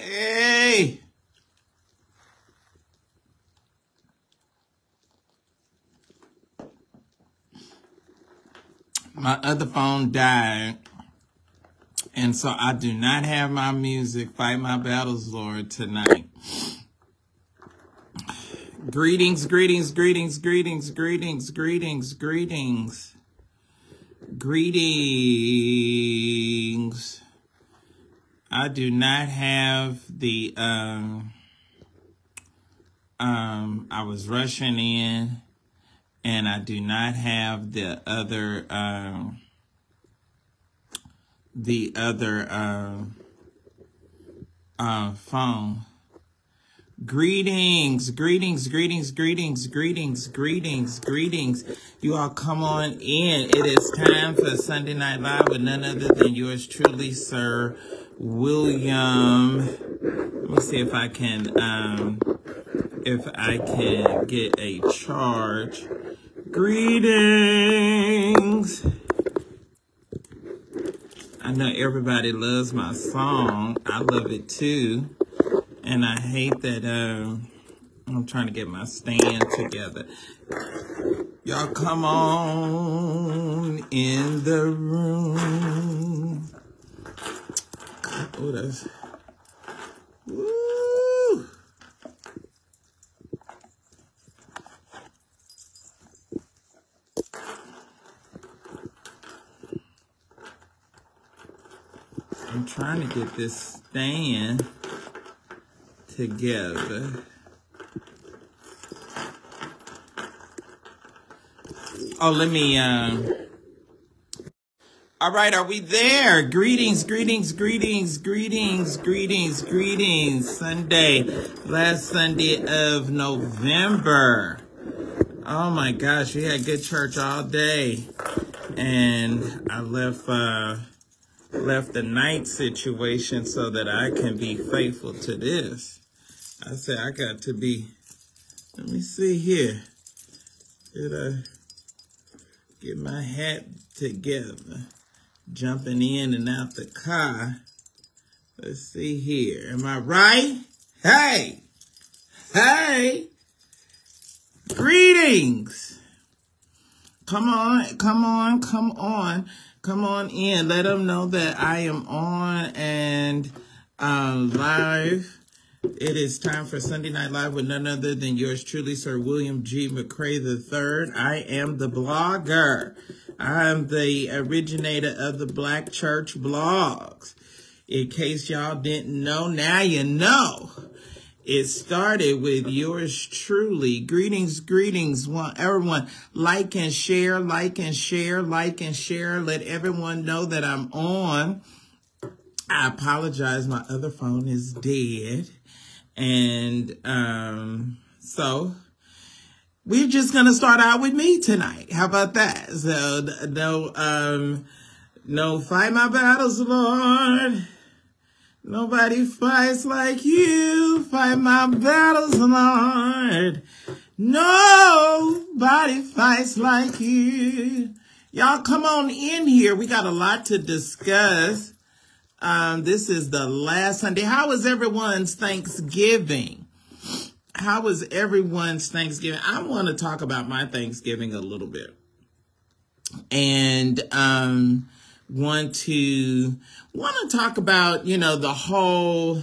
Hey! My other phone died, and so I do not have my music, Fight My Battles, Lord, tonight. Greetings, greetings, greetings, greetings, greetings, greetings, greetings. Greetings. I do not have the, I was rushing in, and I do not have the other, phone. Greetings, greetings, greetings, greetings, greetings, greetings, greetings. You all come on in. It is time for Sunday Night Live with none other than yours truly, Sir William. Let me see if I can get a charge. Greetings. I know everybody loves my song. I love it too. And I hate that I'm trying to get my stand together. Y'all come on in the room. Oh, that's... Woo! I'm trying to get this stand together. Oh, let me, all right, are we there? Greetings, greetings, greetings, greetings, greetings, greetings. Sunday, last Sunday of November. Oh my gosh, we had good church all day. And I left the night situation so that I can be faithful to this. I said, I got to be, let me see here. Did I get my hat together? Jumping in and out the car. Let's see here. Am I right? Hey! Hey! Greetings! Come on, come on, come on. Come on in. Let them know that I am on and live. It is time for Sunday Night Live with none other than yours truly, Sir William G. McCray III. I am the blogger. I am the originator of the Black Church Blogs. In case y'all didn't know, now you know. It started with yours truly. Greetings, greetings, everyone. Like and share, like and share, like and share. Let everyone know that I'm on. I apologize. My other phone is dead. And so we're just going to start out with me tonight. How about that? So no Fight My Battles, Lord. Nobody fights like you. Fight my battles, Lord. Nobody fights like you. Y'all come on in here. We got a lot to discuss. This is the last Sunday. How was everyone's Thanksgiving? How was everyone's Thanksgiving? I want to talk about my Thanksgiving a little bit. And want to talk about, you know, the whole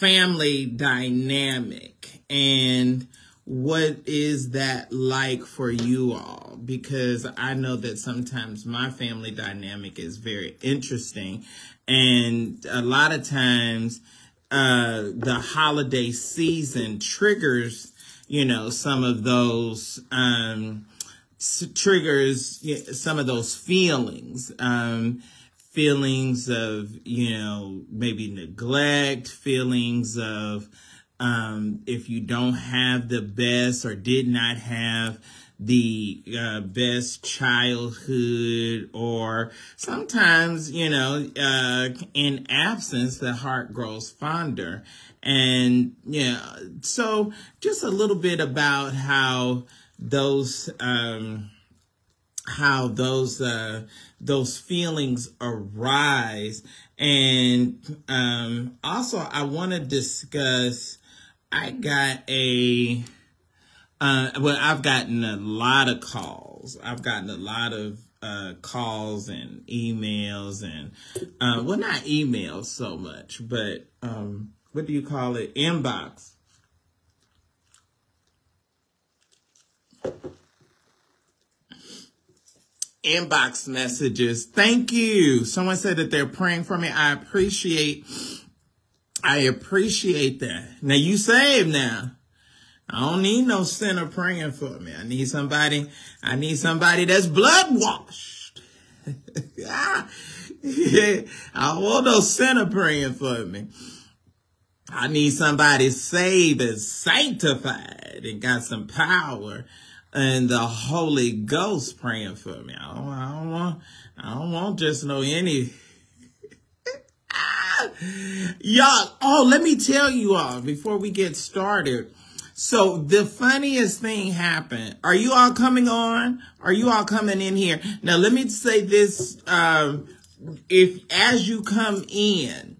family dynamic and what is that like for you all? Because I know that sometimes my family dynamic is very interesting, and a lot of times the holiday season triggers, you know, some of those some of those feelings, feelings of, you know, maybe neglect, feelings of if you don't have the best or did not have the best childhood, or sometimes, you know, in absence, the heart grows fonder. And, yeah, so just a little bit about how those how those feelings arise. And also I want to discuss, I've gotten a lot of calls. I've gotten a lot of calls and emails and, well, not emails so much, but what do you call it? Inbox. Inbox messages. Thank you. Someone said that they're praying for me. I appreciate that. Now you saved now. I don't need no sinner praying for me. I need somebody that's blood washed. I don't want no sinner praying for me. I need somebody saved and sanctified and got some power and the Holy Ghost praying for me. I don't want just no any. Y'all, let me tell you all before we get started. So the funniest thing happened. Are you all coming on? Are you all coming in here? Now, let me say this. As you come in,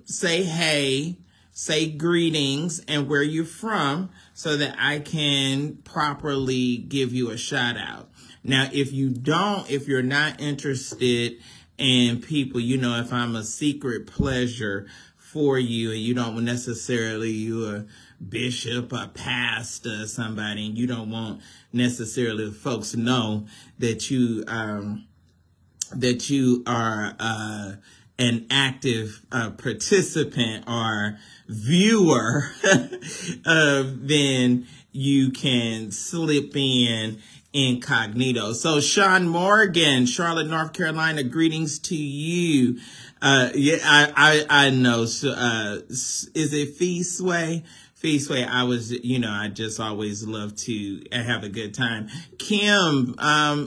say hey, say greetings and where you're from so that I can properly give you a shout out. Now, if you're not interested in people, if I'm a secret pleasure for you and you don't necessarily, you're a bishop, a pastor, somebody, and you don't want necessarily folks know that you are an active participant or viewer, then you can slip in incognito. So Sean Morgan, Charlotte, North Carolina, greetings to you. I know. Is it Feasway? Feasway, I just always love to have a good time. Kim,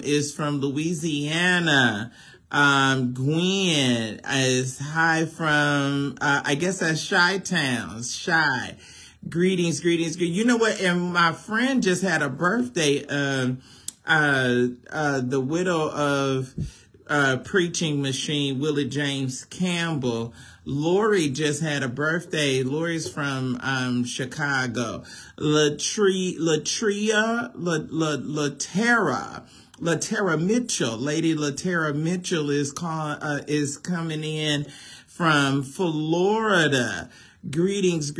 is from Louisiana. Gwen is hi from, I guess that's Chi-Town. Chi. Greetings. You know what? And my friend just had a birthday. The widow of Preaching Machine, Willie James Campbell. Lori just had a birthday. Lori's from Chicago. Latera Mitchell, Lady Latera Mitchell is coming in from Florida. Greetings.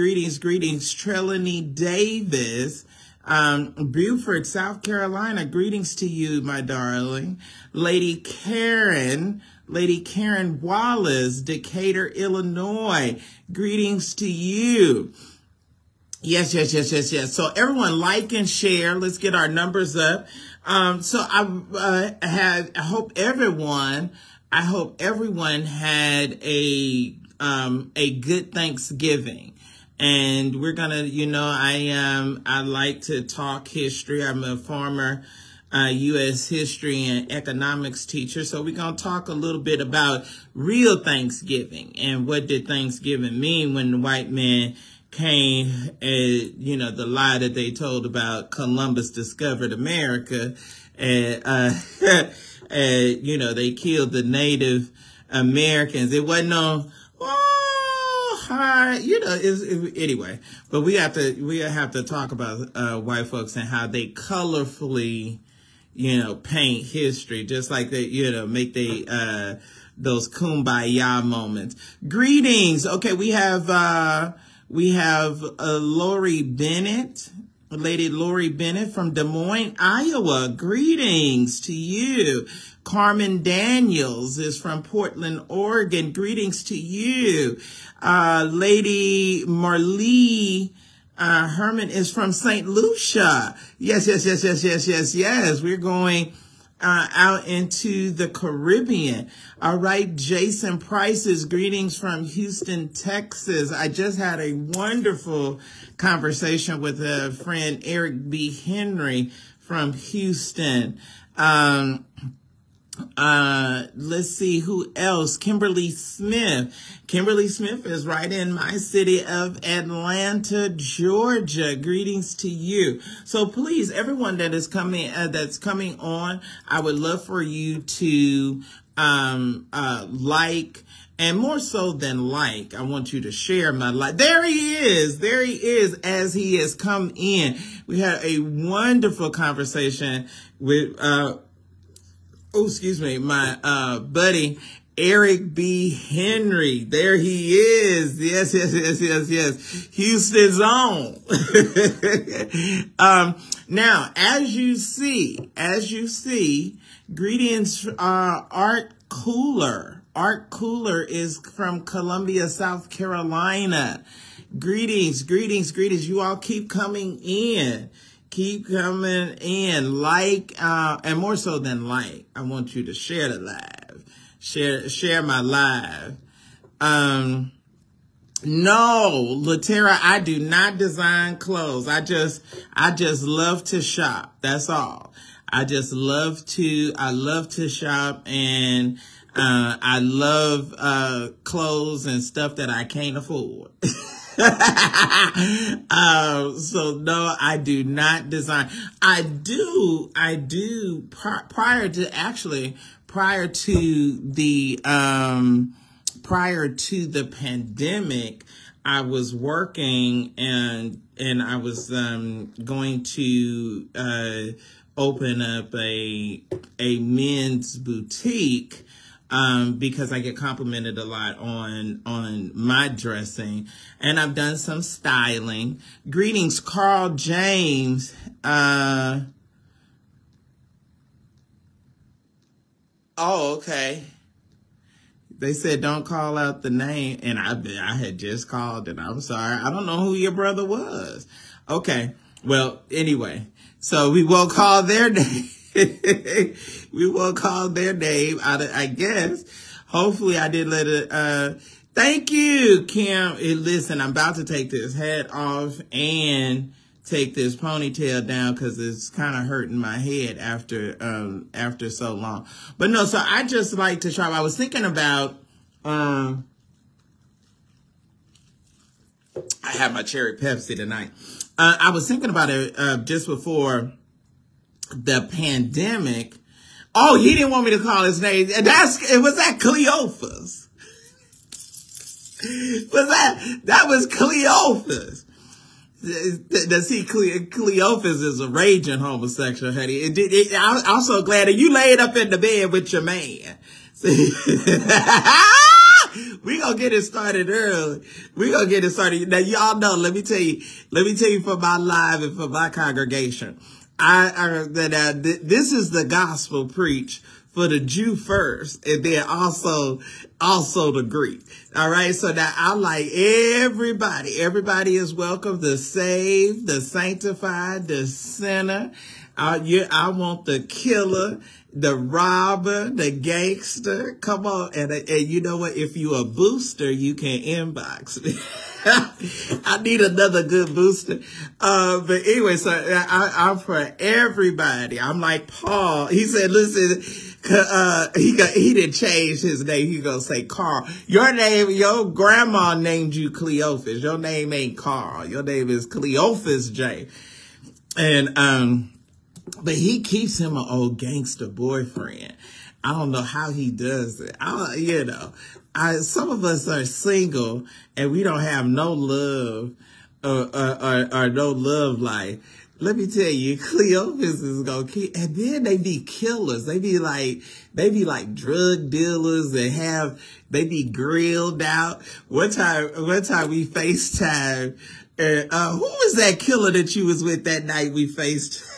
Trelawney Davis, Beaufort, South Carolina. Greetings to you, my darling. Lady Karen Wallace, Decatur, Illinois. Greetings to you. Yes. So everyone like and share. Let's get our numbers up. So I hope everyone had a good Thanksgiving. And we're gonna, I like to talk history. I'm a former U.S. history and economics teacher. So we're going to talk a little bit about real Thanksgiving and what did Thanksgiving mean when the white man came, the lie that they told about Columbus discovered America. And, they killed the Native Americans. It wasn't no, anyway, but we have to talk about white folks and how they colorfully, paint history, just like they, make those kumbaya moments. Greetings. Okay, we have Lori Bennett, Lady Lori Bennett from Des Moines, Iowa. Greetings to you. Carmen Daniels is from Portland, Oregon. Greetings to you. Lady Marlee Herman is from St. Lucia. Yes. We're going out into the Caribbean. All right. Jason Price's greetings from Houston, Texas. I just had a wonderful conversation with a friend, Eric B. Henry from Houston. Let's see who else. Kimberly Smith. Kimberly Smith is right in my city of Atlanta, Georgia. Greetings to you. So please, everyone that is coming, that's coming on, I would love for you to, like, and more so than like, I want you to share my life. There he is. There he is as he has come in. We had a wonderful conversation with, my buddy, Eric B. Henry. There he is. Yes. Houston's own. Now, as you see, greetings, Art Cooler. Art Cooler is from Columbia, South Carolina. Greetings. You all keep coming in. Keep coming in. Like, and more so than like, I want you to share the live. Share my live. No, Latera, I do not design clothes. I just love to shop. That's all. I love to shop, and I love clothes and stuff that I can't afford. So no, I do not design. I do prior to the pandemic, I was working and I was going to open up a men's boutique because I get complimented a lot on my dressing, and I've done some styling. Greetings, Carl James. Oh, okay. They said don't call out the name, and I had just called it. I'm sorry. I don't know who your brother was. Okay. Well, anyway, so we will call their name. We will call their name out of, I guess. Hopefully I did let it, thank you, Kim. Listen, I'm about to take this hat off and take this ponytail down because it's kind of hurting my head after so long. But no, so I just like to shop. I was thinking about, I had my cherry Pepsi tonight. I was thinking about it, just before the pandemic. Oh, he didn't want me to call his name. Was that Cleophas? That was Cleophas. See, Cleophas is a raging homosexual, honey. I'm so glad that you laid up in the bed with your man. See? We gonna get it started early. We gonna get it started. Now, y'all know, let me tell you for my live and for my congregation. This is the gospel preach for the Jew first, and then also the Greek. All right. So now I like everybody. Everybody is welcome. The saved, the sanctified, the sinner. I want the killer, the robber, the gangster. Come on. And you know what? If you a booster, you can inbox me. I need another good booster. But anyway, so I'm for everybody. I'm like Paul. He said, listen, he didn't change his name. He gonna say Carl. Your grandma named you Cleophas. Your name ain't Carl. Your name is Cleophas J. And, but he keeps him an old gangster boyfriend. I don't know how he does it. Some of us are single and we don't have no love or no love life. Let me tell you, Cleophas is gonna keep, and then they be killers. They be like drug dealers they be grilled out. One time we FaceTime, and who was that killer that you was with that night we FaceTime?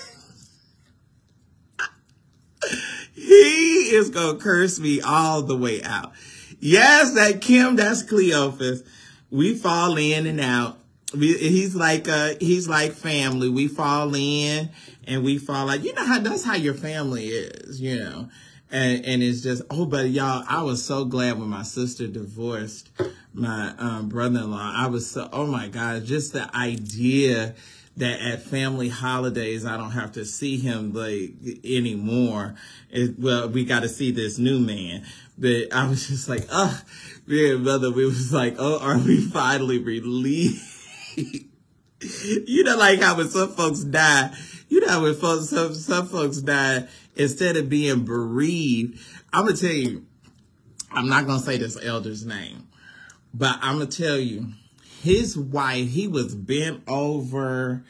He is gonna curse me all the way out. Yes, that Kim, that's Cleophas. We fall in and out. He's like family. We fall in and we fall out. You know how that's how your family is, you know. And it's just, but y'all, I was so glad when my sister divorced my brother-in-law. I was so, oh my God, just the idea that at family holidays I don't have to see him like anymore. Well, we got to see this new man. But I was just like, oh, me and mother, we was like, oh, are we finally relieved? You know, like how when some folks die, you know, when some folks die, instead of being bereaved, I'm going to tell you, I'm not going to say this elder's name, but I'm going to tell you, his wife, he was bent over.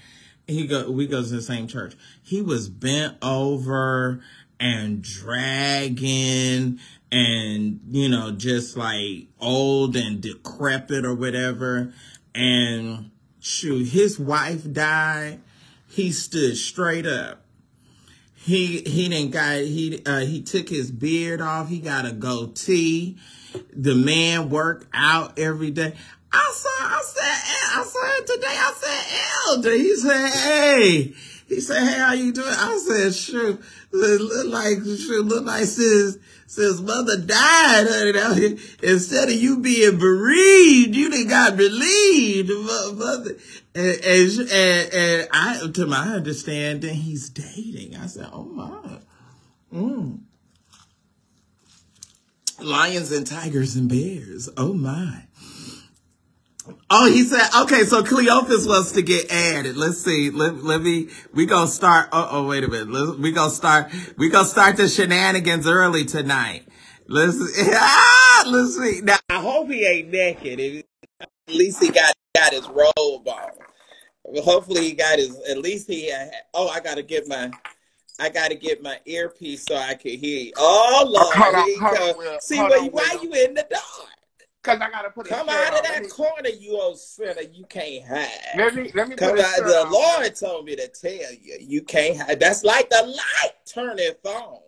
We go to the same church. He was bent over and dragging and, you know, just like old and decrepit or whatever. And shoot, his wife died. He stood straight up. He took his beard off. He got a goatee. The man worked out every day. I saw it today. I said, Elder. He said, hey. He said, hey, how you doing? I said, sure. Look like since mother died, honey. Instead of you being bereaved, you done got relieved, mother. And I, to my understanding, he's dating. I said, oh my. Lions and tigers and bears. Oh my. Oh, he said, okay, so Cleophas wants to get added. Let's see. We gonna start. Oh, wait a minute. We gonna start the shenanigans early tonight. Let's see. Now, I hope he ain't naked. At least he got his robe on. Well, hopefully he got his, at least he, I gotta get my earpiece so I can hear you. Oh, Lord. See, why you in the dark? Because I gotta put come out of that corner, you old sinner. You can't hide. Let me come out. The Lord told me to tell you, you can't hide. That's like the light turneth on.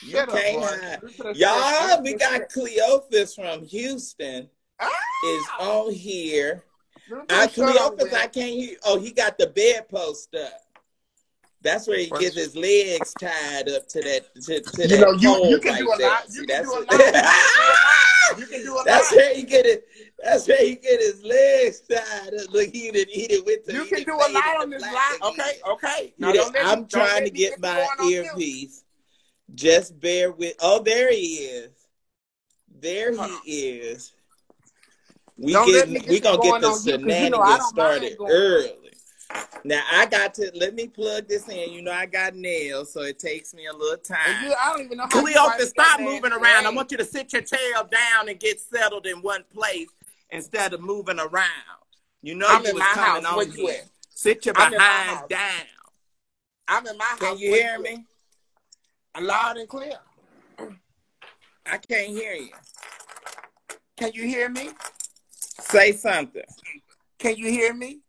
You can't hide. Y'all, we got Cleophas from Houston is on here. Cleophas, I can't hear. Oh, he got the bedpost up. That's where he gets his legs tied up to that. You can do a lot. You can do a lot. You can do a lot. That's where he get it. That's where he get his legs tied up. Look, he didn't with the. You can do a lot on this line. Okay. Now, I'm trying to get my earpiece. Just bear with. Oh, there he is. There he is. We gonna get the shenanigans started early. Now let me plug this in. You know I got nails, so it takes me a little time. I don't even know how Cleophas, stop moving around. I want you to sit your tail down and get settled in one place instead of moving around. You know you was coming on here. Sit your behind down. I'm in my house. Can you hear me? Loud and clear. I can't hear you. Can you hear me? Say something. Can you hear me?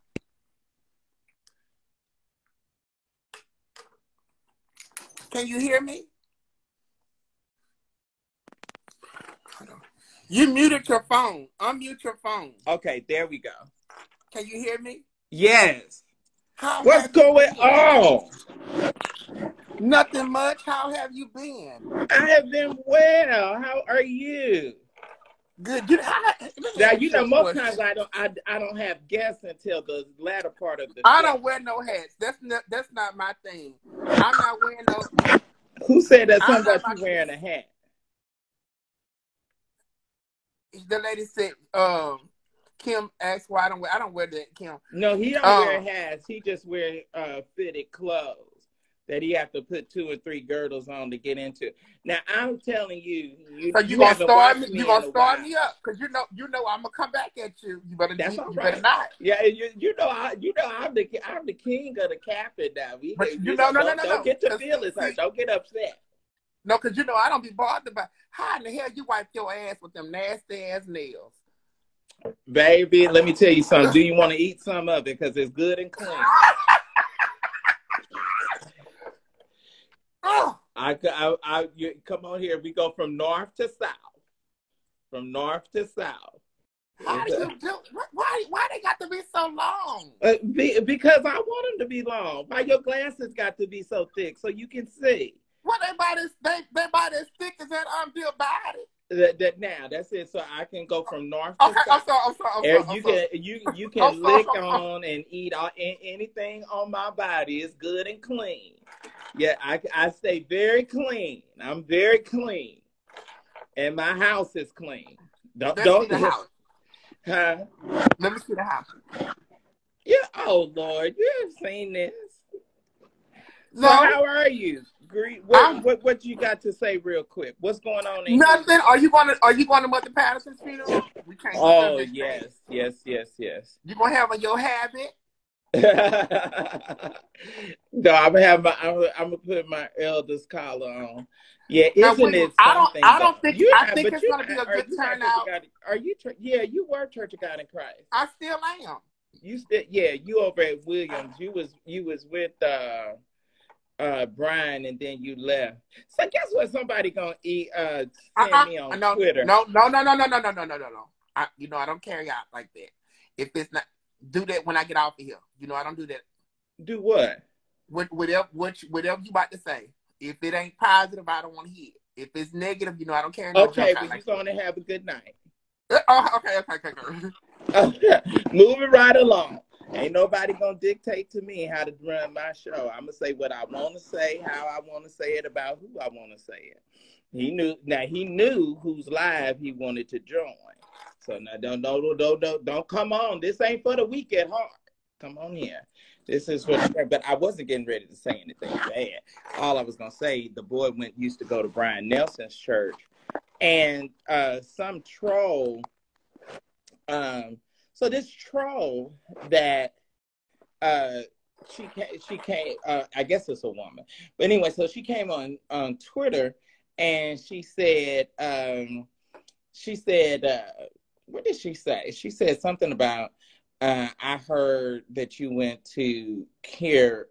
Can you hear me? You muted your phone. Unmute your phone. Okay, there we go. Can you hear me? Yes. What's going on? Nothing much. How have you been? I have been well. How are you? Good. Now you know most times I don't have guests until the latter part of the. I don't wear no hats. That's not my thing. I'm not wearing no. Who said that? Something about you wearing a hat? The lady said. Kim asked why I don't wear that. Kim. No, he don't wear hats. He just wear fitted clothes that he have to put 2 or 3 girdles on to get into. Now I'm telling you, you gonna start me. You gonna start me up because you know I'm gonna come back at you. You better. That's all you right. better not. Yeah, you know I'm the king of the captain now. Don't get your feelings hurt. Don't get upset. No, because I don't be bothered about how in the hell you wipe your ass with them nasty ass nails. Baby, let me tell you something. Do you want to eat some of it? Because it's good and clean. You come on here. We go from north to south. From north to south. How do you do? Why they got to be so long? Because I want them to be long. Why your glasses got to be so thick so you can see? What they about as thick as that unbuilt body? Now that's it. So I can go from north to Okay, I'm south. sorry, I'm sorry, I'm sorry, I'm You sorry. can you I'm can sorry, lick on and eat anything on my body. It's good and clean. Yeah, I stay very clean. I'm very clean, and my house is clean. Let's see Don't the house. huh? Let me see the house. Yeah. Oh Lord, you have seen this. So No, how are you? I'm What you got to say real quick? What's going on in nothing. Houston? Are you going to Mother Patterson's funeral? We change the Oh subject. yes, yes, yes, yes. You gonna have on your habit? No, I'm gonna put my eldest collar on. Yeah, Now, isn't it something I though? don't think. You're I not, think but it's you're gonna not. be a Are good you not Church of turnout. God? Are you? Yeah, you were Church of God in Christ. I still am. You still, yeah, you over at Williams. You was with Brian, and then you left. So guess what? Somebody gonna send me on No, Twitter. no, no, no, no, no, no, no, no, no, no, no. I don't carry out like that. If it's not, do that when I get off of here. I don't do that. Do what? Whatever you about to say. If it ain't positive, I don't want to hear it. If it's negative, I don't carry no Okay, junk out well, like you're gonna have a good night. that. Okay. Moving right along. Ain't nobody gonna dictate to me how to run my show. I'm gonna say what I want to say, how I want to say it, about who I want to say it. He knew whose live he wanted to join. So now don't come on. This ain't for the weak at heart. Come on here. This is for the, but I wasn't getting ready to say anything bad. All I was gonna say, the boy used to go to Brian Nelson's church, and some troll. So this troll that she came I guess it's a woman, but anyway, so she came on Twitter, and she said what did she say? She said something about I heard that you went to hear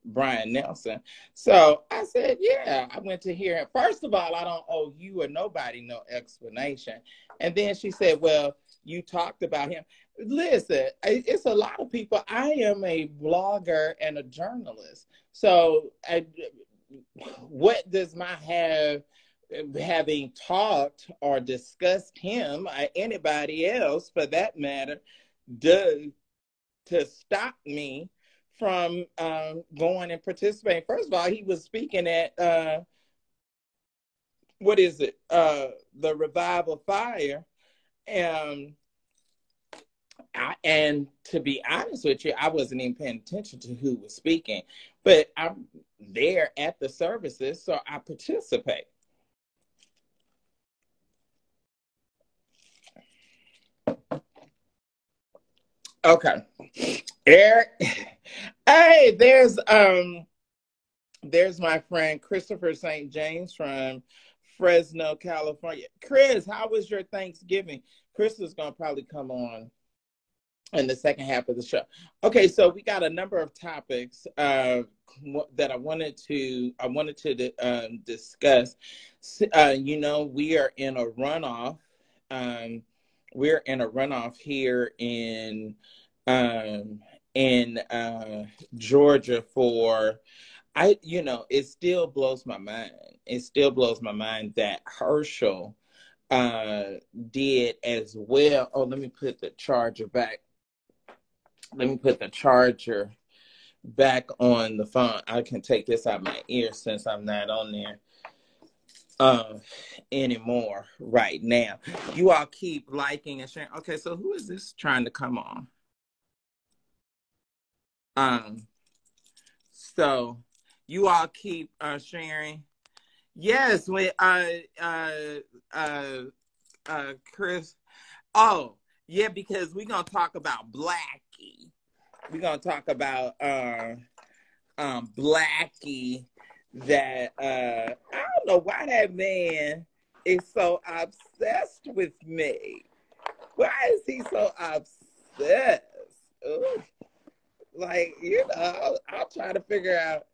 Brian Nelson. So I said, yeah, I went to hear him. First of all, I don't owe you or nobody no explanation. And then she said, well, you talked about him. Listen, it's a lot of people. I am a blogger and a journalist. So what does my having talked or discussed him or anybody else for that matter do to stop me from going and participating? First of all, he was speaking at what is it? The Revival Fire. And to be honest with you, I wasn't even paying attention to who was speaking, but I'm there at the services, so I participate. Okay. Eric. Hey, there's my friend Christopher St. James from Fresno, California. Chris, how was your Thanksgiving? Chris is gonna probably come on in the second half of the show. Okay, so we got a number of topics that I wanted to discuss. We are in a runoff. We're in a runoff here in Georgia for it still blows my mind. It still blows my mind that Herschel did as well. Oh, let me put the charger back. Let me put the charger back on the phone. I can take this out of my ear since I'm not on there anymore right now. You all keep liking and sharing. Okay, so who is this trying to come on? So you all keep sharing. Yes, with Chris. Oh, yeah, because we're gonna talk about Blackie. We're gonna talk about Blackie. That I don't know why that man is so obsessed with me. Why is he so obsessed? Ooh. Like, I'll try to figure out.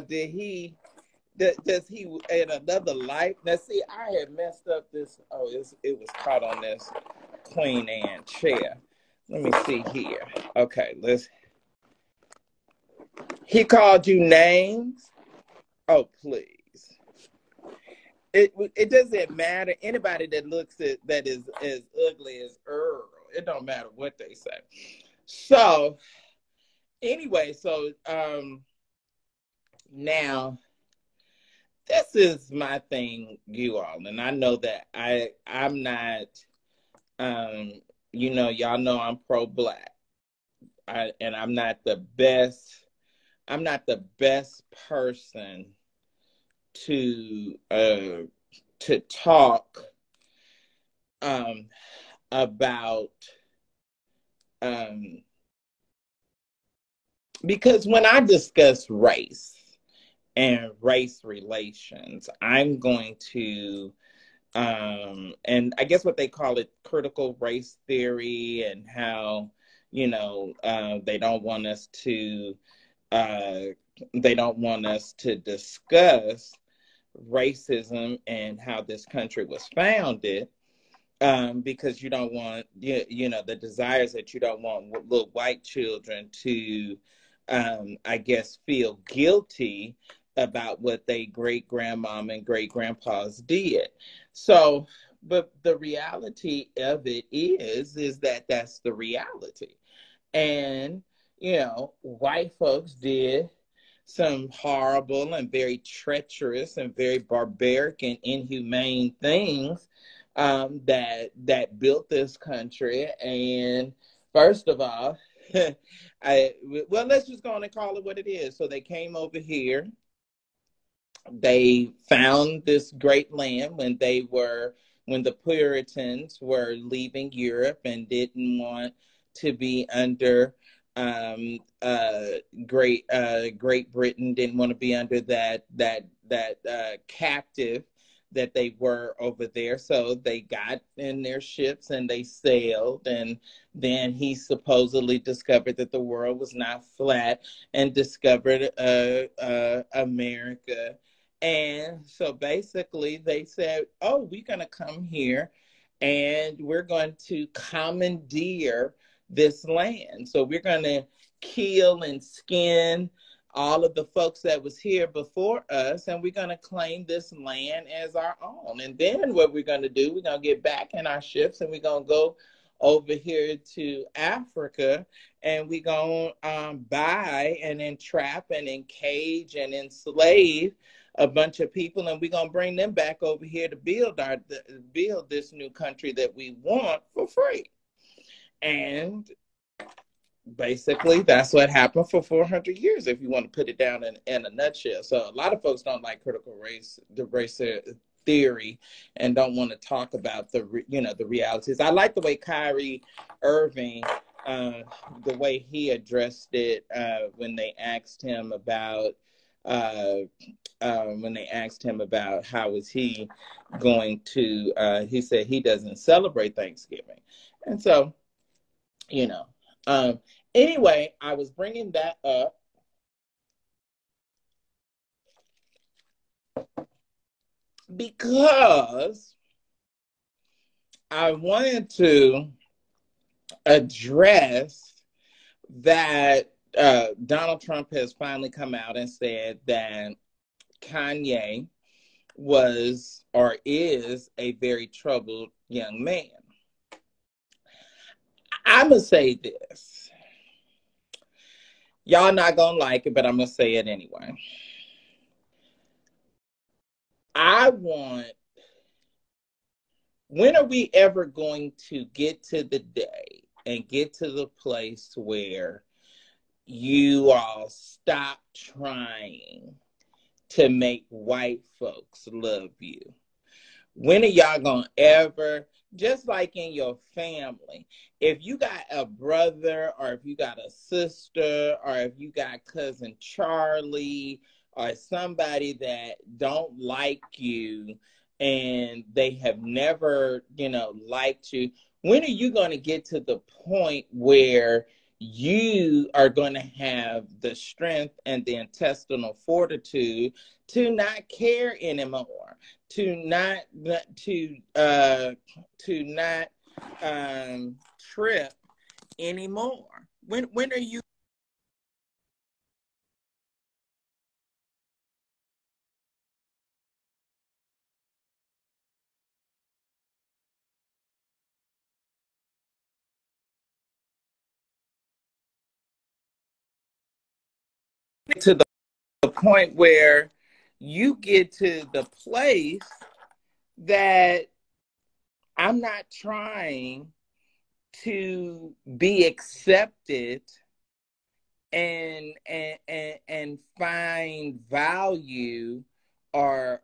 Does he in another life? Now, see, I had messed up this. Oh, it was caught on this Queen Anne chair. Let me see here. Okay, he called you names? Oh, please. it doesn't matter. Anybody that looks at that is as ugly as Earl, it don't matter what they say. So anyway, so now this is my thing, you all, and I know that I'm not um y'all know I'm pro-black. And I'm not the best person to talk um about um because when I discuss race and race relations, I'm going to and I guess what they call it critical race theory, and how they don't want us to uh discuss racism and how this country was founded, because you don't want the desires that you don't want little white children to I guess feel guilty about what they great grandmom and great grandpas did. So but the reality of it is that that's the reality. And white folks did some horrible and very treacherous and very barbaric and inhumane things that built this country. And first of all, let's just go on and call it what it is. So they came over here. They found this great land when the Puritans were leaving Europe and didn't want to be under Great Britain, didn't want to be under that captive that they were over there. So they got in their ships and they sailed, and then he supposedly discovered that the world was not flat and discovered America. And so basically they said, oh, we're going to come here and we're going to commandeer this land. So we're going to kill and skin all of the folks that was here before us, and we're going to claim this land as our own. And then what we're going to do, we're going to get back in our ships and we're going to go over here to Africa, and we're going to buy and entrap and encage and enslave a bunch of people, and we're going to bring them back over here to build this new country that we want for free. And basically that's what happened for 400 years, if you want to put it down in a nutshell. So a lot of folks don't like critical race theory and don't want to talk about the realities. I like the way Kyrie Irving, the way he addressed it when they asked him about how is he going to he said he doesn't celebrate Thanksgiving. And so anyway, I was bringing that up because I wanted to address that Donald Trump has finally come out and said that Kanye was or is a very troubled young man. I'm going to say this. Y'all not going to like it, but I'm going to say it anyway. When are we ever going to get to the day and get to the place where you all stop trying to make white folks love you? When are y'all going to ever, just like in your family, if you got a brother or if you got a sister or if you got cousin Charlie or somebody that don't like you and they have never, liked you, when are you going to get to the point where you are going to have the strength and the intestinal fortitude to not care anymore, to not trip anymore? When are you to the point where you get to the place that I'm not trying to be accepted and find value or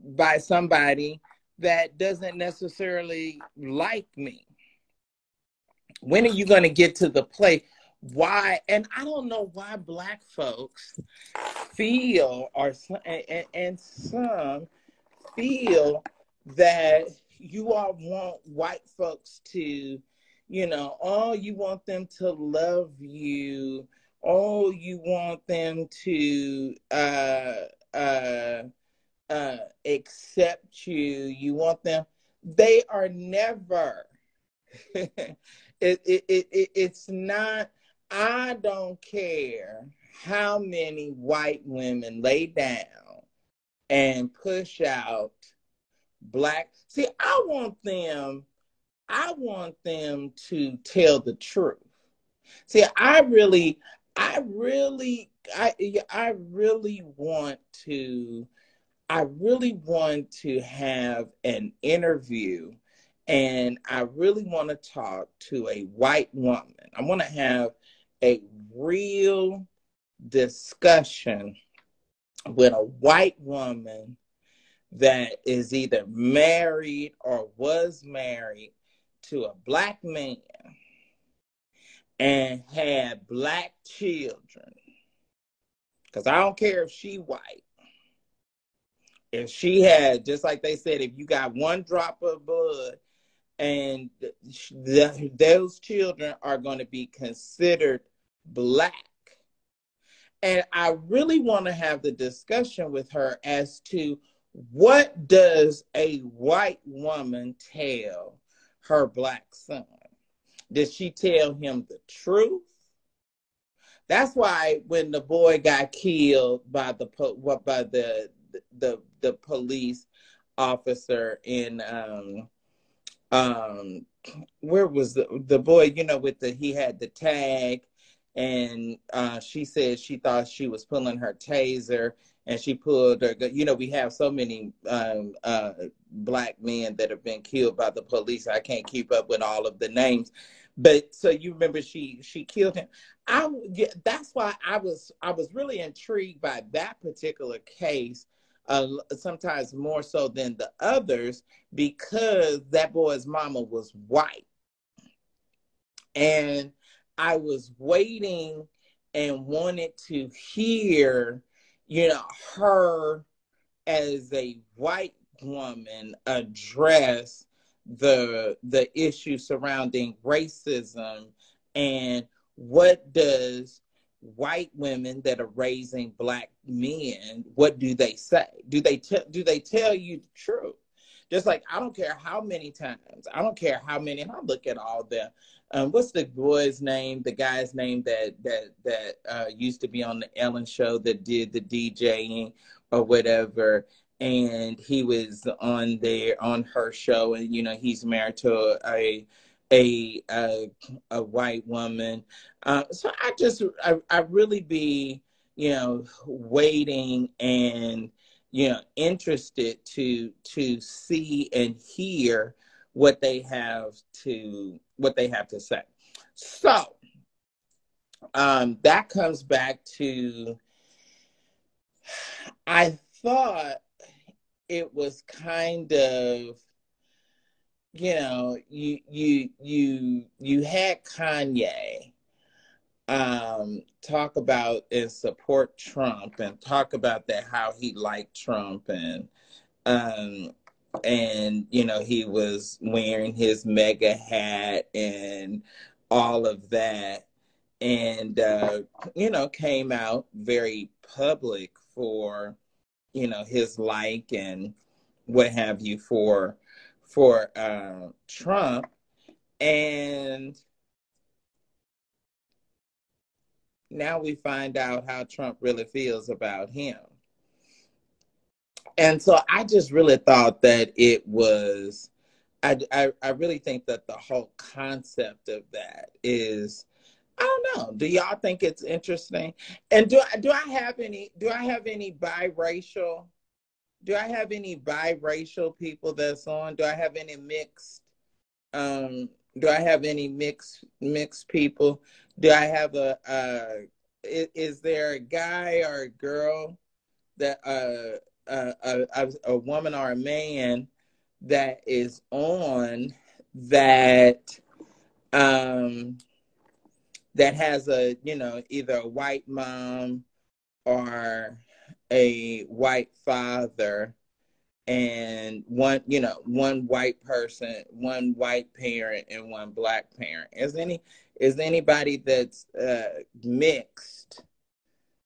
by somebody that doesn't necessarily like me. When are you going to get to the place? Why? And I don't know why Black folks feel, and some feel that you all want white folks to, oh, you want them to love you. Oh, you want them to accept you. You want them. They are never. It's not. I don't care how many white women lay down and push out Black. See, I want them to tell the truth. See, I really want to have an interview, and I really want to talk to a white woman. I want to have a real discussion with a white woman that is either married or was married to a Black man and had Black children. Because I don't care if she white. If she had, just like they said, if you got one drop of blood, and those children are going to be considered Black. And I really want to have the discussion with her as to what does a white woman tell her Black son? Did she tell him the truth? That's why when the boy got killed by the police officer in where was the boy, with he had the tag, and she said she thought she was pulling her taser, and she pulled her, we have so many Black men that have been killed by the police. I can't keep up with all of the names, but so you remember she killed him. That's why I was really intrigued by that particular case, sometimes more so than the others, because that boy's mama was white. And I was waiting and wanted to hear, her as a white woman address the issue surrounding racism, and what does white women that are raising Black men, what do they say? Do they tell you the truth? Just like, I don't care how many times, I don't care how many, and I look at all the, what's the boy's name, the guy's name that used to be on the Ellen show that did the DJing or whatever, and he was on her show, and he's married to a white woman. So I really be, waiting and, interested to see and hear what they have to say. So that comes back to, I thought it was kind of, you had Kanye talk about and support Trump and talk about that, how he liked Trump, and he was wearing his mega hat and all of that, and came out very public for his like and what have you for Trump. And now we find out how Trump really feels about him. And so I just really thought that it was, I really think that the whole concept of that is I don't know. Do y'all think it's interesting? And do I have any biracial? Do I have any biracial people that's on? Do I have any mixed? Um, do I have any mixed people? Do I have is there a guy or a girl that a woman or a man that is on that um that has a, either a white mom or a white father, and one white person, one white parent, and one black parent? Is anybody that's mixed?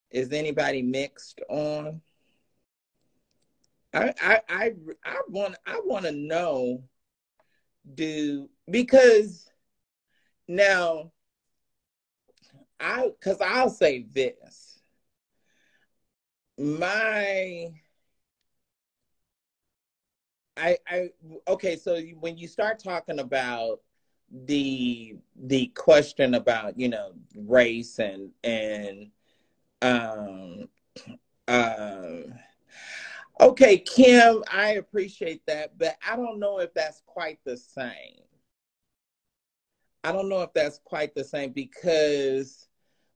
Is anybody mixed on? I want to know, because now because I'll say this. My I Okay, so when you start talking about the question about, race and um uh okay, Kim, I appreciate that, but I don't know if that's quite the same. I don't know if that's quite the same, because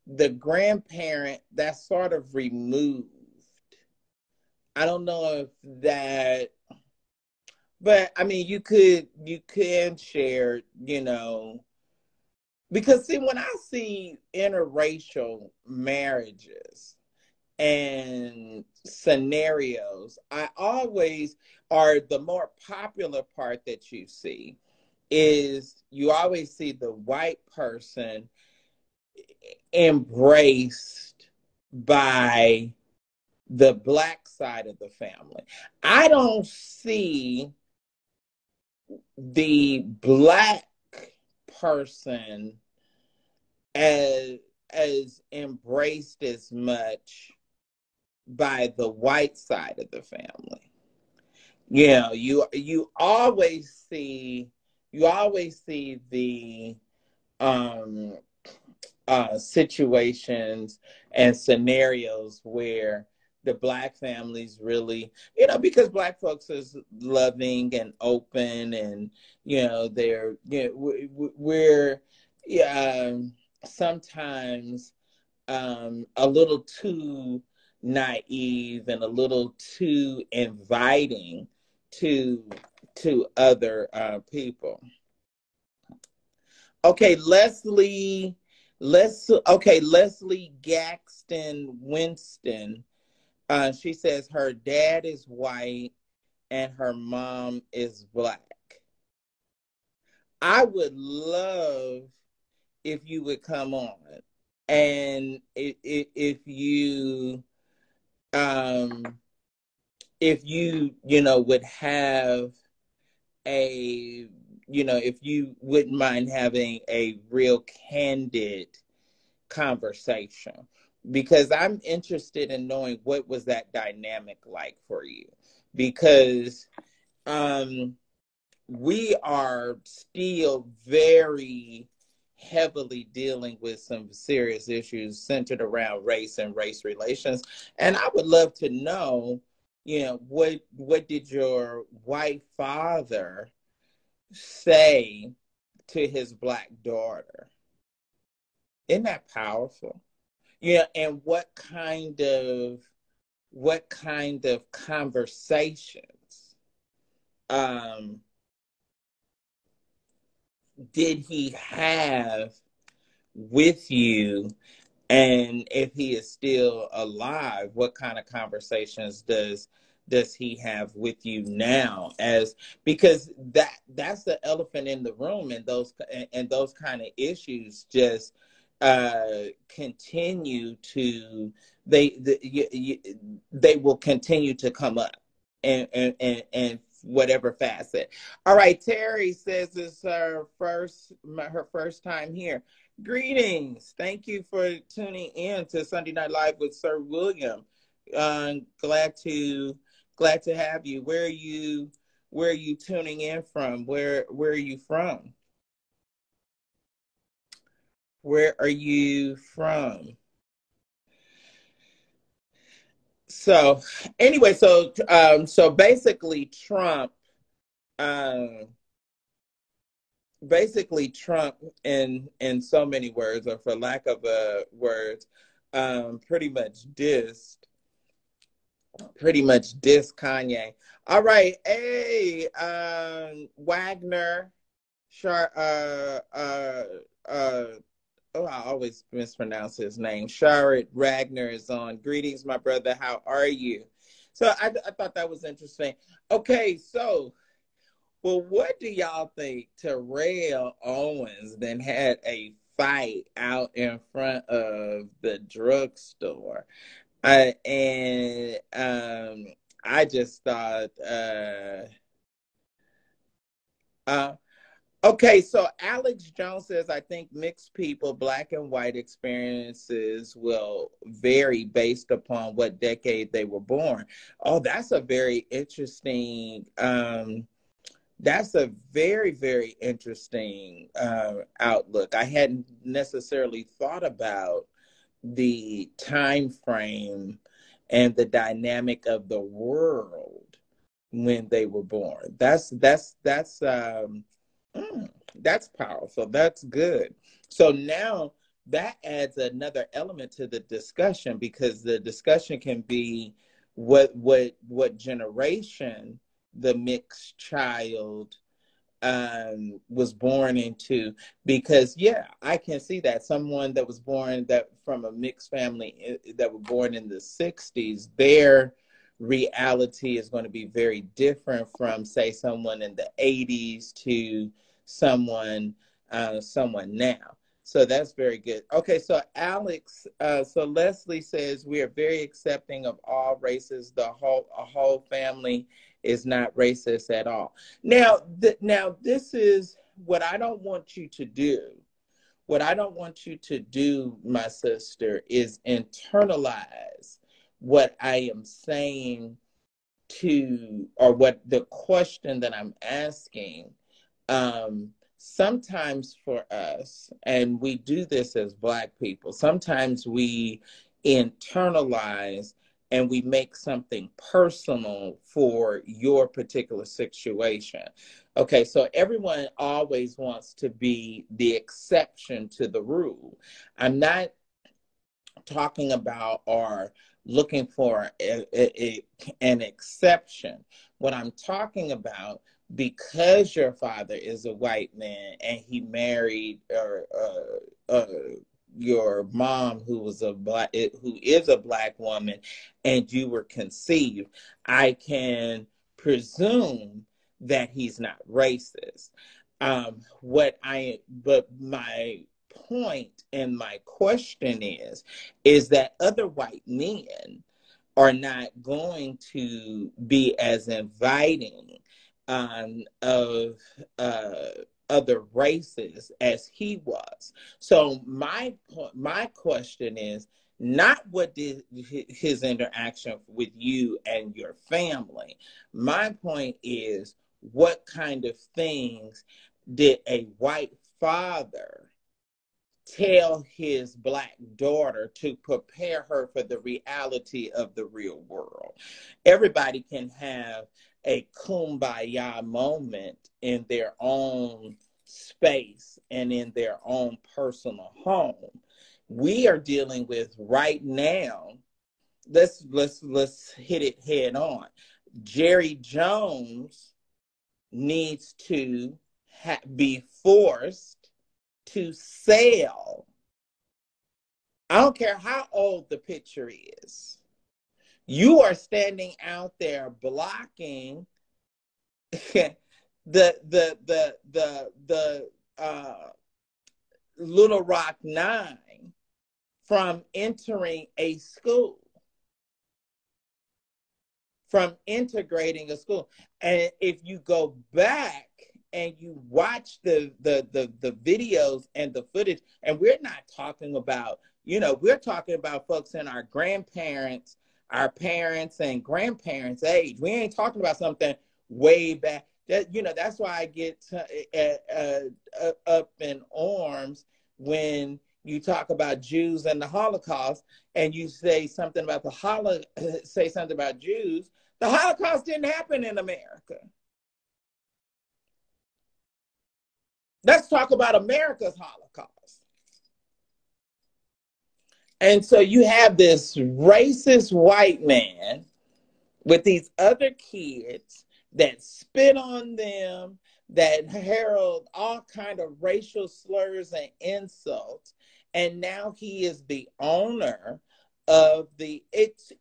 the grandparent, that's sort of removed. I don't know if that, but I mean, you can share, because see, when I see interracial marriages and scenarios, I always, or the more popular part that you see, is you always see the white person embraced by the black side of the family. I don't see the black person as embraced as much by the white side of the family. You always see the um situations and scenarios where the black families really, because black folks is loving and open, and they're, we're, yeah, sometimes a little too naive and a little too inviting to other people. Okay, Leslie Gaxton Winston. She says her dad is white and her mom is black. I would love if you would come on, and um, if you would have a, if you wouldn't mind having a real candid conversation, because I'm interested in knowing what was that dynamic like for you, because we are still very heavily dealing with some serious issues centered around race and race relations, and I would love to know, what did your white father say to his black daughter? Isn't that powerful? Yeah, and what kind of conversations um did he have with you? And if he is still alive, what kind of conversations does he have with you now? As Because that's the elephant in the room, and those kind of issues just continue to, they will continue to come up, and whatever facet. All right, Terry says it's her first time here. Greetings. Thank you for tuning in to Sunday Night Live with Sir William. Glad to have you. Where are you tuning in from? Where are you from? Where are you from? So anyway, so basically um, Trump in so many words, or for lack of words, pretty much dissed Kanye. All right, hey, Wagner, Char, oh, I always mispronounce his name. Sharad Ragnar is on. Greetings, my brother. How are you? So I thought that was interesting. Okay, so, well, what do y'all think? Terrell Owens then had a fight out in front of the drugstore. And I just thought, uh, okay, so Alex Jones says, I think mixed people, black and white experiences will vary based upon what decade they were born. Oh, that's a very interesting, that's a very, very interesting outlook. I hadn't necessarily thought about the time frame and the dynamic of the world when they were born. That's powerful. That's good. So now that adds another element to the discussion, because the discussion can be what generation the mixed child was born into. Because yeah, I can see that someone that was born that from a mixed family that were born in the 60s, their reality is going to be very different from, say, someone in the 80s to someone now. So that's very good. Okay, so Alex, so Leslie says we are very accepting of all races. A whole family is not racist at all. Now, this is what I don't want you to do. What I don't want you to do, my sister, is internalize what I am saying to, or what the question that I'm asking. Sometimes for us, and we do this as Black people, sometimes we internalize and we make something personal for your particular situation. Okay, so everyone always wants to be the exception to the rule. I'm not talking about or looking for an exception. What I'm talking about, because your father is a white man and he married your mom who is a black woman, and you were conceived, I can presume that he's not racist. But my point and my question is that other white men are not going to be as inviting of other races as he was. So my question is not what did his interaction with you and your family. My point is, what kind of things did a white father tell his black daughter to prepare her for the reality of the real world? Everybody can have a kumbaya moment in their own space and in their own personal home. We are dealing with right now, let's hit it head on. Jerry Jones needs to be forced to sell. I don't care how old the picture is. You are standing out there blocking the Little Rock Nine from entering a school, from integrating a school. And if you go back and you watch the videos and the footage, and we're not talking about, we're talking about folks in our grandparents, our parents and grandparents' age. We ain't talking about something way back. That's why I get up in arms when You talk about Jews and the Holocaust, and you say something about say something about Jews. The Holocaust didn't happen in America. Let's talk about America's Holocaust. And so you have this racist white man with these other kids that spit on them, that herald all kind of racial slurs and insults. And now he is the owner of it's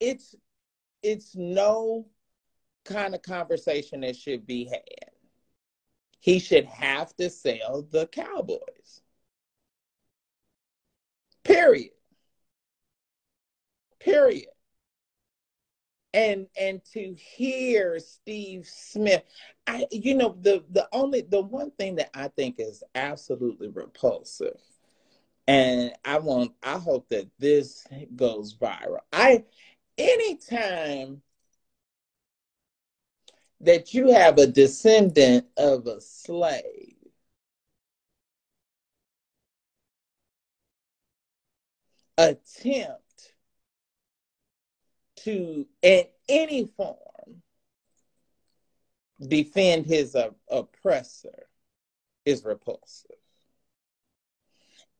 no kind of conversation that should be had. He should have to sell the Cowboys. Period. And to hear Steve Smith, the one thing that I think is absolutely repulsive, and I hope that this goes viral. Anytime that you have a descendant of a slave attempt to, in any form, defend his oppressor is repulsive.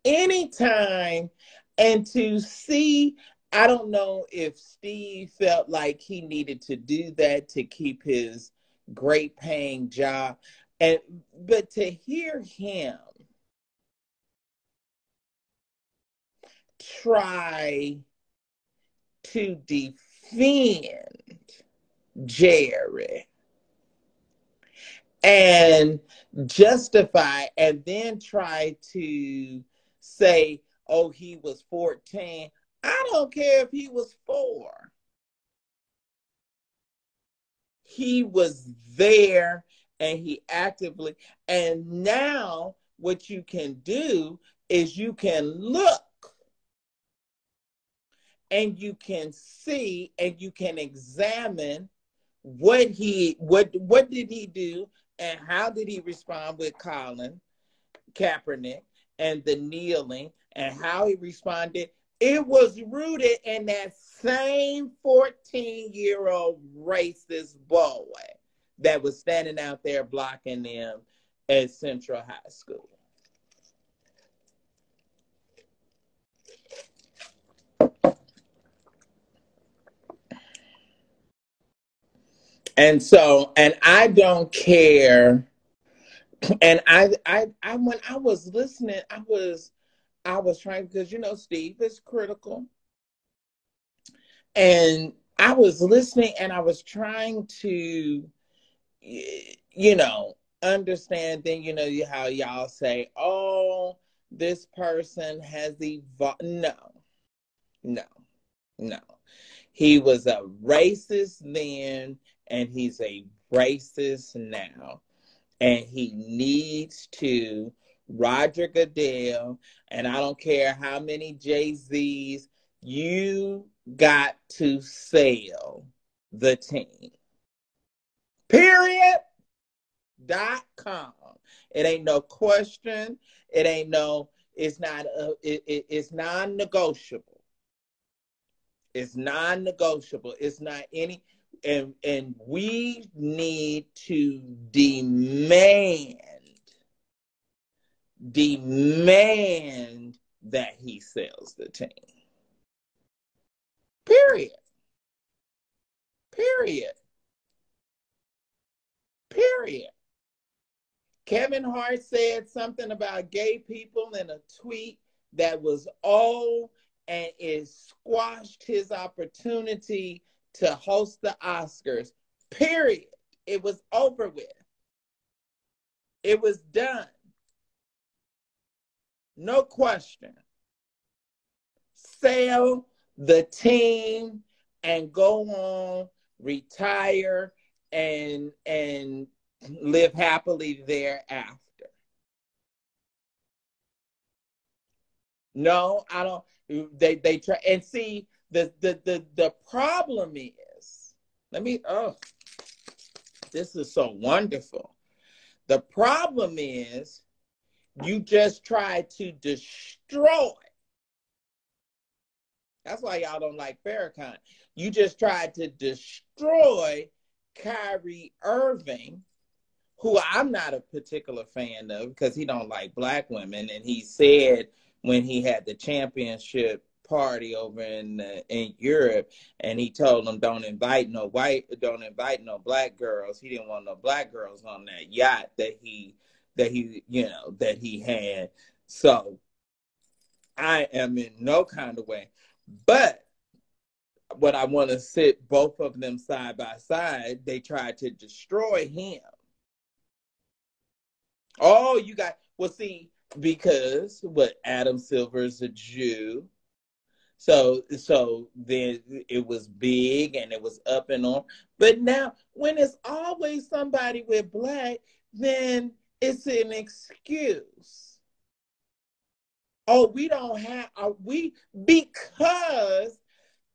Anytime, and to see, I don't know if Steve felt like he needed to do that to keep his great paying job, but to hear him try to defend Jerry and justify, and then try to say, oh, he was 14. I don't care if he was 4. He was there, and he actively, and now what you can do is you can look and you can see and you can examine what did he do and how did he respond with Colin Kaepernick and the kneeling and how he responded. It was rooted in that same 14-year-old racist boy that was standing out there blocking them at Central High School. And so, and I don't care. And I when I was listening, I was trying, because Steve is critical. And I was listening and I was trying to, understand. Then, how y'all say, oh, this person has evolved. No. He was a racist then, and he's a racist now. And he needs to, Roger Goodell, and I don't care how many Jay-Z's, you got to sell the team. Period. .com. It ain't no question. It's non-negotiable. It's non-negotiable. It's not any, and we need to demand that he sells the team. Period. Kevin Hart said something about gay people in a tweet that was old, and it squashed his opportunity to host the Oscars. Period. It was over with. It was done. No question. Sell the team and go on, retire, and live happily thereafter. No, I don't. They try, and see, the problem is, this is so wonderful. The problem is you just try to destroy That's why y'all don't like Farrakhan. You just tried to destroy Kyrie Irving, who I'm not a particular fan of because he don't like black women. And he said when he had the championship party over in Europe, and he told them don't invite no black girls. He didn't want no black girls on that yacht that he had. So I am in no kind of way. But what I want to sit both of them side by side, they tried to destroy him. Oh, you got, well, see, because what, Adam Silver's a Jew. So then it was big and it was up and on. But now when it's always somebody with black, then it's an excuse. Oh, we don't have,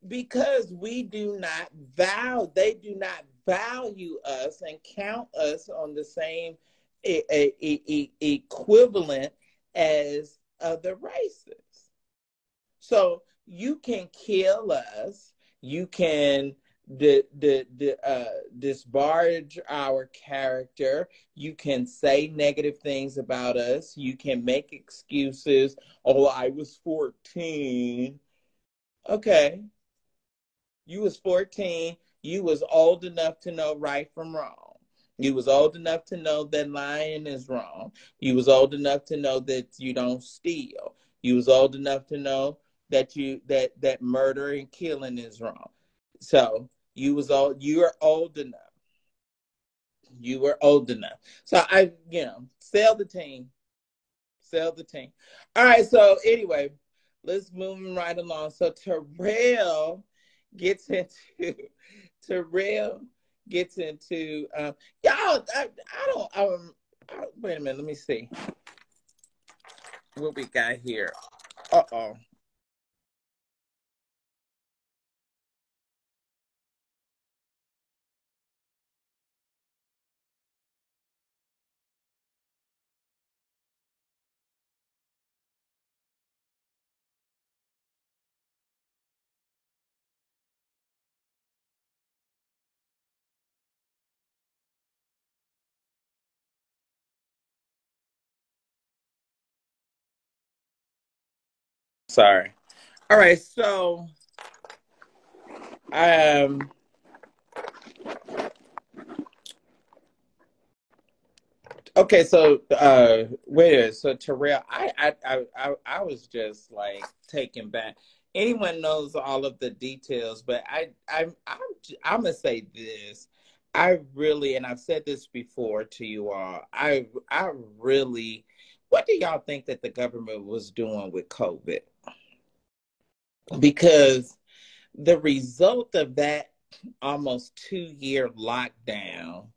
because we do not they do not value us and count us on the same equivalent as other races. So you can kill us, you can disparage our character, you can say negative things about us, you can make excuses. Oh, I was 14. Okay. You was 14. You was old enough to know right from wrong. You was old enough to know that lying is wrong. You was old enough to know that you don't steal. You was old enough to know that that murder and killing is wrong. So you are old enough. You were old enough. So sell the team. Sell the team. All right, so anyway, let's move right along. So Terrell gets into y'all. Wait a minute. Let me see what we got here. Uh-oh. Sorry. All right, so okay, so wait. So Terrell, I was just like taken back. Anyone knows all of the details, but I'm gonna say this. I really, and I've said this before to you all. I really, what do y'all think that the government was doing with COVID? Because the result of that almost 2-year lockdown,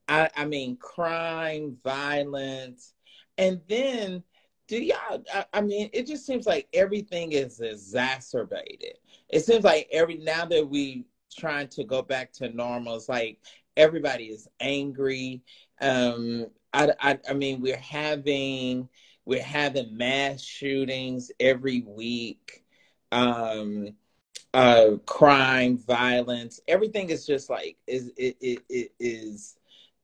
I mean, crime, violence, and then I mean, it just seems like everything is exacerbated. It seems like now that we trying to go back to normal, it's like everybody is angry. I mean, we're having mass shootings every week. Crime, violence, everything is just like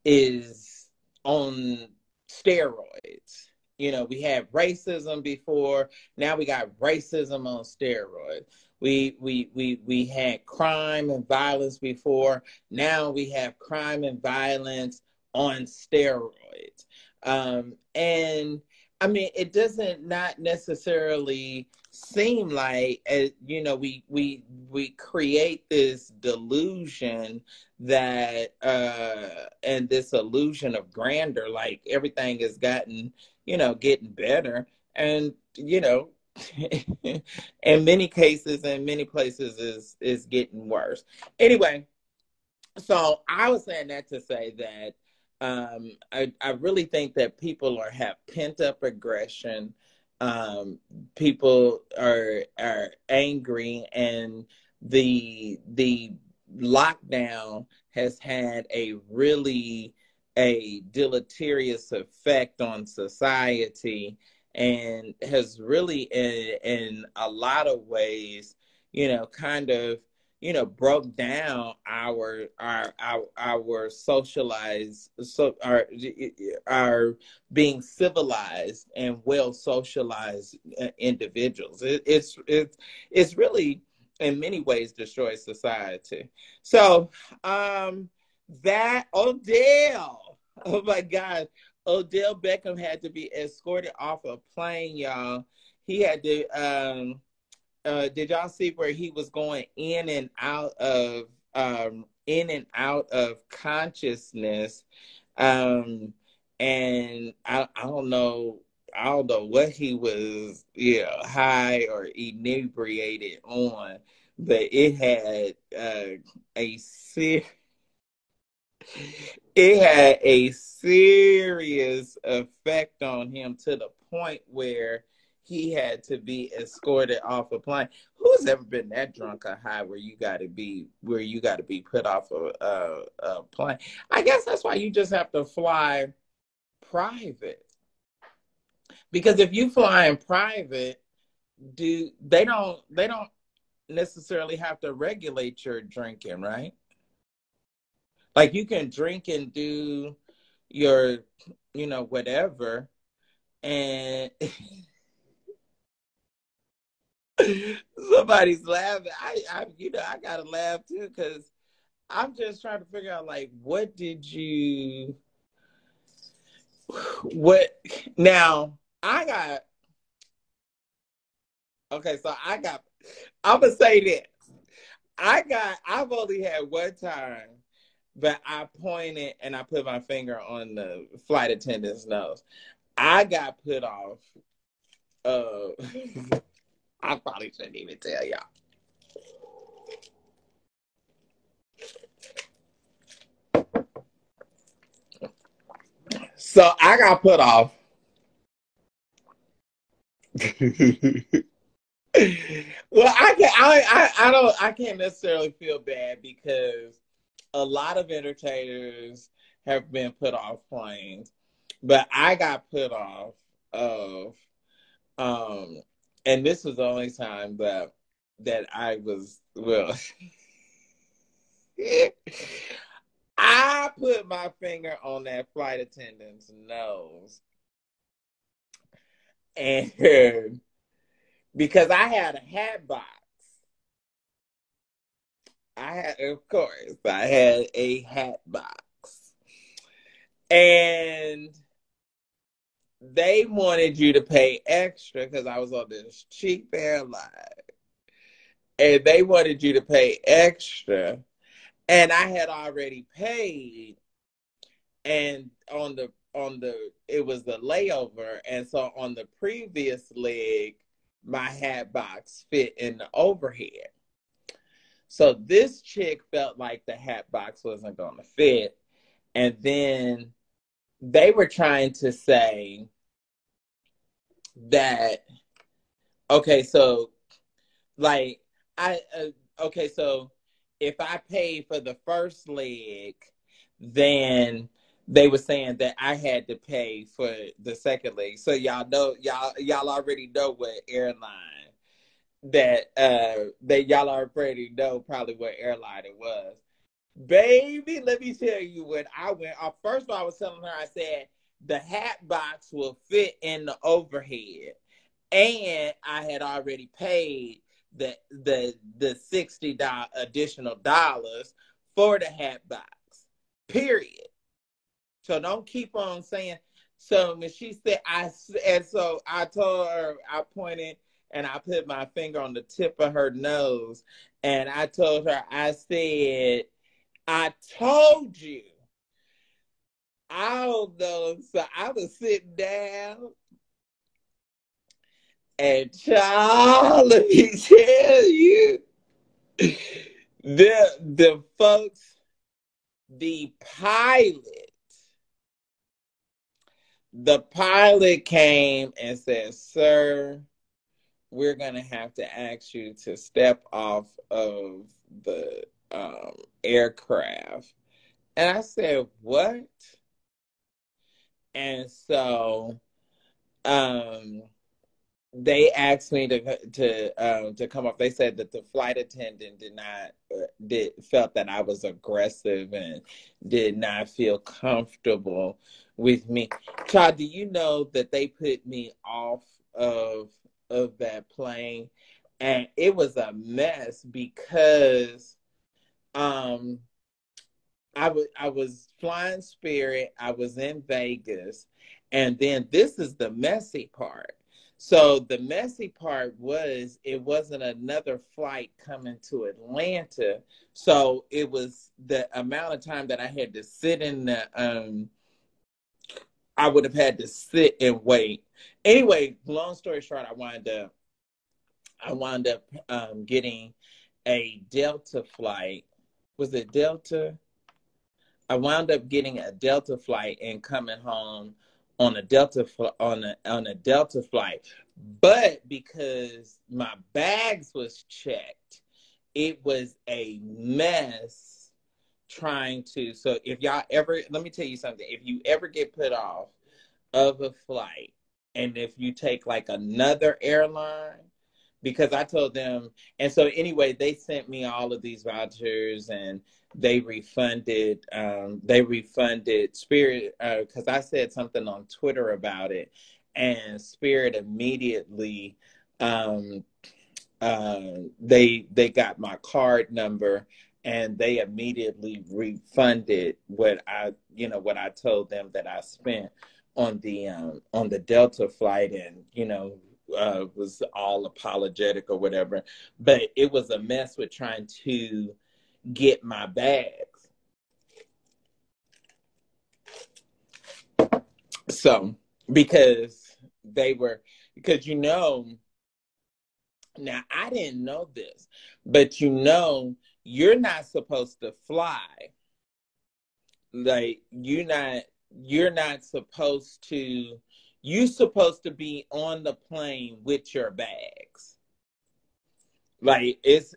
is on steroids. We had racism before. Now we got racism on steroids. We had crime and violence before. Now we have crime and violence on steroids. And I mean, it doesn't not necessarily seem like we create this delusion that and this illusion of grandeur, like everything has gotten getting better, and in many cases, in many places is getting worse. Anyway, so I was saying that to say that I really think that people have pent up aggression. People are angry, and the lockdown has had a deleterious effect on society, and has really in a lot of ways kind of, broke down our socialized, our being civilized and well socialized individuals. It's really in many ways destroys society. So that Odell, oh my God, Odell Beckham had to be escorted off a plane, y'all. He had to did y'all see where he was going in and out of consciousness? And I don't know what he was, high or inebriated on, but it had a serious effect on him, to the point where he had to be escorted off a plane. Who's ever been that drunk or high where you got to be put off a plane? I guess that's why you just have to fly private. Because if you fly in private, they don't necessarily have to regulate your drinking, right? Like, you can drink and do your, whatever, and somebody's laughing. I gotta laugh too, because I'm just trying to figure out, like, what now okay, so I'm gonna say this. I've only had one time, but I pointed and I put my finger on the flight attendant's nose. I got put off. I probably shouldn't even tell y'all. So I got put off. Well, I can't necessarily feel bad, because a lot of entertainers have been put off planes, but I got put off of, and this was the only time that I was, well, I put my finger on that flight attendant's nose, and because I had a hat box. Of course, I had a hat box. And they wanted you to pay extra because I was on this cheap airline. And they wanted you to pay extra. And I had already paid. And it was the layover. And so on the previous leg, my hat box fit in the overhead. So this chick felt like the hat box wasn't going to fit. And then they were trying to say that, okay, so like, so if I paid for the first leg, then they were saying that I had to pay for the second leg. So y'all already know what airline y'all already know probably what airline it was. Baby, let me tell you, when I went off, first of all, I was telling her, I said, the hat box will fit in the overhead. And I had already paid the $60 additional dollars for the hat box. Period. So don't keep on saying. So when she said, so I told her, I pointed and I put my finger on the tip of her nose, and I told her, I said, I told you. I don't know. So I was sitting down, and child, let me tell you, the folks, the pilot came and said, sir, we're going to have to ask you to step off of the aircraft. And I said, what? And so they asked me to come up. They said that the flight attendant did not felt that I was aggressive and did not feel comfortable with me. Child, do you know that they put me off of that plane, and it was a mess because I was flying Spirit. I was in Vegas, and then this is the messy part. So the messy part was it wasn't another flight coming to Atlanta. So it was the amount of time that I had to sit in the I would have had to sit and wait. Anyway, long story short, I wound up getting a Delta flight. Was it Delta? I wound up getting a Delta flight and coming home on a Delta on a Delta flight. But because my bags was checked, it was a mess trying to. So if y'all ever, let me tell you something. If you ever get put off of a flight, and if you take like another airline, because I told them, and so anyway, they sent me all of these vouchers, and they refunded Spirit, because I said something on Twitter about it, and Spirit immediately they got my card number, and they immediately refunded what I told them that I spent on the Delta flight, and was all apologetic or whatever. But it was a mess with trying to get my bags. So because now I didn't know this, but you're not supposed to fly. Like you're not supposed to, you're supposed to be on the plane with your bags. Like it's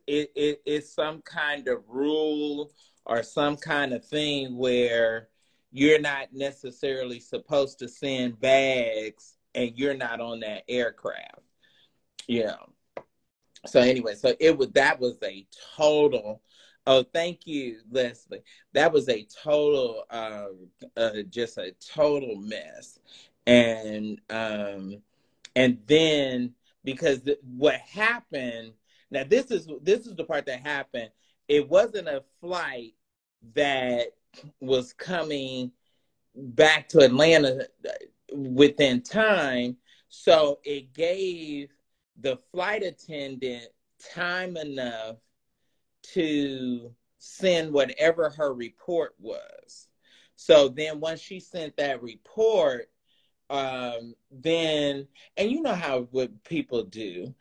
some kind of rule or some kind of thing where you're not necessarily supposed to send bags and you're not on that aircraft. Yeah. So anyway, that was a total. Oh, thank you, Leslie. That was a total, just a total mess, and then because what happened. Now this is the part that happened. It wasn't a flight that was coming back to Atlanta within time, so it gave the flight attendant time enough to send whatever her report was. So then once she sent that report, then, and you know how what people do,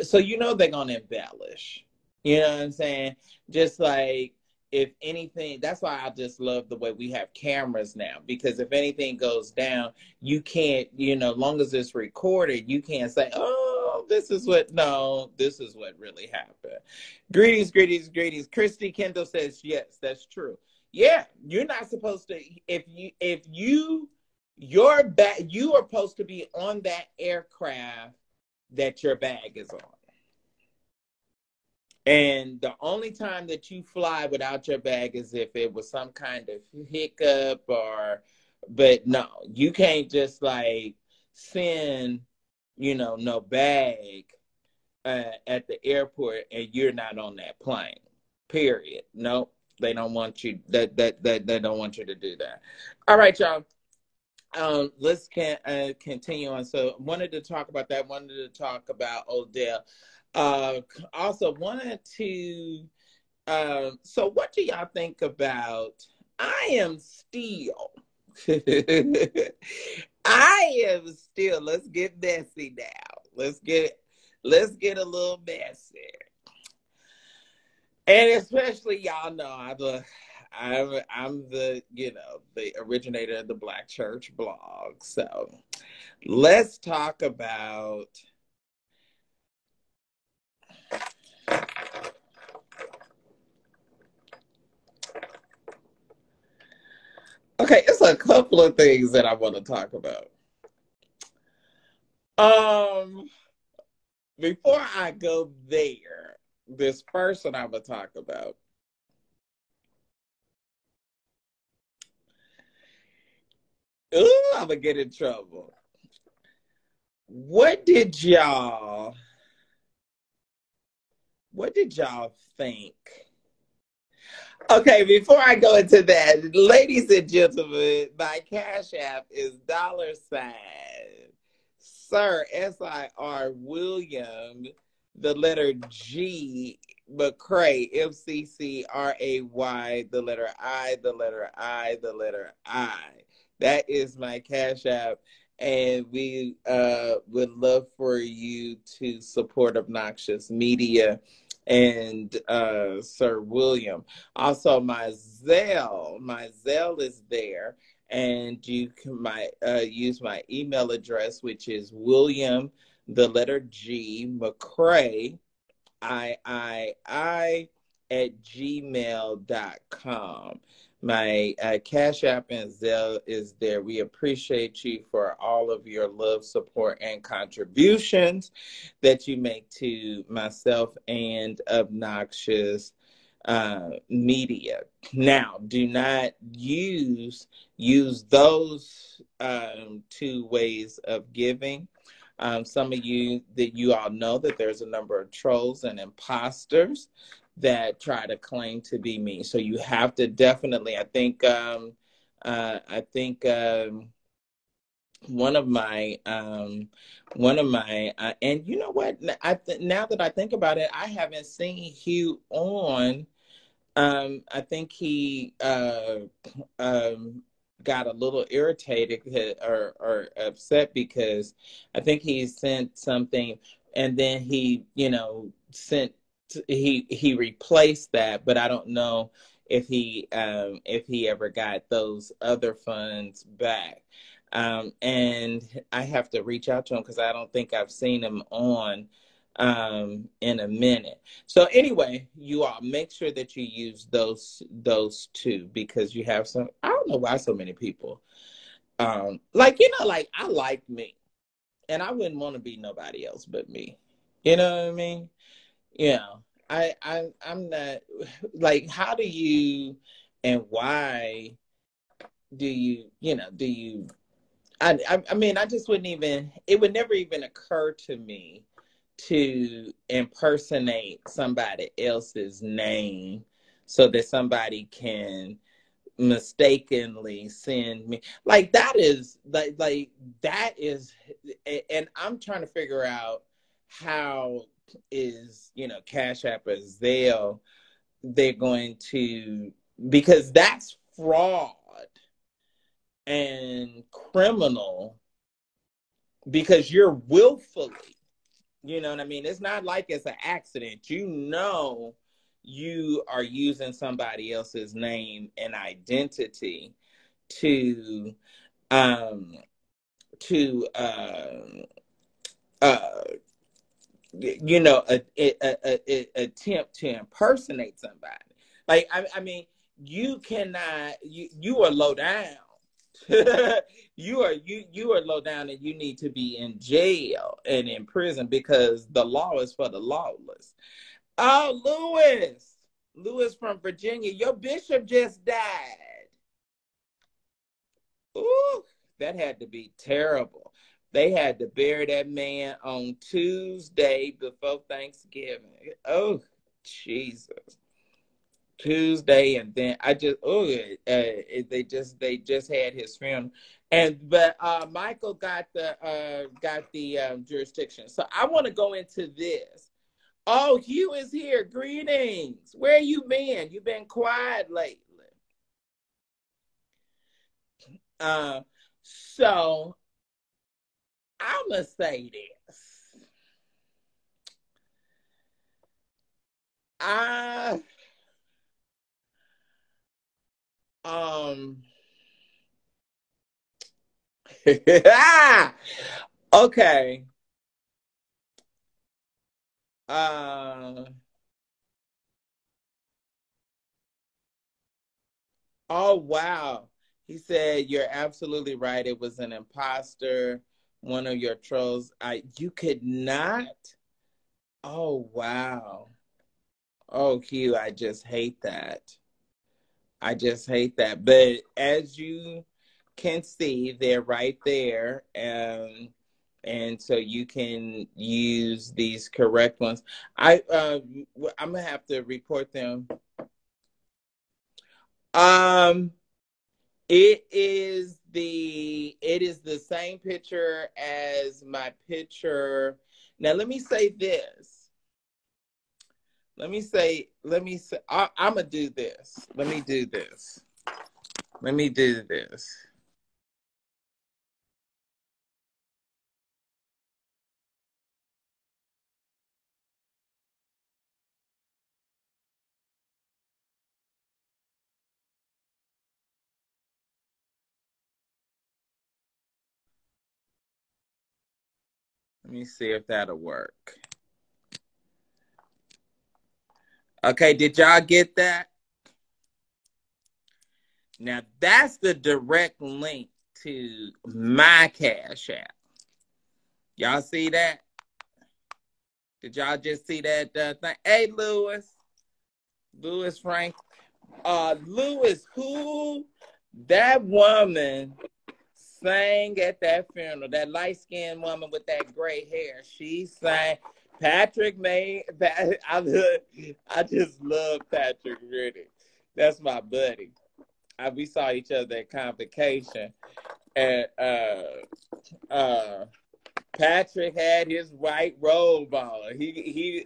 so they're gonna embellish. You know what I'm saying? Just like if anything, that's why I just love the way we have cameras now, because if anything goes down, you can't, long as it's recorded, you can't say, oh, this is what really happened. Greetings. Christy Kendall says, yes, that's true. Yeah, you're not supposed to, your bag, you are supposed to be on that aircraft that your bag is on. And the only time that you fly without your bag is if it was some kind of hiccup but no, you can't just like send, no bag at the airport and you're not on that plane. Period. Nope. They don't want you they don't want you to do that. All right, y'all. Let's continue on. So wanted to talk about that. Wanted to talk about Odell. Also wanted to, so what do y'all think about I Am Still? I Am Still. Let's get messy now. Let's get a little messy. And especially y'all know I'm the the originator of the Black Church blog. So let's talk about it's a couple of things that I want to talk about. before I go there, this person I'm going to talk about. Ooh, I'm going to get in trouble. What did y'all think? Okay, before I go into that, ladies and gentlemen, my Cash App is $ Sir SIR William, the letter G McCray, MCCRAY, the letter I, the letter I, the letter I. That is my Cash App. And we would love for you to support Obnoxious Media and Sir William. Also, my Zelle is there, and you can use my email address, which is William, the letter G, McCray, III, at gmail.com. My Cash App and Zelle is there. We appreciate you for all of your love, support, and contributions that you make to myself and Obnoxious Media. Now, do not use those two ways of giving. Some of you all know that there's a number of trolls and imposters that try to claim to be me. So you have to definitely, I think one of my and you know what? Now that I think about it, I haven't seen Hugh on. I think he got a little irritated or upset because I think he sent something and then he, he replaced that, but I don't know if he ever got those other funds back. And I have to reach out to him because I don't think I've seen him on in a minute. So anyway, you all make sure that you use those two, because you have some, I don't know why so many people like I like me and I wouldn't want to be nobody else but me. You know what I mean? I'm not like, how do you and why do you I mean, I just wouldn't even, it would never even occur to me to impersonate somebody else's name so that somebody can mistakenly send me, like that is that is, and I'm trying to figure out how is Cash App or Zelle, they're going to, because that's fraud and criminal, because you're willfully, you know what I mean? It's not like it's an accident. You are using somebody else's name and identity to attempt to impersonate somebody. Like, I mean, you cannot, you are low down. you are low down, and you need to be in jail and in prison, because the law is for the lawless. Oh, Lewis from Virginia, your bishop just died. Ooh, that had to be terrible. They had to bury that man on Tuesday before Thanksgiving. Oh, Jesus. Tuesday, and then they just had his funeral, but Michael got the jurisdiction. So I want to go into this. Oh, Hugh is here. Greetings. Where you been? You've been quiet lately. So I'm gonna say this. Okay. Oh, wow. He said, you're absolutely right. It was an imposter, one of your trolls. You could not Oh, wow. Oh, Q, I just hate that. I just hate that. But as you can see, they're right there. And so you can use these correct ones. I'm gonna have to report them. Um, it is the same picture as my picture. Now let me say this. I'm gonna do this. Let me do this. Let me do this. Let me see if that'll work. Okay, did y'all get that? Now that's the direct link to my Cash App. Y'all see that? Did y'all just see that thing? Hey, Lewis Frank, Lewis, who that woman sang at that funeral? That light skinned woman with that gray hair. She sang. Patrick made. I just love Patrick Riddick. That's my buddy. We saw each other at Convocation, and Patrick had his white robe on. He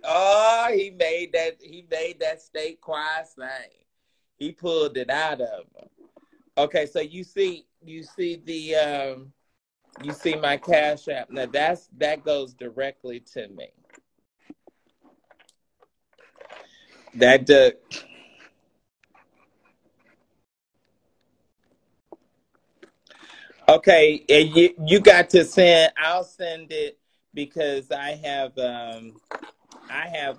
made that state choir sing. He pulled it out of him. Okay, so you see my Cash App. Now that goes directly to me. That does. Okay, and you got to send. I'll send it because I have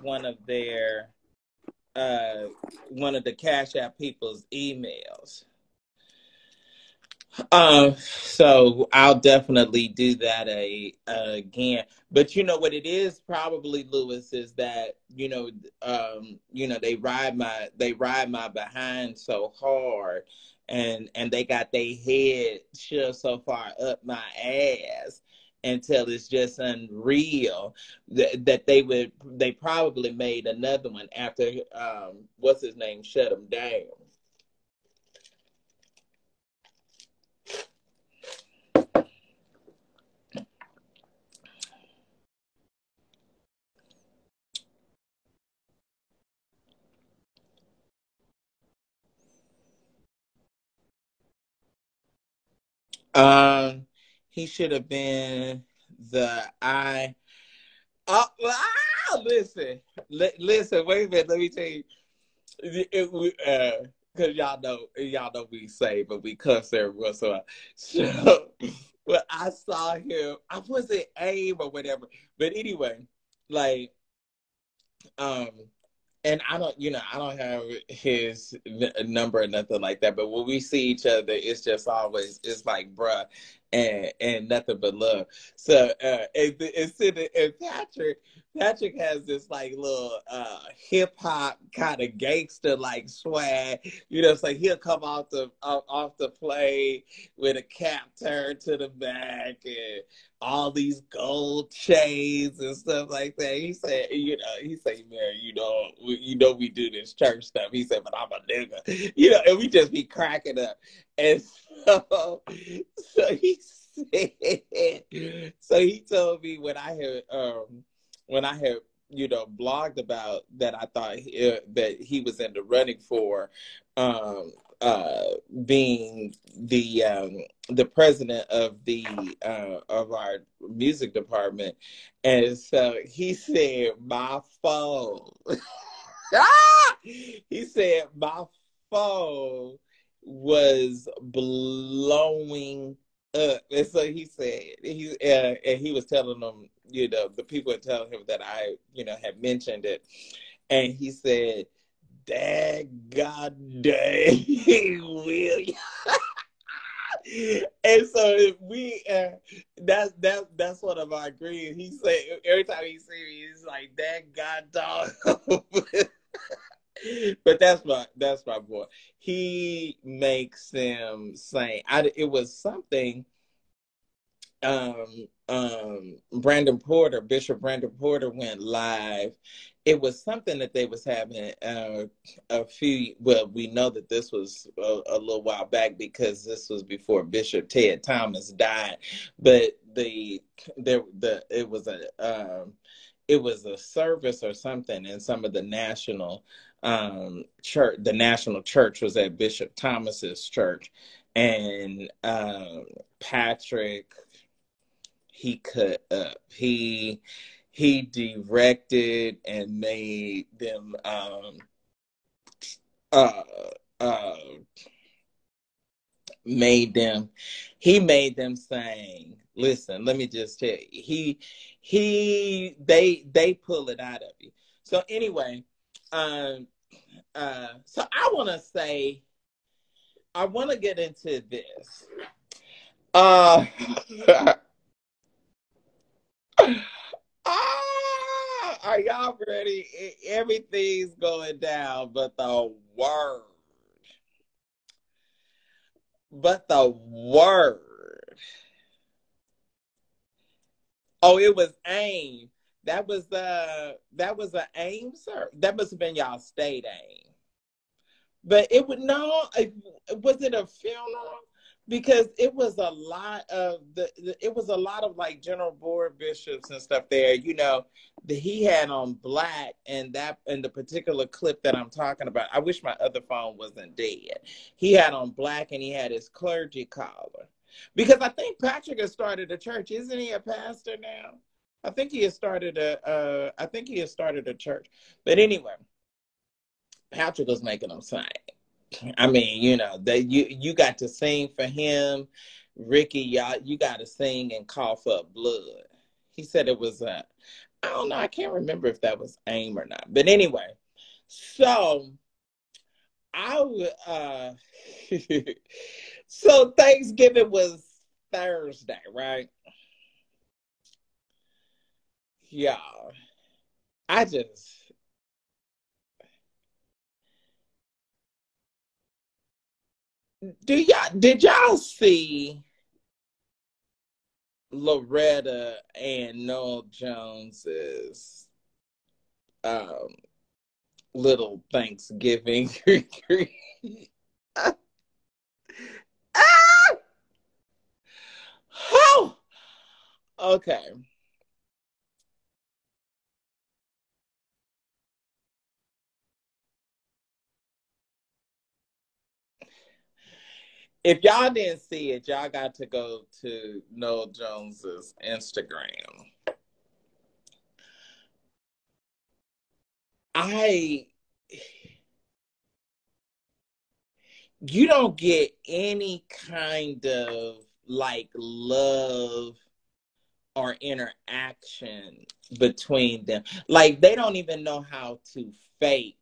one of the Cash App people's emails. So I'll definitely do that again. But you know what it is probably, Lewis, is that they ride my behind so hard, and they got their head shoved so far up my ass until it's just unreal that they probably made another one after what's his name shut them down. Um, he should have been the I. Listen, listen. Wait a minute. Let me tell you. Because y'all know we say, but we cuss every once in a while. So, but I saw him. I wasn't aim or whatever. But anyway, like, um, and I don't have his number or nothing like that. But when we see each other, it's just always it's like bruh, and nothing but love. So and Patrick has this like little hip hop kind of gangster like swag. It's like he'll come off the plane with a cap turned to the back and all these gold chains and stuff like that. He said, man, we do this church stuff. He said, but I'm a nigga, and we just be cracking up. And so he said, so he told me when I had blogged about that, I thought that he was in the running for um, uh, being the president of our music department, and so he said my phone. He said my phone was blowing up, and so he said and he was telling them, the people were telling him that I had mentioned it, and he said, "Dad, God dang, William." And so if we that's that's one of my greens. He say every time he see me, he's like, "That god dog." But that's my boy. He makes them sing. It was something. Bishop Brandon Porter went live. It was something that they was having we know that this was a little while back because this was before Bishop Ted Thomas died, but it was a service or something in some of the national church. The national church was at Bishop Thomas's church, and Patrick, he cut up. He directed and made them he made them sing. Listen, let me just tell you, they pull it out of you. So anyway, so I want to get into this. Are y'all ready? Everything's going down, but the word. Oh, it was AIM. That was an AIM, sir. That must have been y'all state AIM. But was it a funeral? Because it was a lot of like general board bishops and stuff there. You know, he had on black, and the particular clip that I'm talking about. I wish my other phone wasn't dead. He had on black, and he had his clergy collar. Because I think Patrick has started a church. Isn't he a pastor now? I think he has started a church. But anyway, Patrick was making them sing. I mean, you know, you got to sing for him. Ricky, you got to sing and cough up blood. He said it was I don't know, I can't remember if that was AIM or not. But anyway, so I would so Thanksgiving was Thursday, right? Yeah. Did y'all see Loretta and Noel Jones's little Thanksgiving? Oh, okay. If y'all didn't see it, y'all got to go to Noel Jones's Instagram. You don't get any kind of like love or interaction between them. Like they don't even know how to fake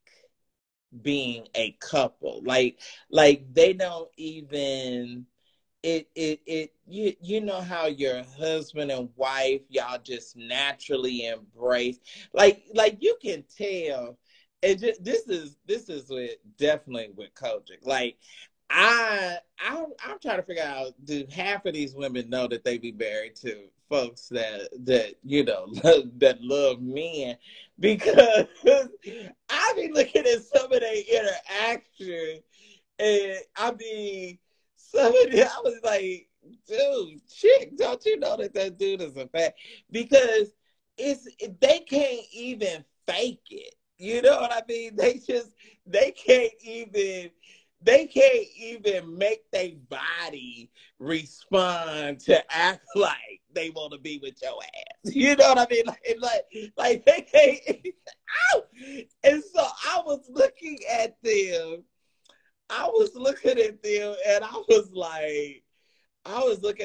being a couple. Like they don't even you know how your husband and wife, y'all just naturally embrace, like you can tell. This is definitely with coaching. Like I'm trying to figure out, do half of these women know that they be married to folks that you know that love men? Because I be looking at some of their interaction, and I mean, somebody, I was like, dude, chick, don't you know that dude is a fat? Because they can't even fake it. You know what I mean? They can't even make their body respond to act like they want to be with your ass. You know what I mean? Like they can't. Ow! And so I was looking at them, and I was looking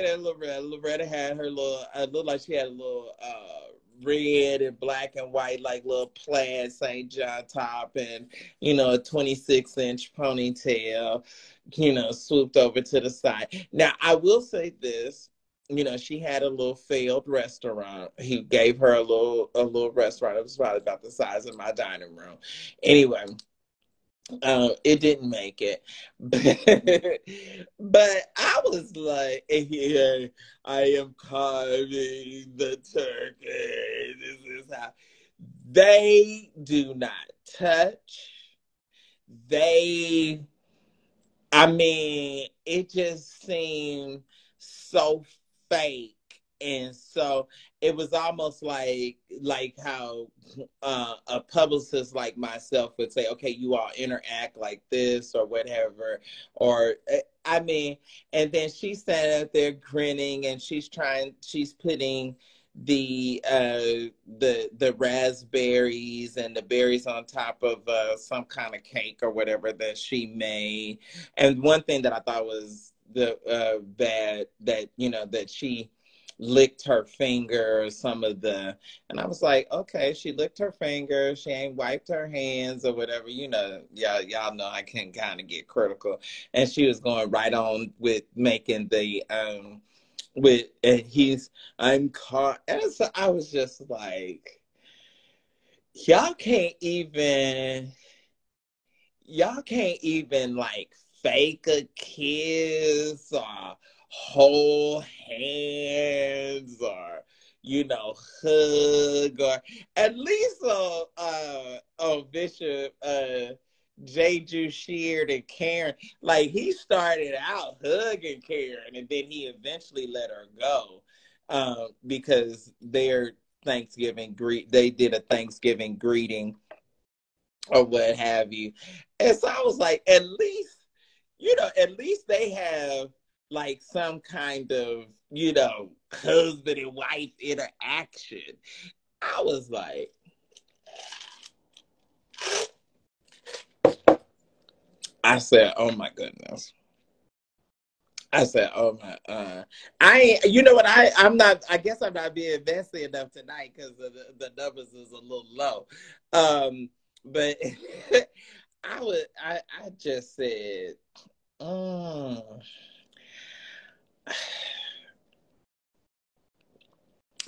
at Loretta. Loretta had her little, looked like she had a little red and black and white, like little plaid St. John top, and, you know, a 26-inch ponytail, you know, swooped over to the side. Now, I will say this. you know, she had a little failed restaurant. He gave her a little restaurant. It was probably about the size of my dining room. Anyway, it didn't make it, but I was like, yeah, I am carving the turkey. This is how they do not touch. They, I mean, it just seemed so fake. And so it was almost like how a publicist like myself would say, okay, you all interact like this or whatever. Or I mean, and then she sat up there grinning and she's putting the raspberries and the berries on top of some kind of cake or whatever that she made. And one thing that I thought was the bad, that you know, that she licked her finger or some of the, and I was like, okay, she licked her finger, she ain't wiped her hands or whatever, you know. Y'all know I can kind of get critical. And she was going right on with making the with, and I'm caught. And so I was just like, y'all can't even like fake a kiss or hold hands or, you know, hug, or at least Bishop J. Sheard and Karen. Like, he started out hugging Karen and then he eventually let her go because they did a Thanksgiving greeting or what have you. And so I was like, at least, you know, at least they have like some kind of, you know, husband and wife interaction. I was like, I said, oh my goodness. I said, oh my, you know what, I guess I'm not being messy enough tonight because the numbers is a little low. But I just said,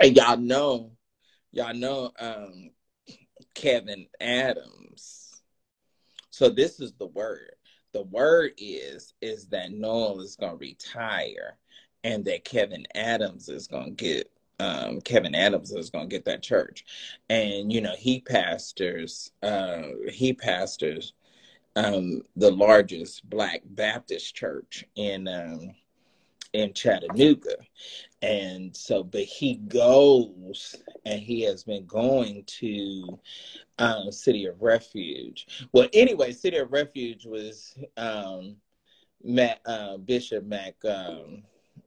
and y'all know, Kevin Adams. So this is the word. The word is that Noel is going to retire, and that Kevin Adams is going to get that church. And you know, he pastors the largest Black Baptist church in Chattanooga. And so, but he goes, and he has been going to City of Refuge. Well, anyway, City of Refuge was Bishop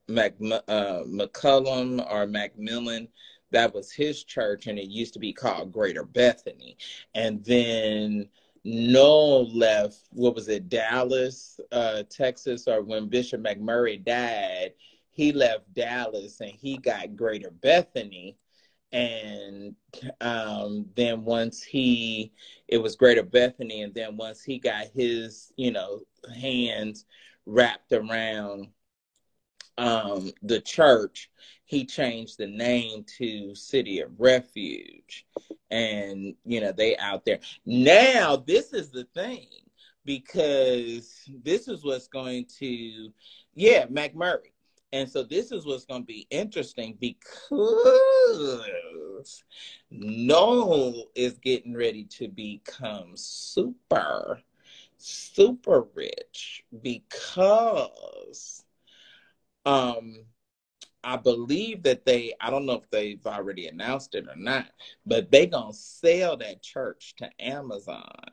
McCullum or Macmillan. That was his church, and it used to be called Greater Bethany. And then Noel left, what was it, Dallas, Texas, or when Bishop McMurray died, he left Dallas and he got Greater Bethany. And then it was Greater Bethany, and then once he got his, you know, hands wrapped around the church, he changed the name to City of Refuge. And, you know, they out there. Now, this is the thing, because this is what's going to, McMurray. And so this is what's going to be interesting, because Noel is getting ready to become super, super rich, because I believe that I don't know if they've already announced it or not, but they're going to sell that church to Amazon.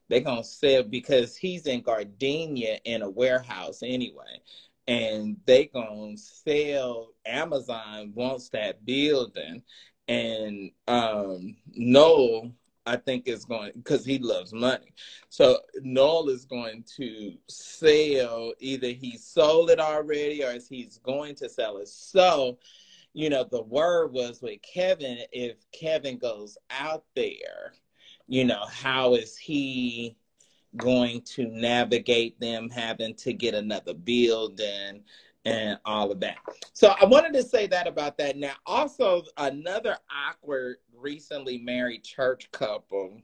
They're going to sell, because he's in Gardenia in a warehouse anyway. And they going to sell, Amazon wants that building. And Noel, I think, is going, because he loves money. So Noel is going to sell, either he sold it already or he's going to sell it. So, you know, the word was with Kevin, if Kevin goes out there, you know, how is he going to navigate them having to get another building and all of that. So I wanted to say that about that. Now, also another awkward, recently married church couple.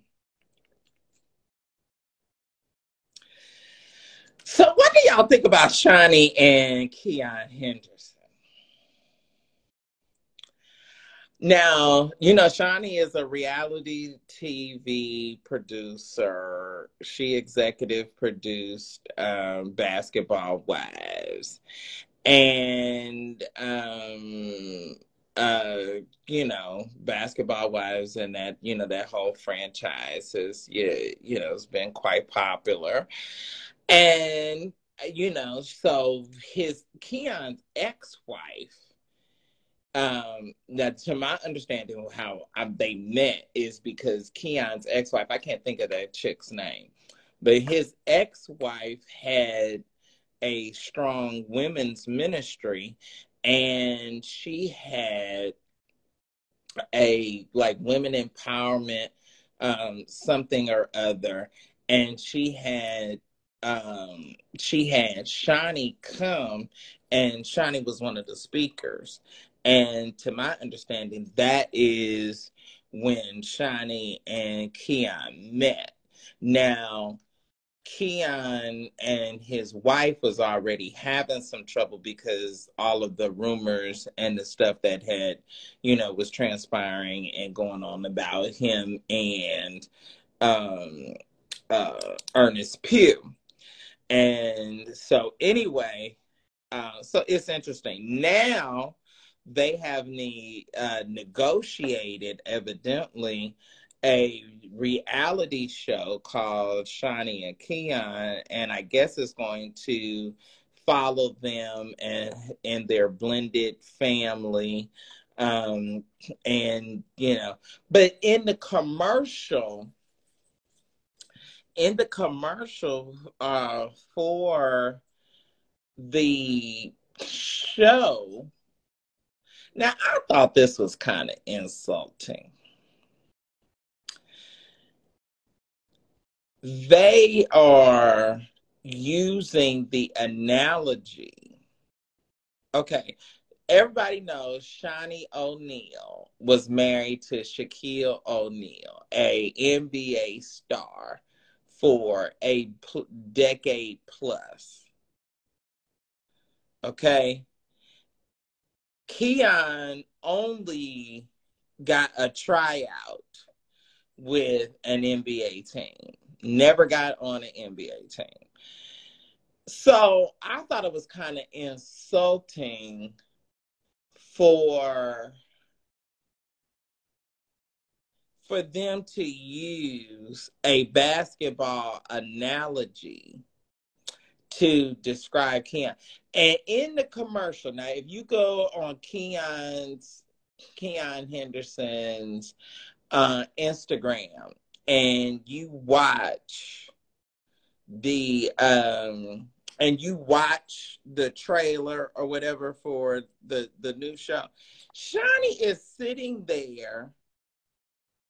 So what do y'all think about Shani and Keon Henderson? Now, Shani is a reality TV producer. She executive produced Basketball Wives. And Basketball Wives and that whole franchise has it's been quite popular. And so his Keon's ex-wife, now to my understanding how they met is because Keon's ex-wife, I can't think of that chick's name, but his ex-wife had a strong women's ministry, and she had a like women empowerment something or other, and she had Shani come, and Shani was one of the speakers. And to my understanding, that is when Shani and Keon met. Now, Keon and his wife was already having some trouble because all of the rumors and the stuff that had, was transpiring and going on about him and um, Ernest Pugh. And so anyway, so it's interesting. Now they have negotiated, evidently, a reality show called Shani and Keon, and I guess it's going to follow them and their blended family. And but in the commercial for the show, now I thought this was kind of insulting. They are using the analogy. Okay, everybody knows Shani O'Neal was married to Shaquille O'Neal, a NBA star for a decade plus. Okay. Keon only got a tryout with an NBA team, never got on an NBA team. So I thought it was kind of insulting for them to use a basketball analogy to describe Keon. And in the commercial, now if you go on Keon Henderson's Instagram and you watch the trailer or whatever for the new show, Shani is sitting there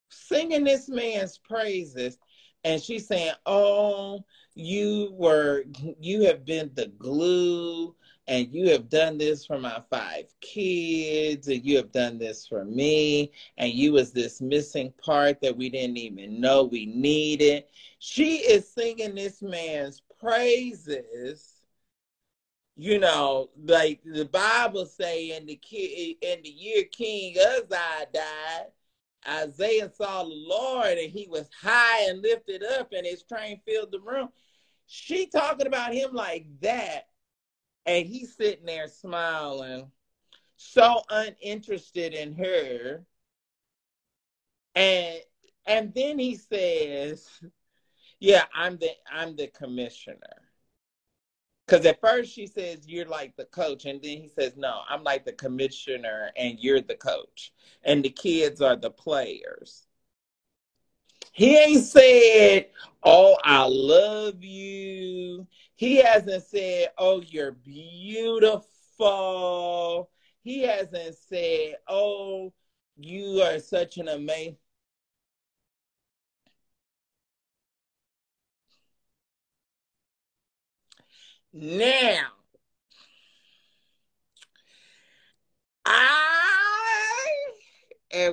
singing this man's praises, and she's saying, "Oh, you have been the glue, and you have done this for my 5 kids, and you have done this for me, and you was this missing part that we didn't even know we needed." She is singing this man's praises. Like the Bible say in the year King Uzziah died, Isaiah saw the Lord and he was high and lifted up and his train filled the room. She talking about him like that, and he's sitting there smiling, so uninterested in her. And then he says, "Yeah, I'm the commissioner." Because at first she says, "You're like the coach." And then he says, "No, I'm like the commissioner and you're the coach. And the kids are the players." He ain't said, "Oh, I love you." He hasn't said, "Oh, you're beautiful." He hasn't said, "Oh, you are such an amazing." Now,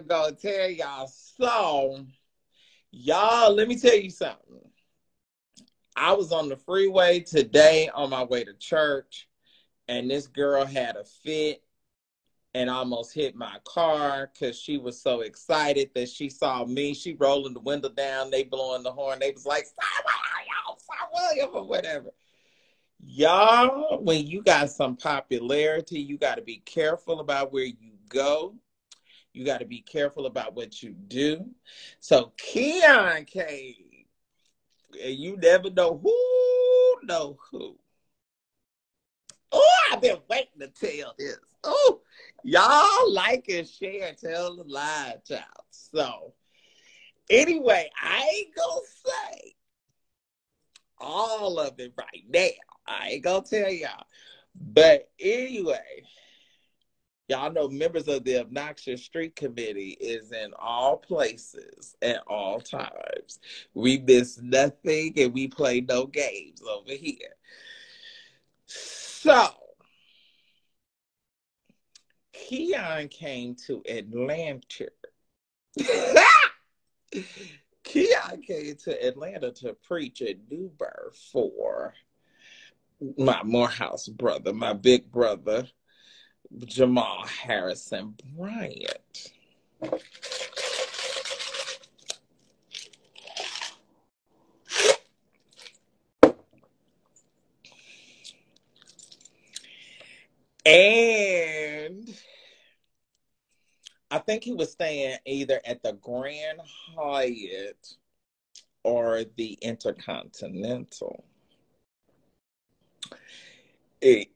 am gonna tell y'all. So, y'all, let me tell you something. I was on the freeway today on my way to church, and this girl had a fit and almost hit my car because she was so excited that she saw me. She rolling the window down, they blowing the horn. They was like, Sir William, or whatever. Y'all, when you got some popularity, you got to be careful about where you go. You got to be careful about what you do. So Keon came, and you never know who. Oh, I've been waiting to tell this. Oh, y'all like and share, tell the lie, child. So, anyway, I ain't gonna say all of it right now. I ain't gonna tell y'all. But anyway, y'all know members of the Obnoxious Street Committee is in all places at all times. We miss nothing and we play no games over here. So, Keon came to Atlanta. Keon came to Atlanta to preach at Newburgh for my Morehouse brother, my big brother, Jamal Harrison Bryant. And I think he was staying either at the Grand Hyatt or the Intercontinental.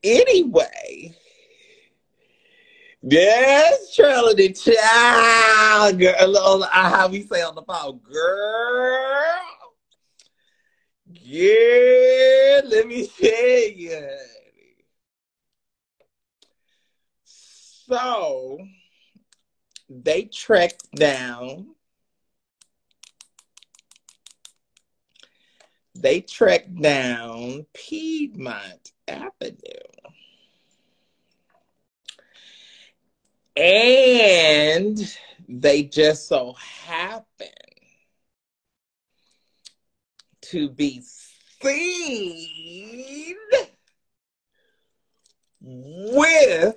Anyway, yes, Trinity child, girl, how we say on the phone, girl. Yeah, let me tell you. So, they trekked down Piedmont Avenue. And they just so happened to be seen with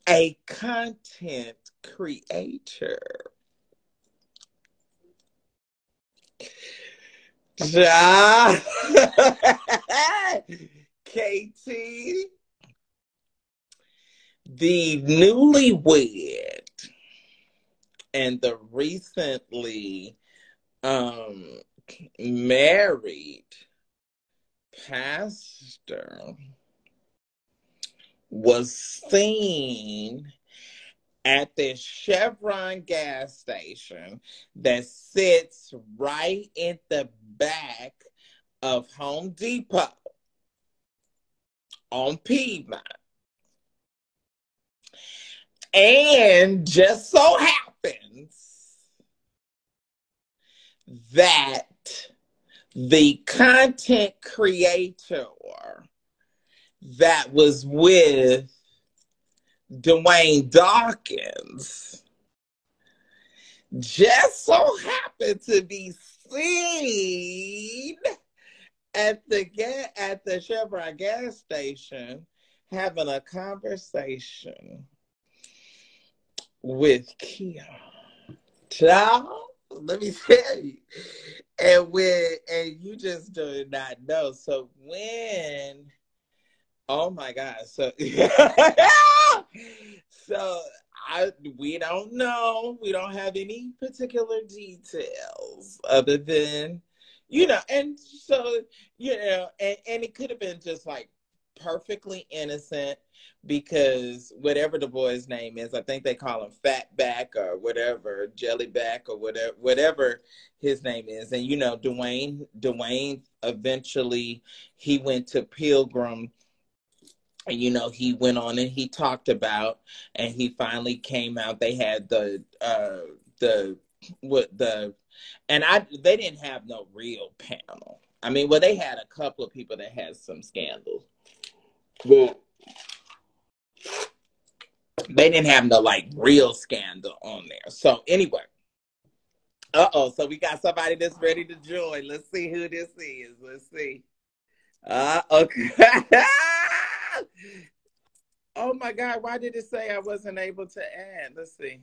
a content creator. KT, the newlywed and the recently married pastor was seen at this Chevron gas station that sits right in the back of Home Depot on Piedmont. And just so happens that the content creator that was with Dwayne Dawkins just so happened to be seen at the Chevron gas station having a conversation with Keon. Child, let me tell you. And you just do not know. So oh my God. So we don't know. We don't have any particular details other than, and so, and it could have been just like perfectly innocent because whatever the boy's name is, I think they call him Fatback or whatever, Jellyback or whatever his name is. And, Dwayne eventually, he went to Pilgrim. And, he went on and he talked about, and he finally came out. They had they didn't have no real panel. I mean, well, they had a couple of people that had some scandals. But They didn't have no like real scandal on there. So anyway, so we got somebody that's ready to join. Let's see who this is. Let's see. Okay. Oh my God, why did it say I wasn't able to add? Let's see.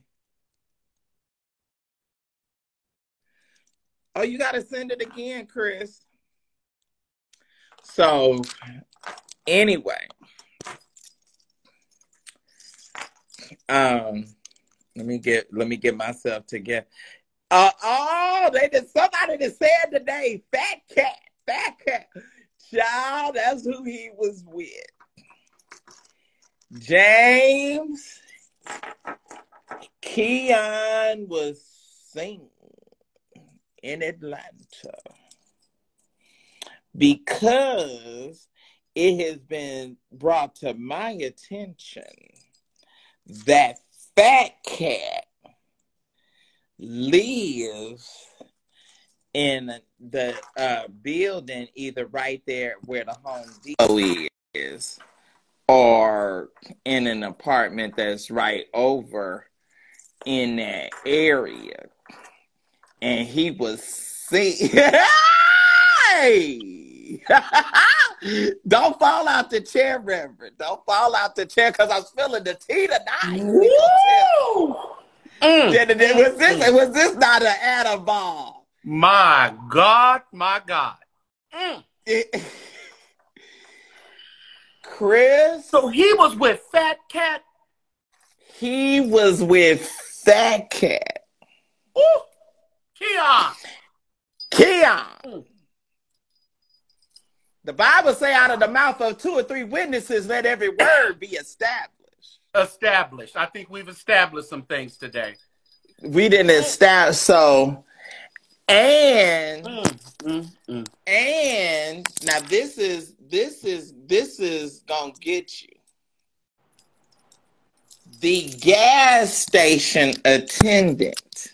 Oh, you got to send it again, Chris. So anyway, let me get myself together. Somebody that said today, Fat Cat. Child, that's who he was with. James Keon was seen in Atlanta because it has been brought to my attention that Fat Cat lives in the building either right there where the Home Depot is or in an apartment that's right over in that area. And he was seen. Hey! Don't fall out the chair, Reverend. Don't fall out the chair because I was feeling the tea tonight. Was this not an atom bomb? My God. Chris? So he was with Fat Cat? He was with Fat Cat. Ooh! Keon! The Bible say out of the mouth of 2 or 3 witnesses, let every word be established. Established. I think we've established some things today. We didn't establish, so... And and now this is gonna get you. The gas station attendant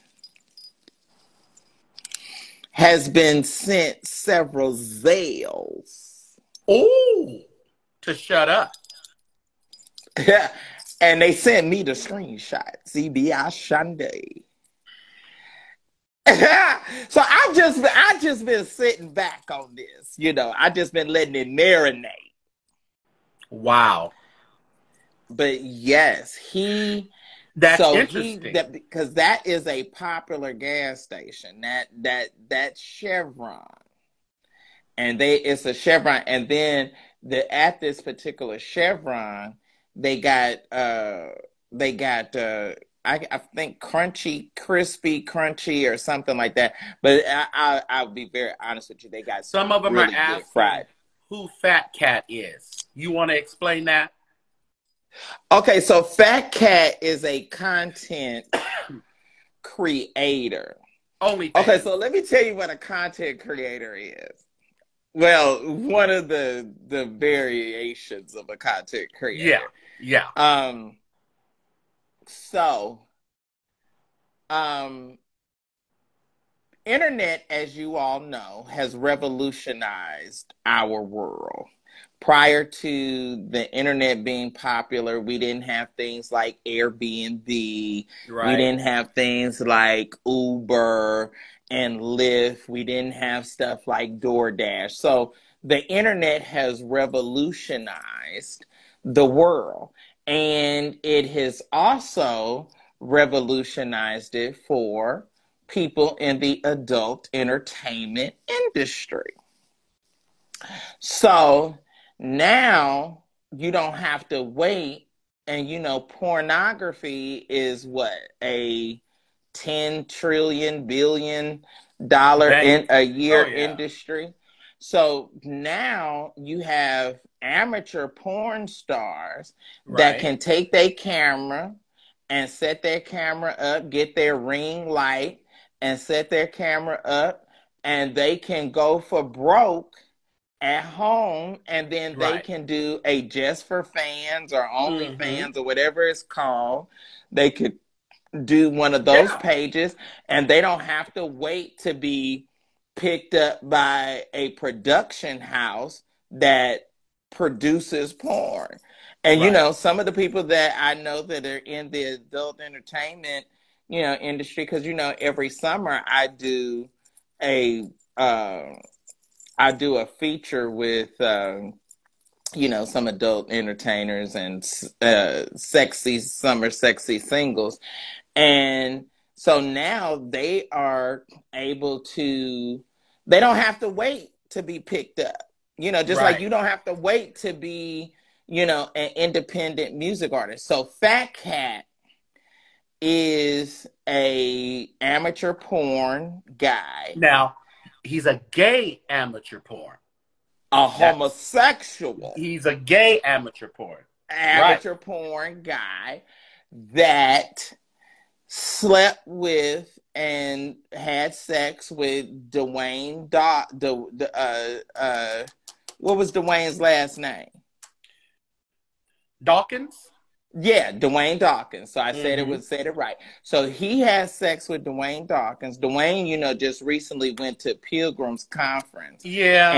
has been sent several Zales. Oh, to shut up. And they sent me the screenshot. CBI Shande. So I just been sitting back on this, I just been letting it marinate. Wow. But yes, that's interesting. Because that is a popular gas station. That Chevron, and it's a Chevron, and then at this particular Chevron, they got I think crispy, crunchy, or something like that. But I'll be very honest with you. They got some of them really are asking fried. Who Fat Cat is. You want to explain that? Okay, so Fat Cat is a content creator. Okay, so let me tell you what a content creator is. Well, one of the variations of a content creator. Yeah. So, internet, as you all know, has revolutionized our world. Prior to the internet being popular, we didn't have things like Airbnb. Right. We didn't have things like Uber and Lyft. We didn't have stuff like DoorDash. So the internet has revolutionized the world. And it has also revolutionized it for people in the adult entertainment industry. So now you don't have to wait. And, pornography is what? A $10 trillion, billion in a year industry. So now you have amateur porn stars that can take their camera and set their camera up, get their ring light and set their camera up, and they can go for broke at home, and then they can do a Just for Fans or OnlyFans or whatever it's called. They could do one of those pages, and they don't have to wait to be picked up by a production house that produces porn. And, you know, some of the people that I know that are in the adult entertainment, you know, industry, because, you know, every summer I do a feature with, you know, some adult entertainers and sexy singles. And so now they are able to, they don't have to wait to be picked up. You know, just like you don't have to wait to be, you know, an independent music artist. So Fat Cat is a amateur porn guy. Now, he's a gay amateur porn. A homosexual. He's a gay amateur porn. Amateur porn guy that slept with and had sex with Dwayne what was Dwayne's last name? Dawkins? Yeah, Dwayne Dawkins. So I said it right. So he had sex with Dwayne Dawkins. Dwayne, you know, just recently went to Pilgrim's Conference. Yeah.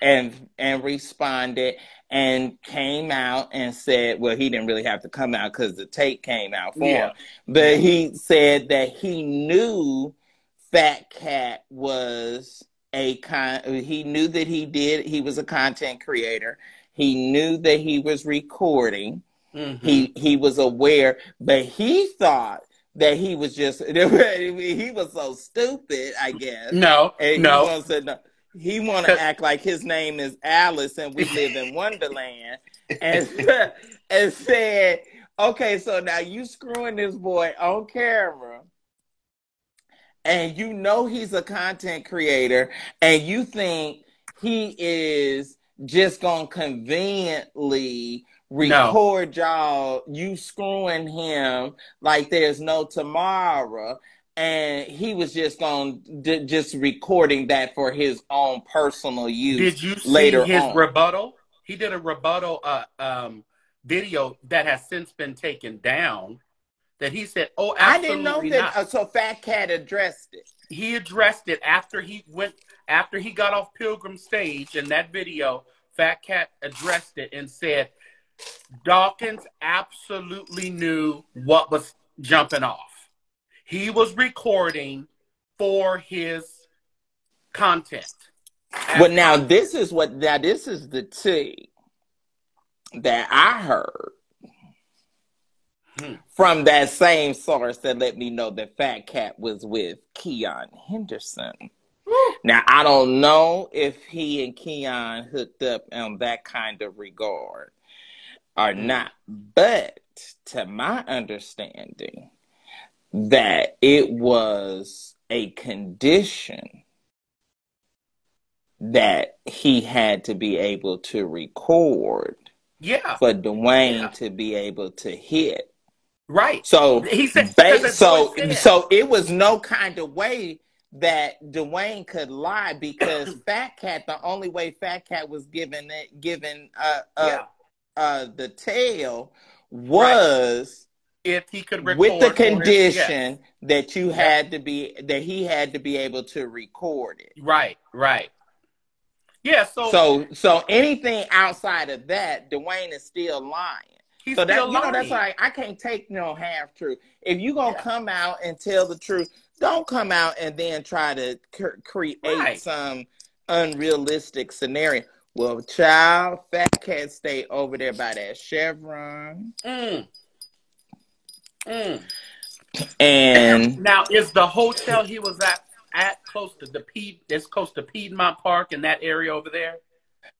And responded and came out and said, well, he didn't really have to come out because the tape came out for him. But he said that he knew Fat Cat was he knew that he was a content creator. He knew that he was recording. He was aware, but he thought that he was just, he was so stupid, I guess. He want to act like his name is Alice and we live in Wonderland, and said, okay, so now you screwing this boy on camera, and you know he's a content creator, and you think he is just gonna conveniently record y'all, you screwing him like there's no tomorrow. And he was just just recording that for his own personal use. Did you see later his on. rebuttal? He did a rebuttal video that has since been taken down. That he said, "Oh, absolutely I didn't know that." not. So Fat Cat addressed it. He addressed it after he got off Pilgrim stage. In that video, Fat Cat addressed it and said, Dawkins absolutely knew what was jumping off. He was recording for his content. Well, now this is the tea that I heard from that same source that let me know that Fat Cat was with Keon Henderson. Now, I don't know if he and Keon hooked up on that kind of regard or not, but to my understanding, that it was a condition that he had to be able to record for Dwayne to be able to hit. Right. So he said, so it was no kind of way that Dwayne could lie, because Fat Cat, the only way Fat Cat was given the tail was if he could record with the condition that he had to be able to record it. Right. Yeah. So anything outside of that, Dwayne is still lying. He's so that still lying. That's why I can't take no half truth. If you gonna come out and tell the truth, don't come out and then try to create some unrealistic scenario. Well, child, Fat Cat stay over there by that Chevron. And now, is the hotel he was at close to close to Piedmont Park in that area over there?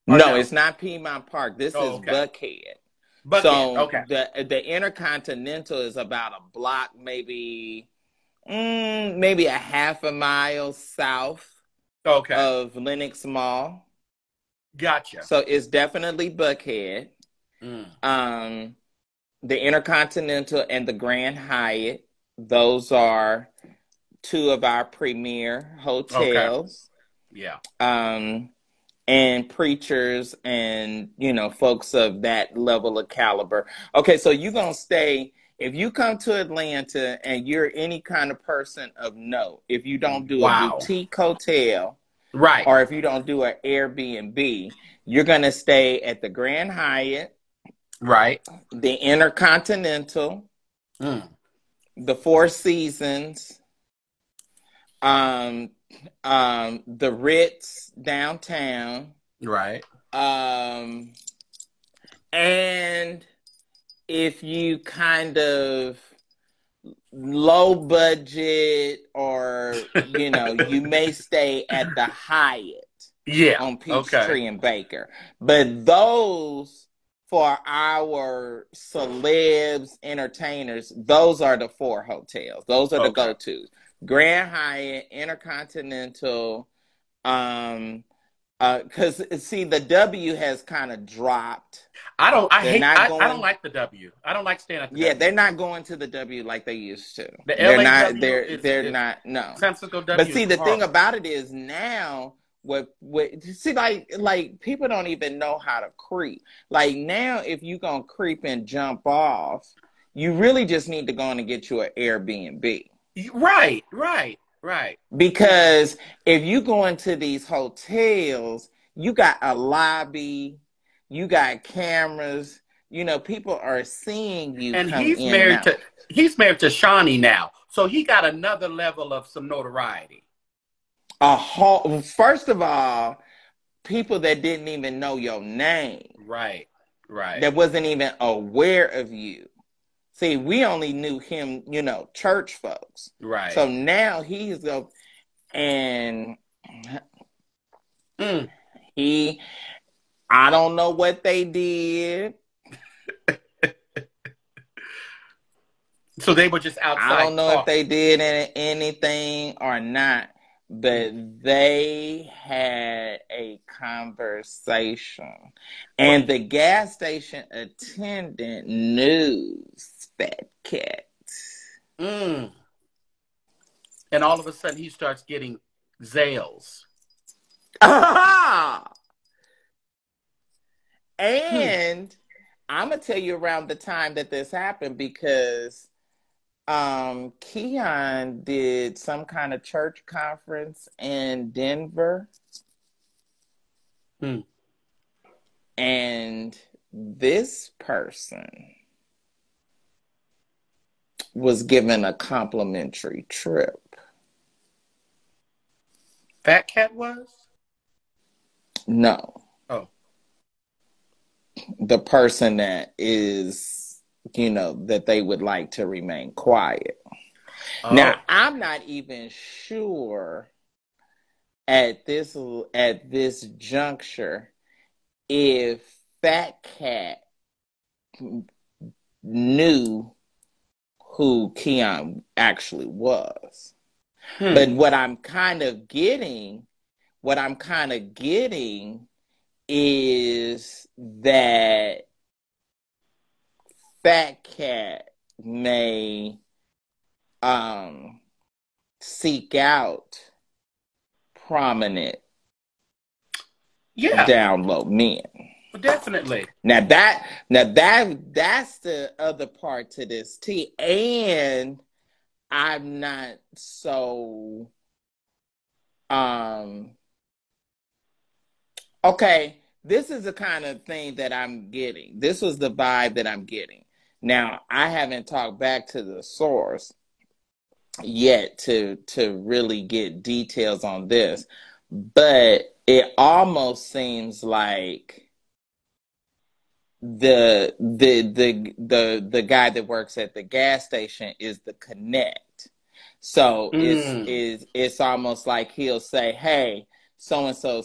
No, it's not Piedmont Park. This is Buckhead. The Intercontinental is about a block, maybe a half a mile south of Lenox Mall. Gotcha. So it's definitely Buckhead. The Intercontinental and the Grand Hyatt, those are two of our premier hotels. And preachers and, folks of that level of caliber. Okay, so you're going to stay, if you come to Atlanta and you're any kind of person of note, if you don't do a boutique hotel, Right. or if you don't do an Airbnb, you're going to stay at the Grand Hyatt, Right. the Intercontinental, the Four Seasons, the Ritz downtown, Right. and if you kind of low budget, or you may stay at the Hyatt on Peachtree and Baker. But those, for our celebs, entertainers, those are the 4 hotels. Those are the go-tos: Grand Hyatt, Intercontinental. Because see, the W has kind of dropped. I don't like the W. I don't like staying at the W. They're not going to the W like they used to. The They're LA not. W They're not. No. San Francisco W. But see, the thing about it is now, like people don't even know how to creep. Like now, if you gonna creep and jump off, you really just need to go on and get you an Airbnb. Right. Because if you go into these hotels, you got a lobby, you got cameras, people are seeing you. And he's married to Shawnee now. So he got another level of some notoriety. First of all, people that didn't even know your name. Right. That wasn't even aware of you. See, we only knew him, church folks. Right. So now he's and I don't know what they did. So they were just outside. I don't know if they did anything or not, but they had a conversation. And the gas station attendant knew Fat Cat. And all of a sudden he starts getting Zales. And I'm going to tell you around the time that this happened, because Keon did some kind of church conference in Denver. And this person was given a complimentary trip. Fat Cat was? No. Oh. The person that is, that they would like to remain quiet. Oh. Now, I'm not even sure at this juncture if Fat Cat knew who Keon actually was. But what I'm kind of getting is that Fat Cat may seek out prominent down low men. Definitely. Now that's the other part to this tea. And I'm not so okay, this is the kind of thing that I'm getting. This was the vibe that I'm getting. Now, I haven't talked back to the source yet to really get details on this, but it almost seems like the guy that works at the gas station is the connect. So it's almost like he'll say, "Hey, so and so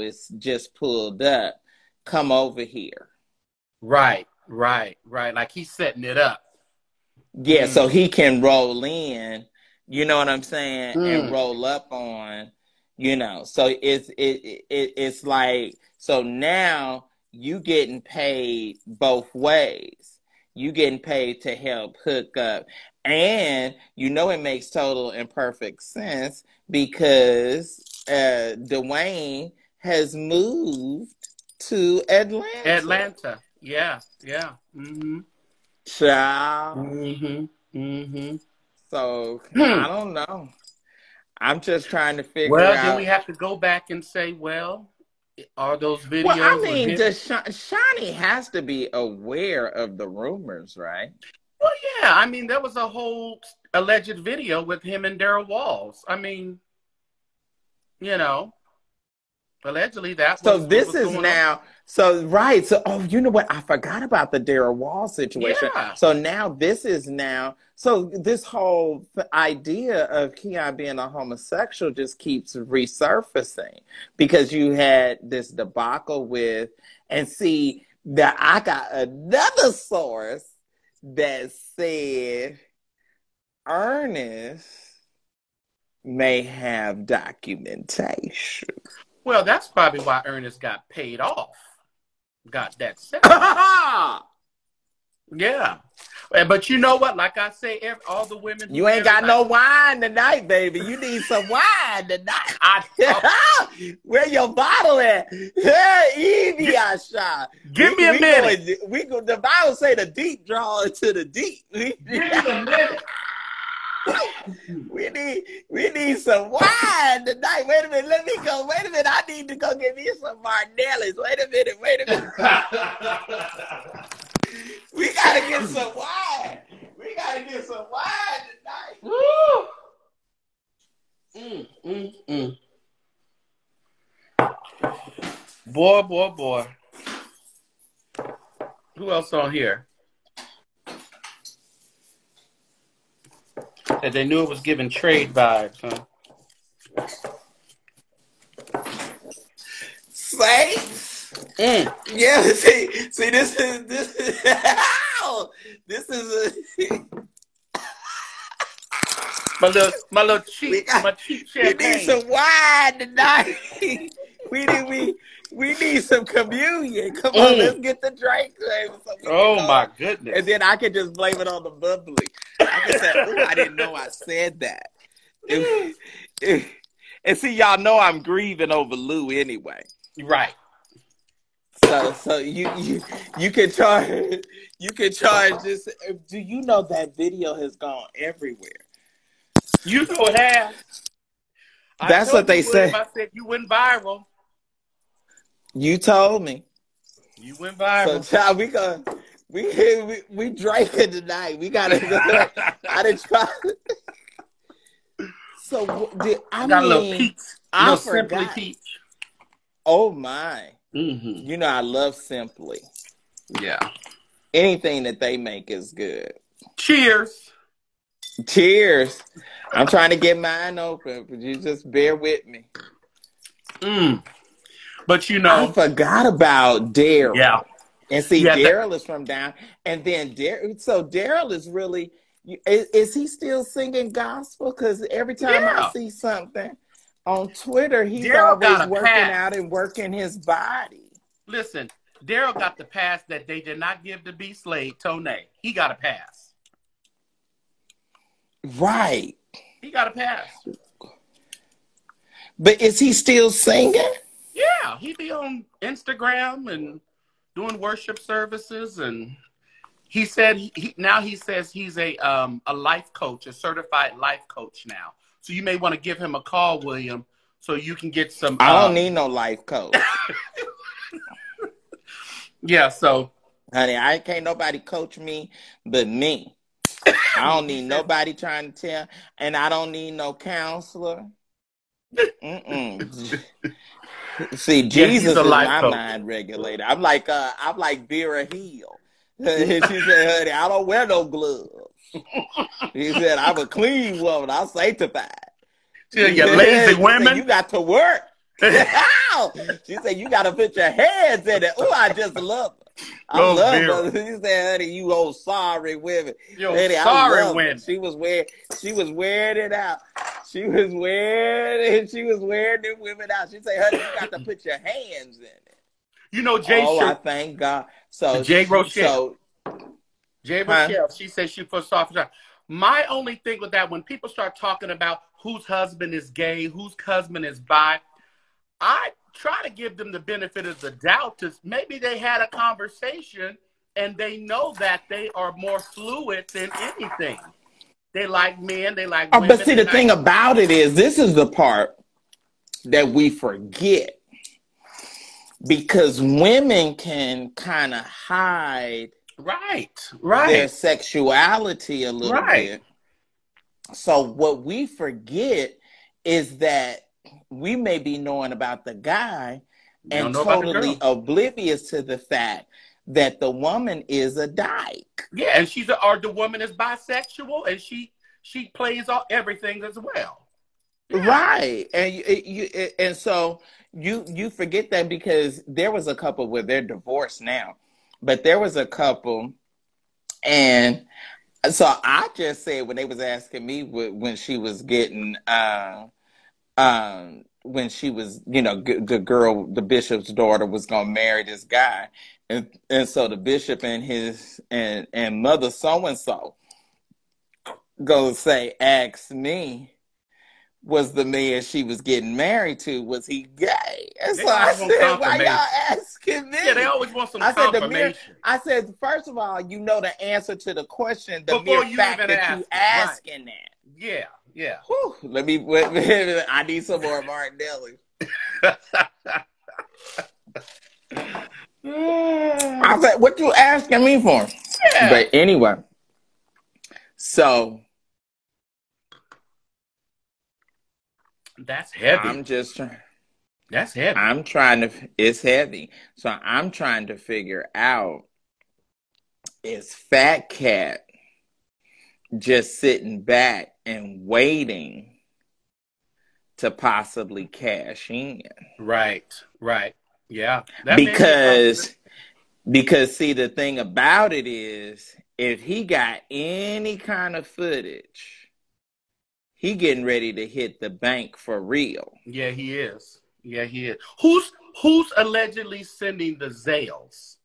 is just pulled up. Come over here." Right. Like he's setting it up. Yeah, so he can roll in, you know what I'm saying, and roll up on, So it's like, so now you getting paid both ways. You getting paid to help hook up. And it makes total and perfect sense because Dwayne has moved to Atlanta. Yeah. Child. So I don't know. I'm just trying to figure Well, then we out. have to go back and say, well, are those Well, I videos with mean, him? Shawnee has to be aware of the rumors, right? Well, yeah. I mean, there was a whole alleged video with him and Daryl Walls. I mean, you know, allegedly that So was what this was is going on. now, so right. So, oh, you know what? I forgot about the Daryl Wall situation. Yeah. So now this is now, so this whole idea of Keon being a homosexual just keeps resurfacing because you had this debacle with, and see that I got another source that said Ernest may have documentation. Well, that's probably why Ernest got paid off. Got that set. Yeah. But you know what? Like I say, all the women. You ain't got no wine tonight, baby. You need some wine tonight. Where your bottle at? Evie, I shot. Give me a minute. The Bible say the deep draw into the deep. Give me a minute. We need some wine tonight. Wait a minute, let me go. Wait a minute, I need to go get me some Marnellis. Wait a minute. We gotta get some wine. We gotta get some wine tonight. Boy. Who else on here? That they knew it was giving trade vibes, huh? Saints? Yeah, see, this is my little cheap champagne. We need some wine tonight. we need some communion. Come on, let's get the drink. Oh my goodness! And then I can just blame it on the bubbly. I can say, "Oh, I didn't know I said that." And see, y'all know I'm grieving over Lou anyway. Right. So you can charge this. Do you know that video has gone everywhere? You know it has. That's what they say. I said you went viral. You told me. You went viral. So child, we drinking tonight. We gotta go. I didn't try. So I got mean, a little peach. I Simply forgot. peach. Oh my. Mm-hmm. You know I love Simply. Yeah. Anything that they make is good. Cheers. Cheers. I'm trying to get mine open, but you just bear with me. But you know, I forgot about Daryl. Yeah. And see, Daryl is from down. And then Daryl is really, is he still singing gospel? Because every time I see something on Twitter, he's always working out and working his body. Listen, Daryl got the pass that they did not give to B. Slade, Tone. He got a pass. Right. He got a pass. But is he still singing? Yeah, he be on Instagram and doing worship services, and he said he says he's a life coach, a certified life coach now. So you may want to give him a call, William, so you can get some. I don't need no life coach. Yeah, so honey, can't nobody coach me but me. I don't need nobody trying to tell, and I don't need no counselor. See, Jesus is my mind regulator. I'm like Vera Hill. She said, honey, I don't wear no gloves. He said, I'm a clean woman. I'm sanctified. She said, you lazy women. Said, you got to work. She said, you got to put your hands in it. Oh, I just love her. I love her. She said, honey, you old sorry women. Honey, sorry women. She was wearing it out. She was wearing them women out. She said, honey, you got to put your hands in it. You know, I thank God. So Jay Rochelle. She said she for soft. My only thing with that, when people start talking about whose husband is gay, whose husband is bi, I try to give them the benefit of the doubt to maybe they had a conversation and they know that they are more fluid than anything. They like men. They like Oh, women. but see, the thing about it is, this is the part that we forget, because women can kind of hide Right. their sexuality a little Right. bit. So what we forget is that we may be knowing about the guy They don't and know about the totally girl. oblivious to the fact that the woman is a dyke. Yeah, and or the woman is bisexual, and she plays everything as well. Yeah. Right. And so you forget that, because there was a couple where they're divorced now, but there was a couple, and so I just said, when they was asking me when she was getting when she was, the girl, the bishop's daughter, was gonna marry this guy, and so the bishop and his and mother so and so go say, ask me, was the man she was getting married to, was he gay? And so I said, why y'all asking me? Yeah, they always want some confirmation. I said, first of all, you know the answer to the question, the before mere you fact even that ask you it. asking that. Yeah, yeah. Whew, I need some more Martinelli. I said, what you asking me for? Yeah. But anyway, so that's heavy. I'm just trying. That's heavy. It's heavy. So I'm trying to figure out, is Fat Cat just sitting back and waiting to possibly cash in? Right. Yeah. Because see, the thing about it is, if he got any kind of footage, he getting ready to hit the bank for real. Yeah, he is. Who's allegedly sending the Zales?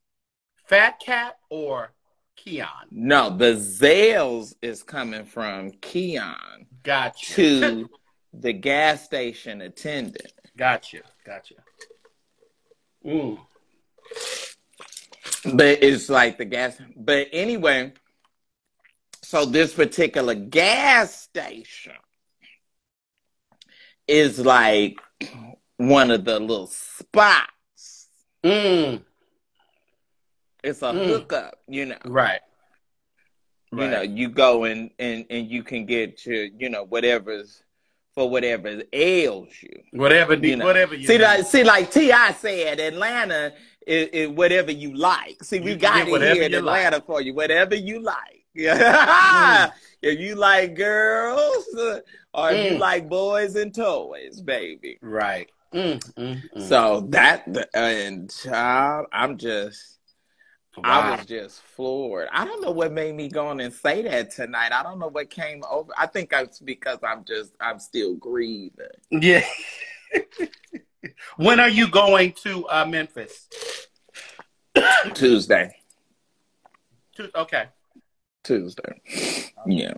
Fat Cat or Keon? No, the Zales is coming from Keon. Gotcha. To the gas station attendant. Gotcha. But it's like the gas. But anyway, so this particular gas station is like one of the little spots. It's a hookup, Right. You go and you can get your, whatever ails you. Whatever you see, like T.I. said, Atlanta is whatever you like. See, we got it here in Atlanta for you. Whatever you like. If you like girls or if you like boys and toys, baby. Right. So I was just floored. I don't know what made me go on and say that tonight. I don't know what came over. I think it's because I'm still grieving. Yeah. When are you going to Memphis? Tuesday. Okay. Tuesday. Yeah.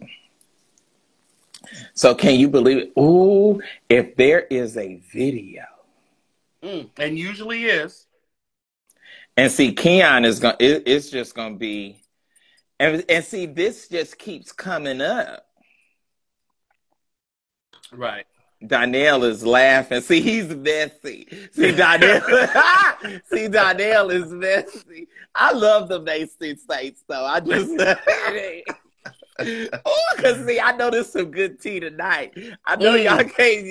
So can you believe it? Ooh, if there is a video. And usually is. And see, Keon it's just gonna be, and see, this just keeps coming up. Right. Donnell is laughing. See, he's messy. See, Donnell is messy. I love the Mason Saints, though. I just because see, I know there's some good tea tonight. I know y'all can't.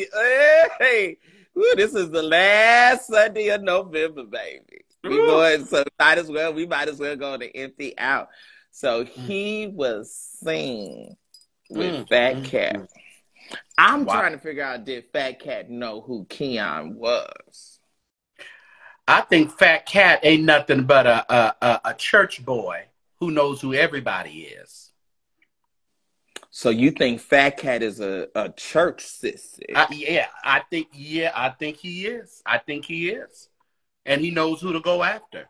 Hey, this is the last Sunday of November, baby. We might as well go to empty out. So he was seen with Fat Cat. I'm trying to figure out, did Fat Cat know who Keon was? I think Fat Cat ain't nothing but a church boy who knows who everybody is. So you think Fat Cat is a church sissy? I think he is. I think he is. And he knows who to go after.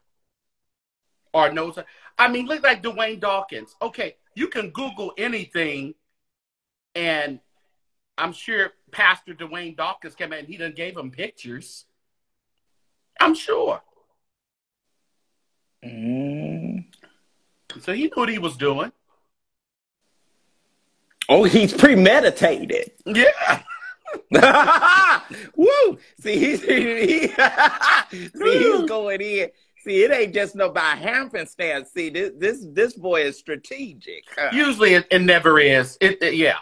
Or knows. I mean, look like Dwayne Dawkins. Okay, you can Google anything, and I'm sure Pastor Dwayne Dawkins came in and he done gave him pictures. I'm sure. So he knew what he was doing. Oh, he's premeditated. Yeah. Woo! See, see, he's going in. See, it ain't just no by happenstance. See, this boy is strategic. Usually it never is. Yeah.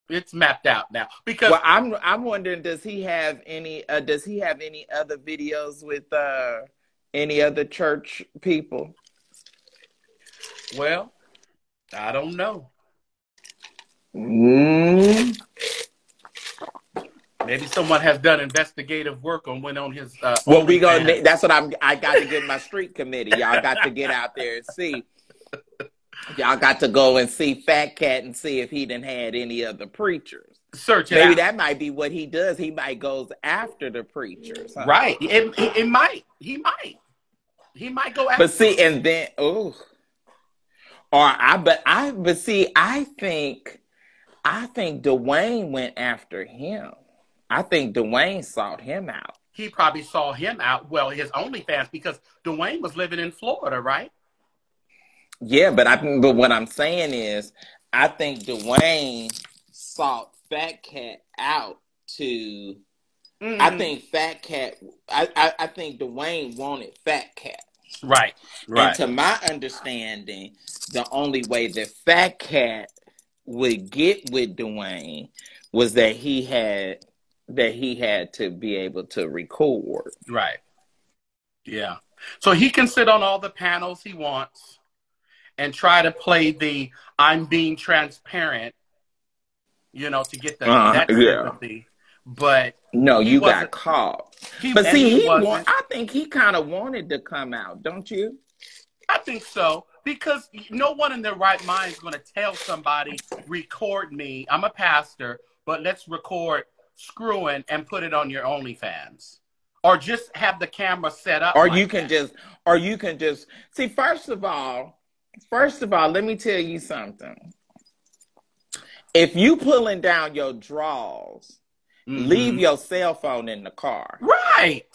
It's mapped out now because Well, I'm wondering, does he have any other videos with any other church people? well, I don't know. Mm. Maybe someone has done investigative work on went on his. Well, we gonna. OnlyFans. That's what I got to get my street committee. Y'all got to get out there and see. Y'all got to go and see Fat Cat and see if he done had any other preachers. Search it Maybe out. that might be what he does. He might goes after the preachers. Huh? Right. It might. He might go after. But see, and then but see, I think Dwayne went after him. I think Dwayne sought him out. He probably saw him out. Well, his OnlyFans, because Dwayne was living in Florida, right? Yeah, but what I'm saying is, I think Dwayne sought Fat Cat out to. Mm-hmm. I think Fat Cat. I think Dwayne wanted Fat Cat. Right. And to my understanding, the only way that Fat Cat would get with Dwayne was that he had to be able to record. Right. Yeah. So he can sit on all the panels he wants and try to play the I'm being transparent, to get that sympathy. But no, you got caught. But see, I think he kind of wanted to come out, don't you? I think so. Because no one in their right mind is going to tell somebody, record me. I'm a pastor, but let's record screwing and put it on your OnlyFans. Or just have the camera set up. Or you can just see, first of all, let me tell you something. If you pulling down your drawers, leave your cell phone in the car. Right.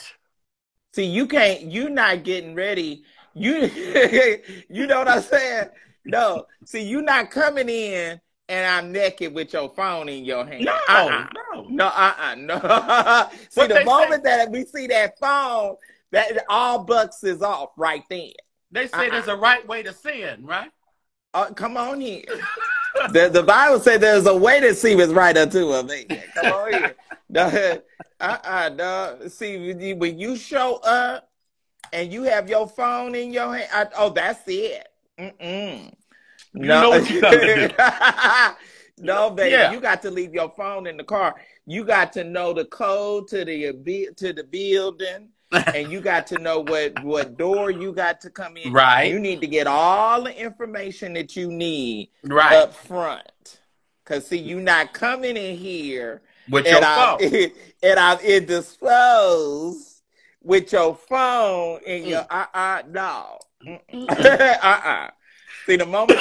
See, you're not getting ready. You know what I'm saying? No. See, you're not coming in and I'm naked with your phone in your hand. No. See, the moment that we see that phone, that all bucks is off right then. They say there's a right way to sin, right? Come on here. The Bible says there's a way to see what's right unto a man. Come on here. No. See, when you show up and you have your phone in your hand, that's it. Mm-mm. You know what you gotta do. No, baby, you got to leave your phone in the car. You got to know the code to the building, and you got to know what door you got to come in. Right. You need to get all the information that you need up front. Because, see, you're not coming in here with your phone. And I'm indisposed with your phone in your no. See, the moment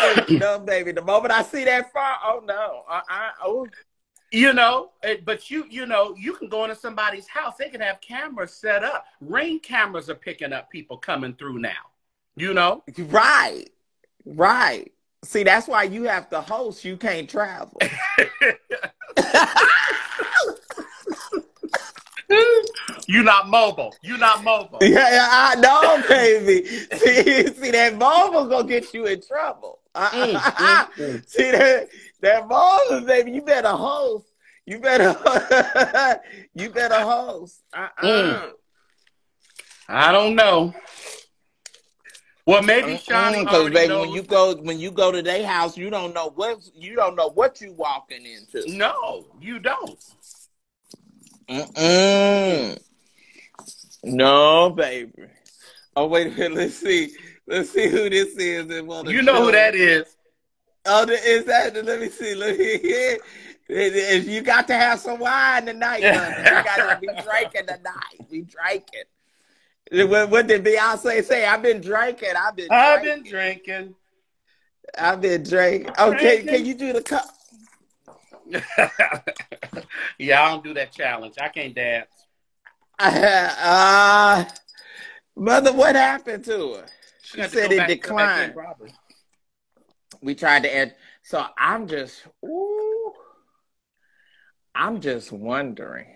baby, the moment I see that phone, oh no. But you can go into somebody's house. They can have cameras set up. Ring cameras are picking up people coming through now. Right. See, that's why you have to host. You can't travel. You're not mobile. Yeah, I know, baby. See, that mobile gonna get you in trouble. See that mobile, baby. You better host. You better host. I don't know. Well, maybe Shawnee because baby, knows. when you go to their house, you don't know what you walking into. No, you don't. No, baby. Oh, wait a minute. Let's see who this is. You know who that is. Oh, is that? Let me see. If you got to have some wine tonight, honey. You got to be drinking tonight. We drinking. What did Beyonce say? I've been drinking. Okay, can you do the cup? Yeah, I don't do that challenge. I can't dance. Mother, what happened to her? She said it declined. We tried to add. So I'm just, ooh, I'm just wondering.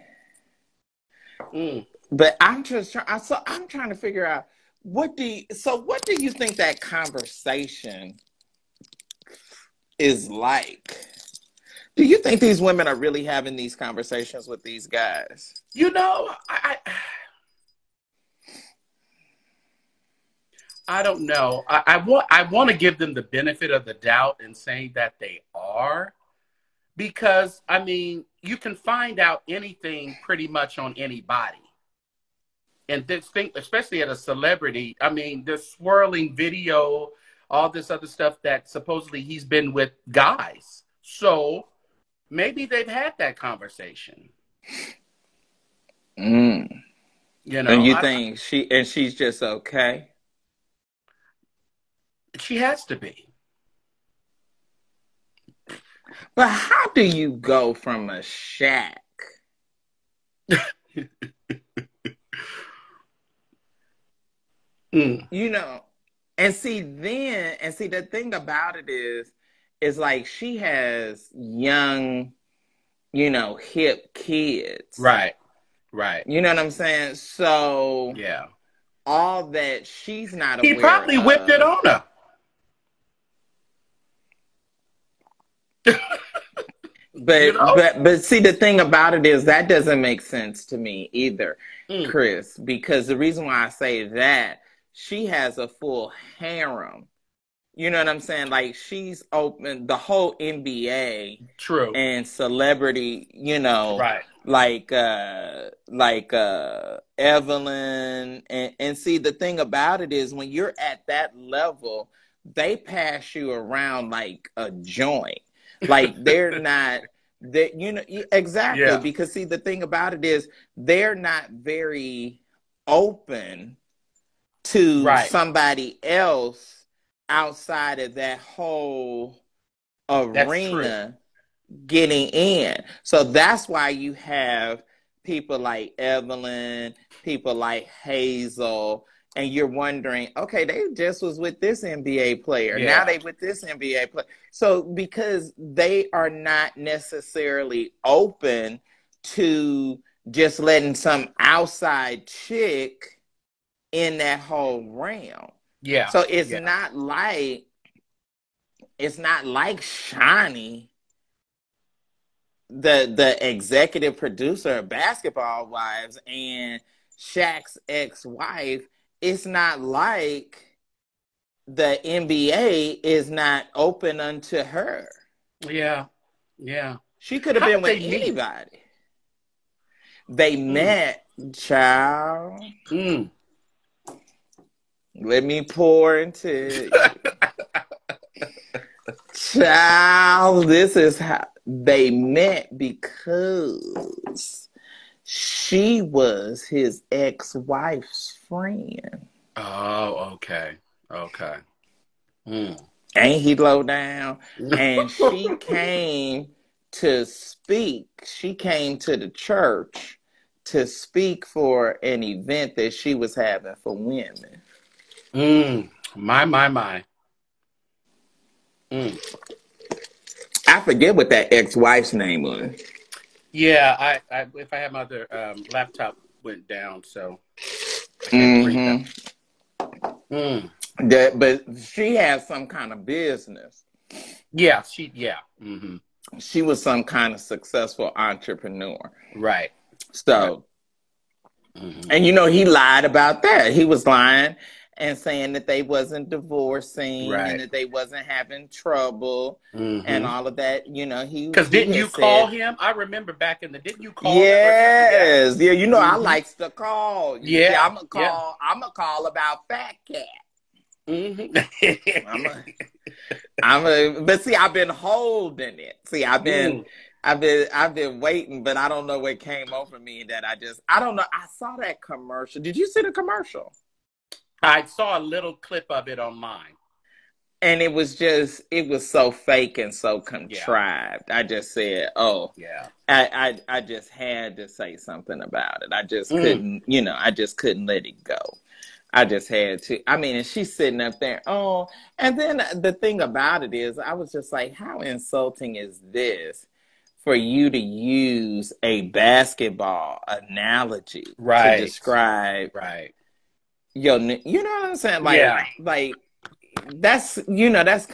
Mm. But I'm just trying. So I'm trying to figure out what do you think that conversation is like? Do you think these women are really having these conversations with these guys? You know, I don't know. I want to give them the benefit of the doubt and saying that they are, because I mean, you can find out anything pretty much on anybody. And this thing, especially at a celebrity, I mean, this swirling video, all this other stuff that supposedly he's been with guys. So maybe they've had that conversation. Mm. You know, And you think she's just okay? she has to be. But how do you go from a shack? You know, and see the thing about it is like she has young, you know, hip kids. Right. You know what I'm saying? So Yeah. all that she's not aware of. He probably whipped it on her. But you know? but see, the thing about it is that doesn't make sense to me either, Chris, because the reason why I say that, she has a full harem. You know what I'm saying? Like, she's open the whole NBA. True. And celebrity, you know, right. like Evelyn. And see, the thing about it is when you're at that level, they pass you around like a joint. Like, they're not that, you know, exactly. Yeah. Because see, the thing about it is they're not very open to somebody else outside of that whole arena getting in. So that's why you have people like Evelyn, people like Hazel, and you're wondering, okay, they just was with this NBA player. Yeah. Now they with this NBA player. So because they are not necessarily open to just letting some outside chick in that whole realm. Yeah. So it's not like Shani, the executive producer of Basketball Wives, and Shaq's ex-wife. It's not like the NBA is not open unto her. Yeah. Yeah. She could have been with anybody. They met, child. Let me pour into you. Child, this is how they met, because she was his ex-wife's friend. Oh, okay. Ain't he low down? And she came to speak. She came to the church to speak for an event that she was having for women. My. I forget what that ex-wife's name was. Yeah, I if I had my other laptop went down, so I can't read that. But she had some kind of business. Yeah, she was some kind of successful entrepreneur. Right. So, and you know, he lied about that. He was lying and saying that they wasn't divorcing and that they wasn't having trouble and all of that. You know, because didn't you call him? I remember back in the. Didn't you call? Yes, yeah. You know, I likes to call. Yeah, I'm gonna call. I'm gonna call about Fat Cat. But see, I've been holding it. See, I've been waiting, but I don't know what came over me that I don't know. I saw that commercial. Did you see the commercial? I saw a little clip of it online. And it was so fake and so contrived. I just said, I just had to say something about it. I just couldn't, I just couldn't let it go. I just had to. I mean, and she's sitting up there. Oh, and then the thing about it is, I was just like, how insulting is this for you to use a basketball analogy to describe your, you know what I'm saying? Like that's, you know, that's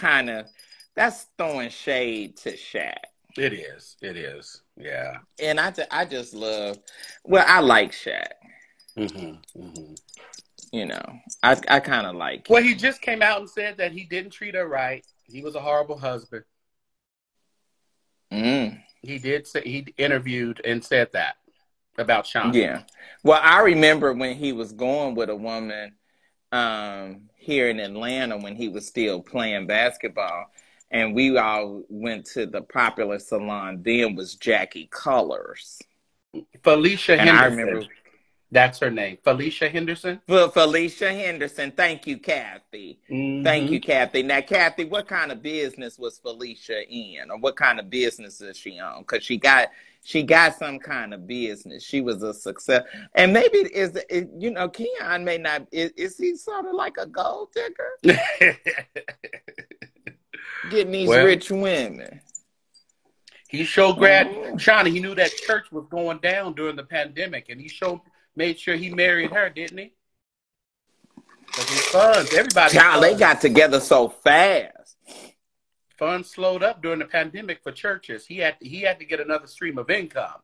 throwing shade to Shaq. It is. Yeah. And I just love, well, I like Shaq. You know, I kind of like him. Well, he just came out and said that he didn't treat her right. He was a horrible husband. He did say, he interviewed and said that about Sean. Yeah. Well, I remember when he was going with a woman here in Atlanta when he was still playing basketball, and we all went to the popular salon. Then was Jackie Colors. Felicia and Henderson. I remember, that's her name. Felicia Henderson? Felicia Henderson. Thank you, Kathy. Thank you, Kathy. Now, Kathy, what kind of business was Felicia in? Or what kind of business is she on? Because she got some kind of business. She was a success. And maybe, you know, Keon may not, is he sort of like a gold digger? Getting these rich women. He showed Shawnee, he knew that church was going down during the pandemic, and made sure he married her, didn't he? Because his funds, everybody. Child, they got together so fast. Funds slowed up during the pandemic for churches. He had to get another stream of income.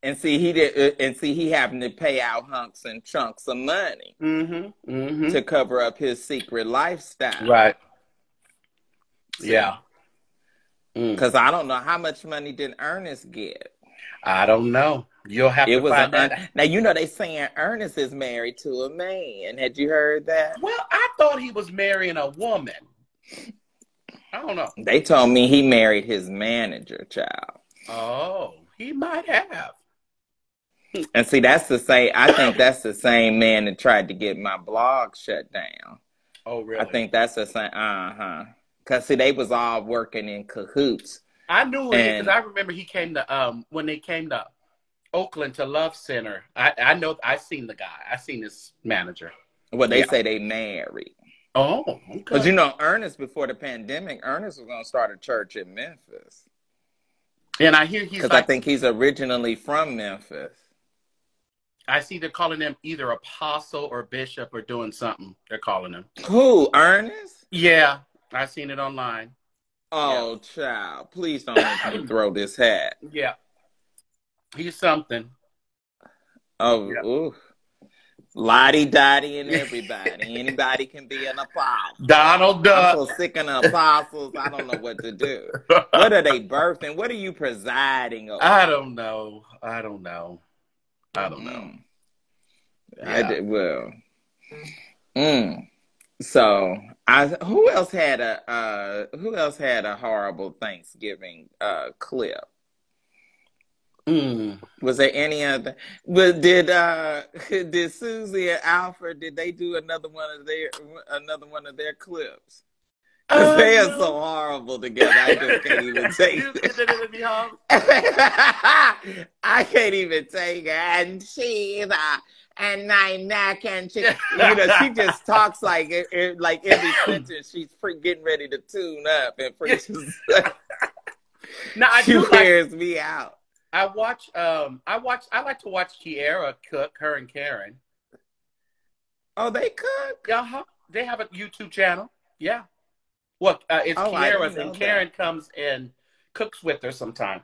And see, he happened to pay out hunks and chunks of money to cover up his secret lifestyle. Right. So, yeah. Because I don't know how much money did Ernest get. I don't know. You'll have to find that. Now, you know, they saying Ernest is married to a man. Had you heard that? Well, I thought he was marrying a woman. I don't know. They told me he married his manager, child. Oh, he might have. And see, I think that's the same man that tried to get my blog shut down. Oh, really? I think that's the same, Because, see, they was all working in cahoots. I knew it because I remember he came to, when they came to Oakland to Love Center. I know, I seen the guy. I seen his manager. Well, they say they married. Oh, okay. Because, you know, Ernest, before the pandemic, Ernest was going to start a church in Memphis. And I hear he's because I think he's originally from Memphis. I see they're calling him either apostle or bishop or doing something. They're calling him. Who, Ernest? Yeah, I seen it online. Oh, yeah. Child, please don't make me throw this hat. Yeah, he's something. Oh, yeah. Ooh. Lottie Dottie and everybody. Anybody can be an apostle. Donald Duck. I'm so sick of the apostles. I don't know what to do. What are they birthing? What are you presiding over? I don't know. Yeah. So who else had a horrible Thanksgiving clip? Was there any other? Did Susie and Alfred, did they do another one of their clips? Because they are so horrible together. I just can't even take it. I can't even take it. And she's and I'm not, and she, she just talks like like every sentence she's getting ready to tune up and preaches. She wears me out. I like to watch Kiara cook, her and Karen. Oh, they cook? Uh-huh. They have a YouTube channel. Yeah. Well, it's Kiara's, and Karen comes and cooks with her sometime.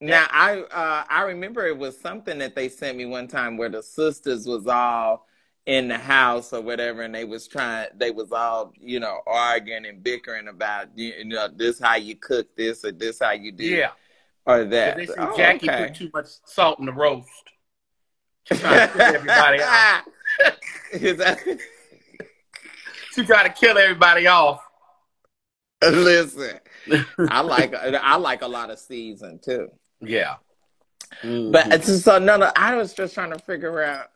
Now, I remember it was something that they sent me one time where the sisters was all in the house or whatever, and they was all, arguing and bickering about, this how you cook this or this how you do. Yeah. Or that. They say Jackie put too much salt in the roast. She's trying to kill everybody off. She's trying to kill everybody off. Listen, I like a lot of season too. Yeah. Mm-hmm. But so no, I was just trying to figure out.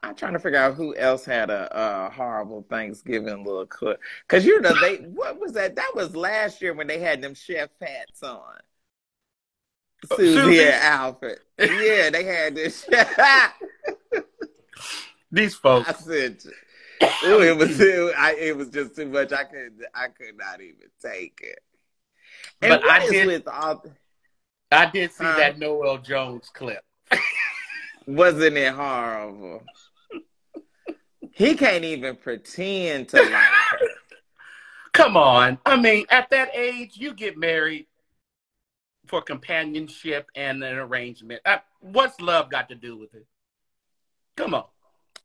I'm trying to figure out who else had a horrible Thanksgiving little cook. Because what was that? That was last year when they had them chef hats on. Susie and Alfred. Yeah, they had this. These folks. I said, ooh, it was just too much. I could not even take it. And But what is with all? I did see that Noel Jones clip. Wasn't it horrible? He can't even pretend to like her. Come on. I mean, at that age, you get married for companionship and an arrangement. What's love got to do with it? Come on.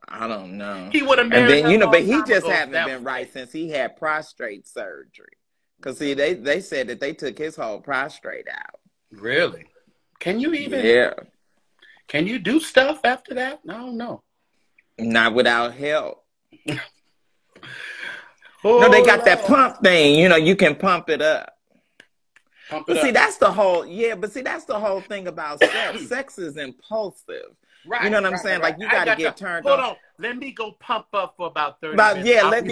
I don't know. He would have married And then, her but he long just time ago. hasn't been right since he had prostate surgery. Because, see, they said that they took his whole prostate out. Really? Can you even? Yeah. Can you do stuff after that? I don't know. Not without help. No, they got that pump thing. You know, you can pump it up. But see, that's the whole thing about sex. Sex is impulsive. Right. You know what I'm saying? Like, you got to get turned on. Hold on. Let me go pump up for about 30 minutes. Yeah, let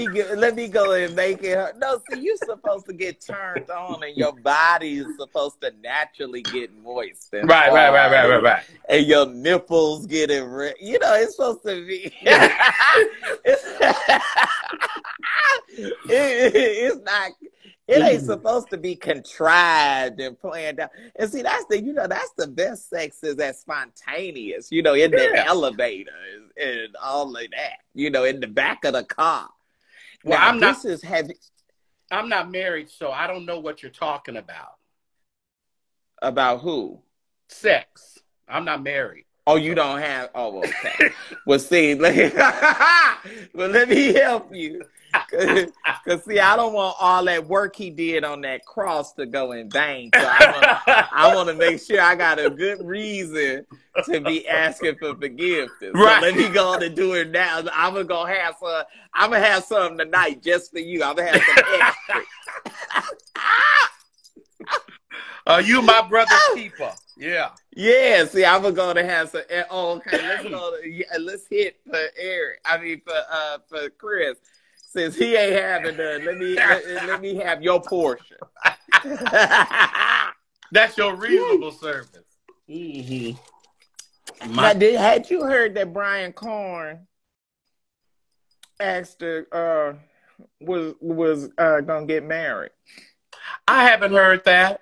me go and make it. No, see, you're supposed to get turned on, and your body is supposed to naturally get moist. And right. And your nipples getting red. You know, it's supposed to be. It's not. It ain't supposed to be contrived and planned out. And see, that's the best sex is that spontaneous, in the elevator and all of that, in the back of the car. Well, now, I'm not married, so I don't know what you're talking about. About who? Sex. I'm not married. Oh, you don't have? Oh, okay. Well, see, let me help you. Because, see, I don't want all that work he did on that cross to go in vain. So I want to make sure I got a good reason to be asking for forgiveness. Right. So let me go on and do it now. I'm going to have some tonight just for you. I'm going to have some extra. You my brother's keeper. Yeah. Yeah, see, I'm going to have some. Oh, okay, let's hit for Eric. I mean, for Chris. Since he ain't having none, let me have your portion. That's your reasonable service. Mm-hmm. Had you heard that Brian Korn asked her was gonna get married? I haven't heard that.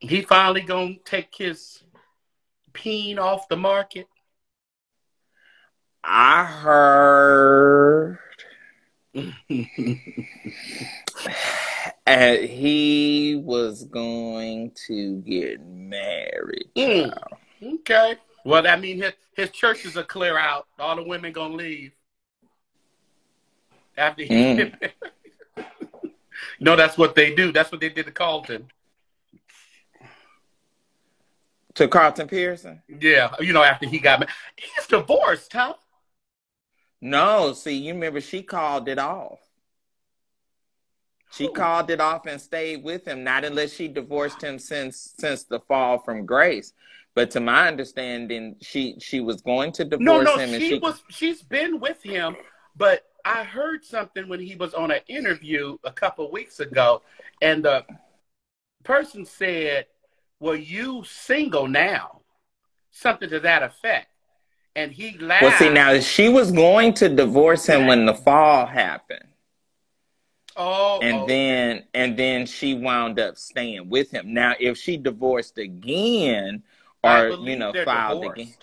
He finally gonna take his peen off the market. I heard. And he was going to get married. Okay. Well, that means his churches are clear out. All the women gonna leave after he get married. No, that's what they do. That's what they did to Carlton. To Carlton Pearson? Yeah. After he got married. He's divorced, huh? No, see, you remember she called it off. She called it off and stayed with him, not unless she divorced him since the fall from grace. But to my understanding, she was going to divorce him. And she's been with him, but I heard something when he was on an interview a couple of weeks ago, and the person said, "Well, you single now?" Something to that effect. And he laughed. Well, see, now she was going to divorce him when the fall happened. And then she wound up staying with him. Now, if she divorced again, or filed again.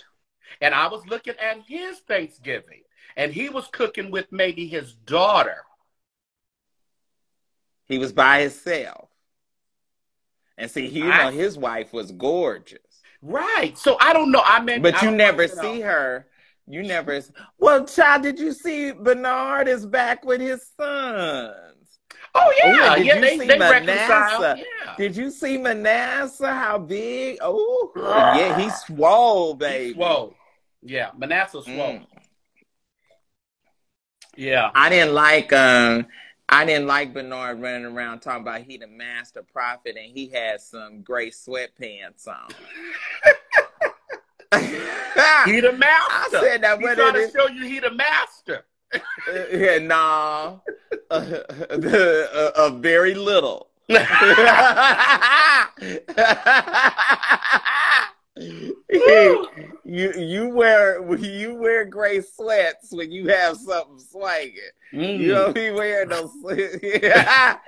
And I was looking at his Thanksgiving, and he was cooking with maybe his daughter. He was by himself. And see, his wife was gorgeous. Right. So I don't know. But you never see her. You never. Well, child, did you see Bernard is back with his sons? Oh, yeah. They reconciled. Yeah. Did you see Manasseh? How big? Oh, yeah, he's swole, baby. He's swole. Yeah, Manasseh swole. Yeah. I didn't like Bernard running around talking about he the master prophet and he had some gray sweatpants on. He the master. I said that. He's trying to show you he the master. No, very little. you wear gray sweats when you have something swinging. You don't be wearing those. And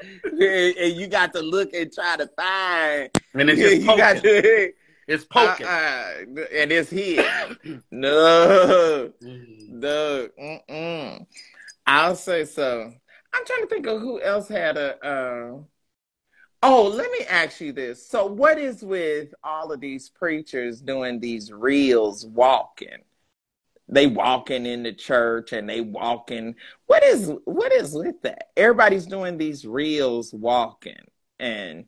you got to look and try to find. And it's just poking. It's poking. And it's here. No. No. I'll say so. I'm trying to think of who else had a. Oh, let me ask you this. So what is with all of these preachers doing these reels walking? They walking in the church and they walking. What is with that? Everybody's doing these reels walking. And,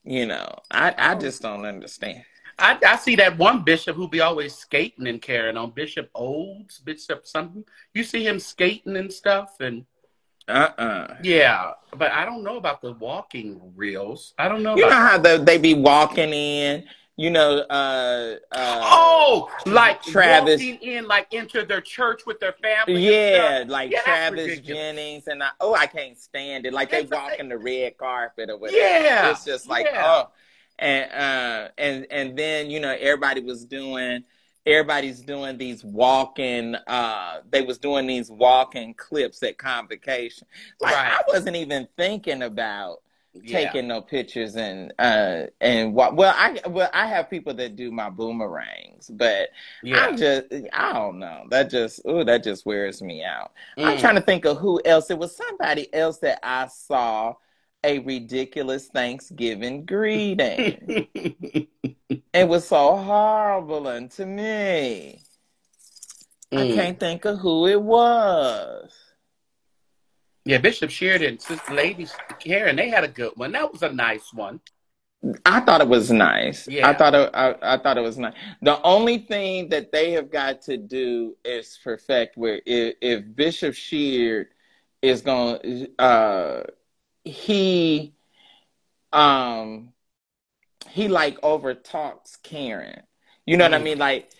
I just don't understand. I see that one bishop who be always skating and carrying on, Bishop Olds, Bishop something. You see him skating and stuff and yeah, but I don't know about the walking reels. I don't know. You know how they be walking in, like Travis walking in, like into their church with their family. Yeah, like Travis Jennings and I can't stand it. Like they walk in the red carpet or whatever. Yeah, it's just like and then everybody's doing these walking they was doing these walking clips at Convocation. Like I wasn't even thinking about taking no pictures and I have people that do my boomerangs, but I don't know. That just wears me out. I'm trying to think of who else. It was somebody else that I saw a ridiculous Thanksgiving greeting. It was so horrible unto me. I can't think of who it was. Yeah, Bishop Sheridan and Sister Lady Karen, they had a good one. That was a nice one. I thought it was nice. Yeah. I thought it was nice. The only thing that they have got to do is perfect where if Bishop Sheard is going he like overtalks Karen. You know what I mean? Like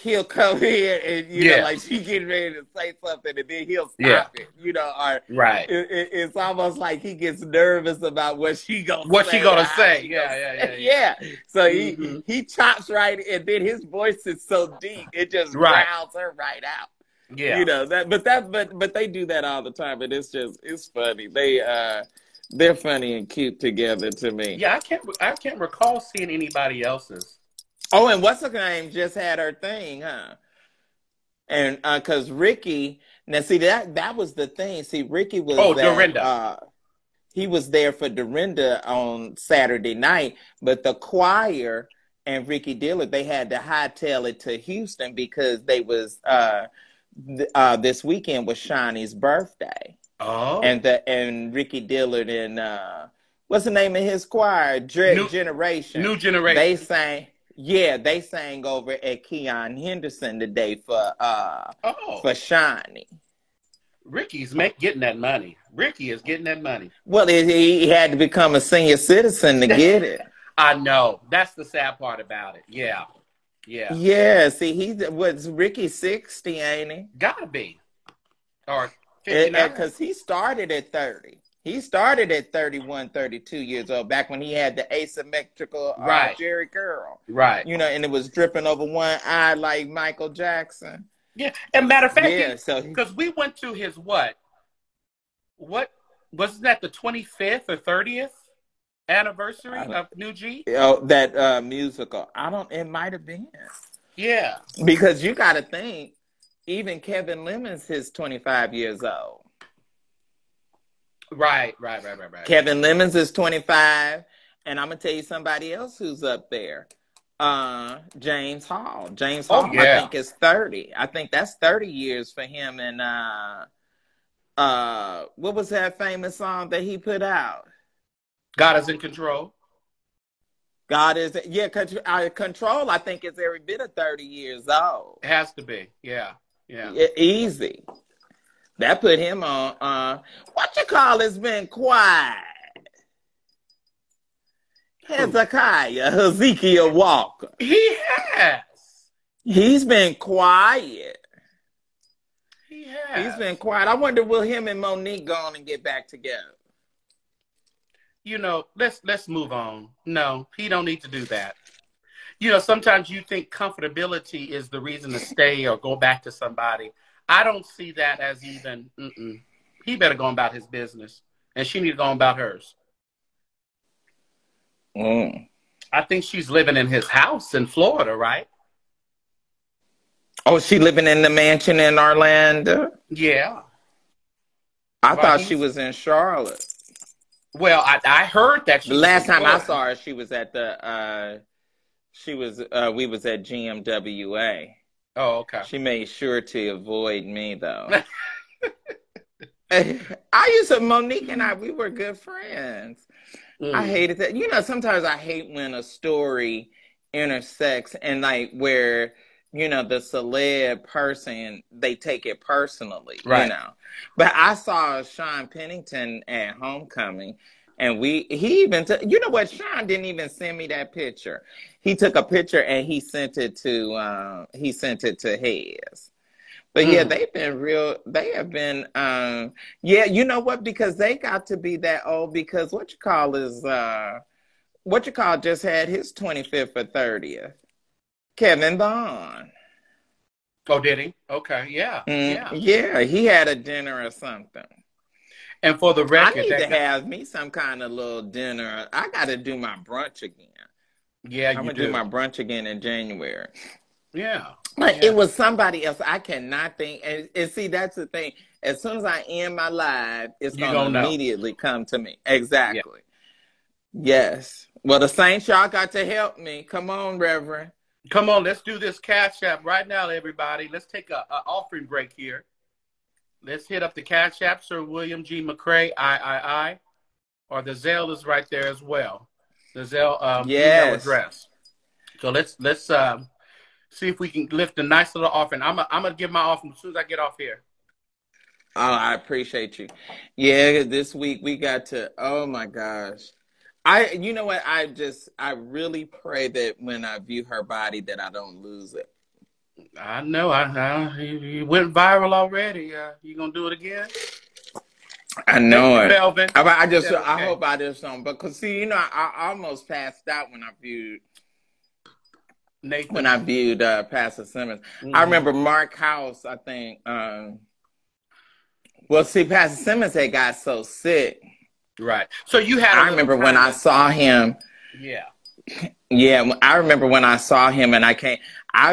he'll come here and know, like she getting ready to say something and then he'll stop it. Or it's almost like he gets nervous about what she gonna say. Yeah. So he chops right, and then his voice is so deep it just drowns her right out. Yeah. But they do that all the time, and it's funny. They're funny and cute together to me. Yeah, I can't recall seeing anybody else's. Oh, and what's her name just had her thing, huh? And because Ricky, now see that was the thing. See, Ricky was Dorinda. He was there for Dorinda on Saturday night, but the choir and Ricky Dillard, they had to hightail it to Houston because they was this weekend was Shawnee's birthday. Oh, and Ricky Dillard and what's the name of his choir? Generation. New Generation. They sang over at Keon Henderson today for Shawnee. Ricky's getting that money. Ricky is getting that money. Well, he had to become a senior citizen to get it. I know. That's the sad part about it. Yeah. Yeah. See, Ricky 60, ain't he? Gotta be. Or 59. Because he started at 30. He started at 31, 32 years old, back when he had the asymmetrical Jerry curl. Right. And it was dripping over one eye like Michael Jackson. Yeah. And matter of fact, because we went to his what wasn't that the 25th or 30th anniversary of New G? Oh, that musical. It might have been. Yeah. Because you got to think, even Kevin Lemons is 25 years old. Right. Kevin Lemons is 25, and I'm gonna tell you somebody else who's up there. James Hall. James Hall, I think, is 30. I think that's 30 years for him. And what was that famous song that he put out? God is in control. God is, Control. I think is every bit of 30 years old. It has to be, yeah. Easy. That put him on. What you call has been quiet. Hezekiah Walker. He has. He's been quiet. He has. He's been quiet. I wonder, will him and Monique go on and get back together? Let's move on. No, he don't need to do that. You know, sometimes you think comfortability is the reason to stay or go back to somebody. I don't see that as even, he better go about his business, and she need to go about hers. Mm. I think she's living in his house in Florida, right? Oh, she living in the mansion in Orlando? Yeah. I Well, thought she was in Charlotte. Well, I heard that she The was last in time I Florida. saw her, she was at the we was at GMWA. Oh, okay. She made sure to avoid me though. I used to, Monique and I, we were good friends. I hated that. You know, sometimes I hate when a story intersects and like where, you know, the celeb person, they take it personally, Right. you know. But I saw Sean Pennington at homecoming, and he even you know what, Sean didn't even send me that picture. He took a picture and he sent it to Hez. But yeah, they have been yeah, you know what, because they got to be that old, because what you call just had his 25th or 30th. Kevin Bond. Oh, did he? Okay, yeah. Yeah, he had a dinner or something. And for the record, I need to have me some kind of little dinner. I got to do my brunch again. Yeah, I'm going to do my brunch again in January. Yeah. Like, it was somebody else. I cannot think. And see, that's the thing. As soon as I end my live, it's going to immediately come to me. Exactly. Yeah. Yes. Well, the saints, y'all got to help me. Come on, Reverend. Come on, let's do this Cash App right now, everybody. Let's take a offering break here. Let's hit up the Cash App, Sir William G. McCray, III, or the Zelle is right there as well. The Zelle email address. So let's see if we can lift a nice little offering. I'm gonna give my offering as soon as I get off here. Oh, I appreciate you. Yeah, this week we got to. Oh my gosh. You know what? I really pray that when I view her body that I don't lose it. I know. You went viral already. You gonna do it again? I know it. Melvin. I hope I just don't. Because see, you know, I almost passed out when I viewed Nathan. When I viewed Pastor Simmons. I remember Mark House. I think. Well, see, Pastor Simmons had got so sick. Right. So you had. I remember when I saw him. Yeah. Yeah, I remember when I saw him, and I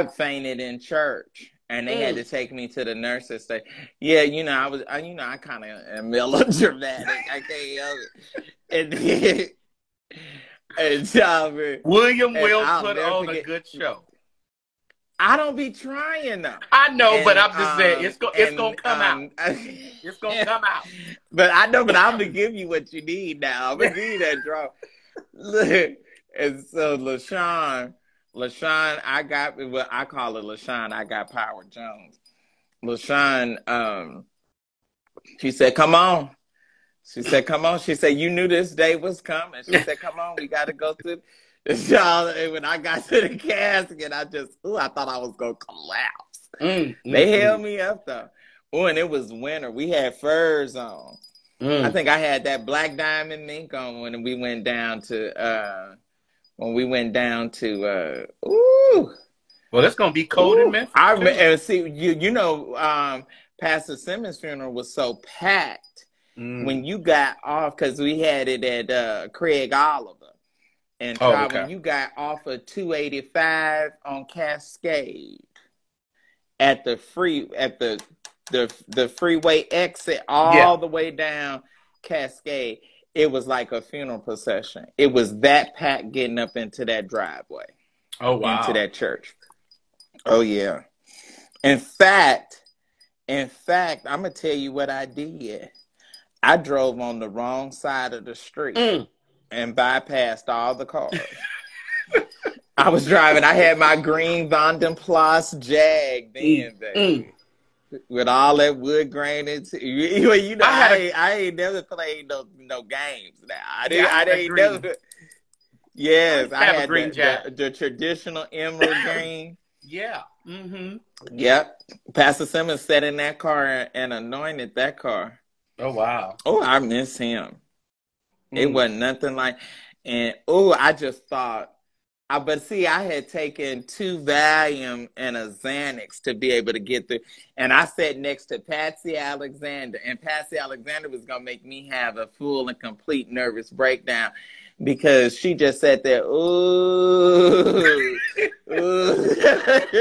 fainted in church, and they had to take me to the nurses. Say, yeah, you know, I kind of am melodramatic. I can't help it. And William will put on a good show. I don't be trying though. I know, but I'm just saying it's gonna come out. It's gonna come out. But I know, but I'm gonna give you what you need now. I'm gonna give you that draw. Look, and so LaShawn, I call it LaShawn. I got Power Jones. LaShawn, she said, "Come on." She said, "Come on." She said, "You knew this day was coming." She said, "Come on, we got to go through." And when I got to the casket, I thought I was going to collapse. They held me up, though. Oh, and it was winter. We had furs on. I think I had that black diamond mink on when we went down to, well, it's going to be cold in Memphis. See, you know, Pastor Simmons' funeral was so packed when you got off, because we had it at Craig Oliver. And when you got off of 285 on Cascade at the freeway exit all the way down Cascade, it was like a funeral procession. It was that packed getting up into that driveway. Oh, wow. Into that church. Oh, yeah. In fact, I'm going to tell you what I did. I drove on the wrong side of the street. And bypassed all the cars. I was driving. I had my green Van den Plas Jag then, baby. With all that wood grain. You know, I ain't never played no games now. I didn't never. Yes, I had the traditional emerald green. Yeah. Yep. Pastor Simmons sat in that car and anointed that car. Oh, wow. Oh, I miss him. It wasn't nothing like, and I just thought But see, I had taken 2 Valium and a Xanax to be able to get through. And I sat next to Patsy Alexander, and Patsy Alexander was going to make me have a full and complete nervous breakdown because she just sat there, ooh, ooh.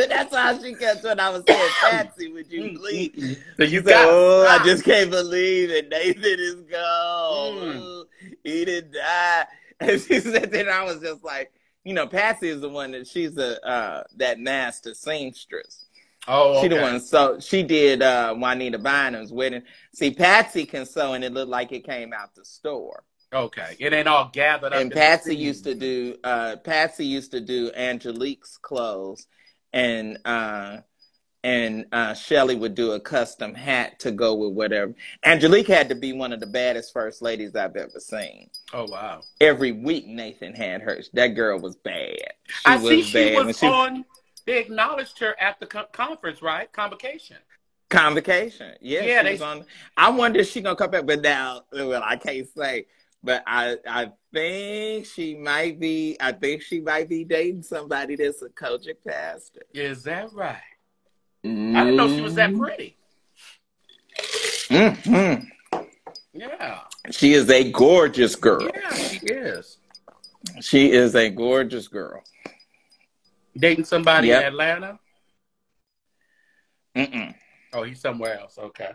That's how she kept when I was saying, Patsy, would you believe? So She said, oh, I just can't believe it. Nathan is gone. He didn't die. And she said that, and I was just like, you know, Patsy is the one that she's that master seamstress. Oh, okay. She the one. So she did Juanita Bynum's wedding. See, Patsy can sew, and it looked like it came out the store. Okay, it ain't all gathered up. And Patsy used to do Angelique's clothes, and Shelly would do a custom hat to go with whatever. Angelique had to be one of the baddest first ladies I've ever seen. Oh, wow. Every week Nathan had her. That girl was bad. They acknowledged her at the conference, right? Convocation. Convocation. Yeah, they was on. I wonder if she's going to come back, but now, well, I can't say. But I think she might be dating somebody that's a Kojic pastor. Is that right? I didn't know she was that pretty. Mm-hmm. Yeah. She is a gorgeous girl. Yeah, she is. She is a gorgeous girl. Dating somebody in Atlanta? Mm-mm. Oh, he's somewhere else. Okay.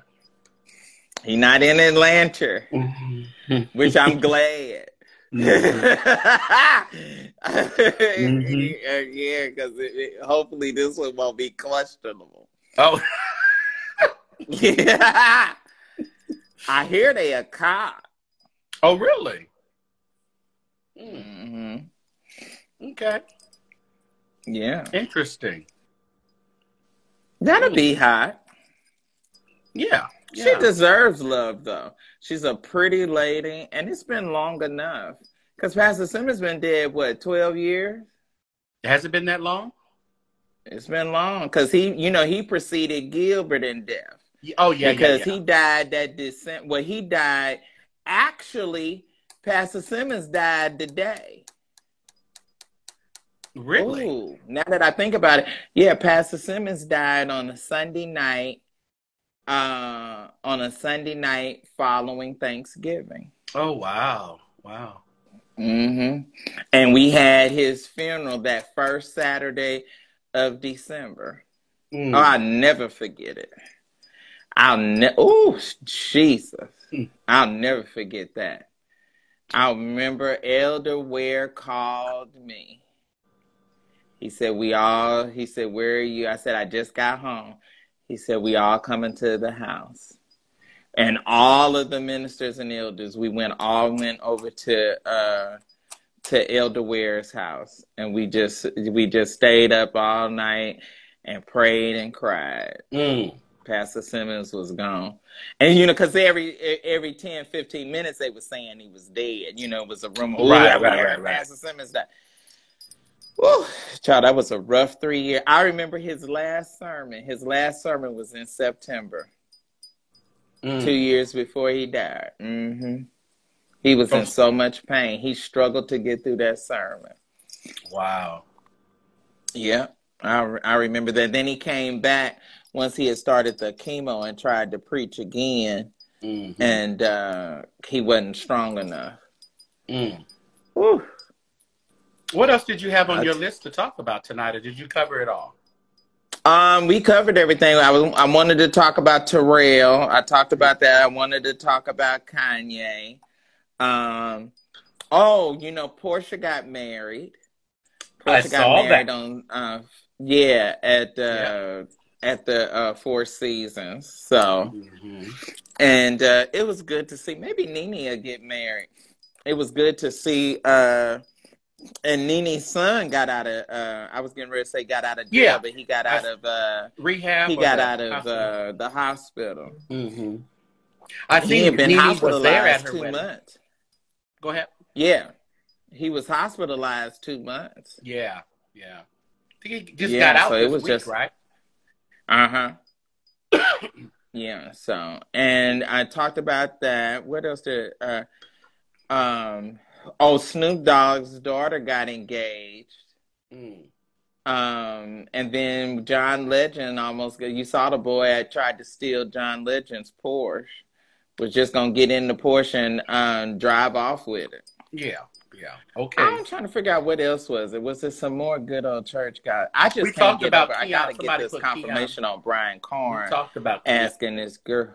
He's not in Atlanta, which I'm glad. Yeah, because hopefully this one won't be questionable. Oh. Yeah. I hear they a cop. Oh, really? Mm-hmm. Okay. Yeah. Interesting. That'll be hot. Yeah. She deserves love, though. She's a pretty lady, and it's been long enough. Because Pastor Simmons been dead, 12 years? Has it been that long? It's been long. Because he preceded Gilbert in death. Oh, yeah, because he died that December. Well, he died. Actually, Pastor Simmons died today. Really? Ooh, now that I think about it, yeah, Pastor Simmons died on a Sunday night. On a Sunday night following Thanksgiving. Oh, wow. Wow. Mm-hmm. And we had his funeral that first Saturday of December. Oh, I'll never forget it. Jesus. I'll never forget that. I remember Elder Ware called me. He said, where are you? I said, I just got home. He said, we all coming to the house. And all of the ministers and elders, we all went over to Elder Ware's house. And we just stayed up all night and prayed and cried. Pastor Simmons was gone. And, because every 10, 15 minutes they were saying he was dead. It was a rumor. Right. Pastor Simmons died. Woo, child, that was a rough 3 years. I remember his last sermon. His last sermon was in September, 2 years before he died. Mm-hmm. He was in so much pain. He struggled to get through that sermon. Wow. Yeah, I remember that. Then he came back once he had started the chemo and tried to preach again, and he wasn't strong enough. Woo. What else did you have on your list to talk about tonight, or did you cover it all? We covered everything. I wanted to talk about Terrell. I talked about that. I wanted to talk about Kanye. Portia got married. Portia got married at the Four Seasons. So, and it was good to see. Maybe Nene will get married. It was good to see. And Nene's son got out of, I was getting ready to say got out of jail, but he got out of rehab. He got out of the hospital. I think he had been Nene hospitalized was there at her 2 wedding. months. Go ahead. Yeah. He was hospitalized 2 months. Yeah. I think he just got out this week, right? Uh-huh. Yeah, so, and I talked about that. What else did, Snoop Dogg's daughter got engaged. Mm. And then John Legend you saw the boy that tried to steal John Legend's Porsche, was just gonna get in the Porsche and drive off with it. Yeah. Yeah. Okay. I'm trying to figure out what else was it. Was it some more good old church guy? I We just can't talked get about over. I Keon. gotta get Somebody this put Keon. confirmation on Brian We Carn talked about Keon. asking this girl,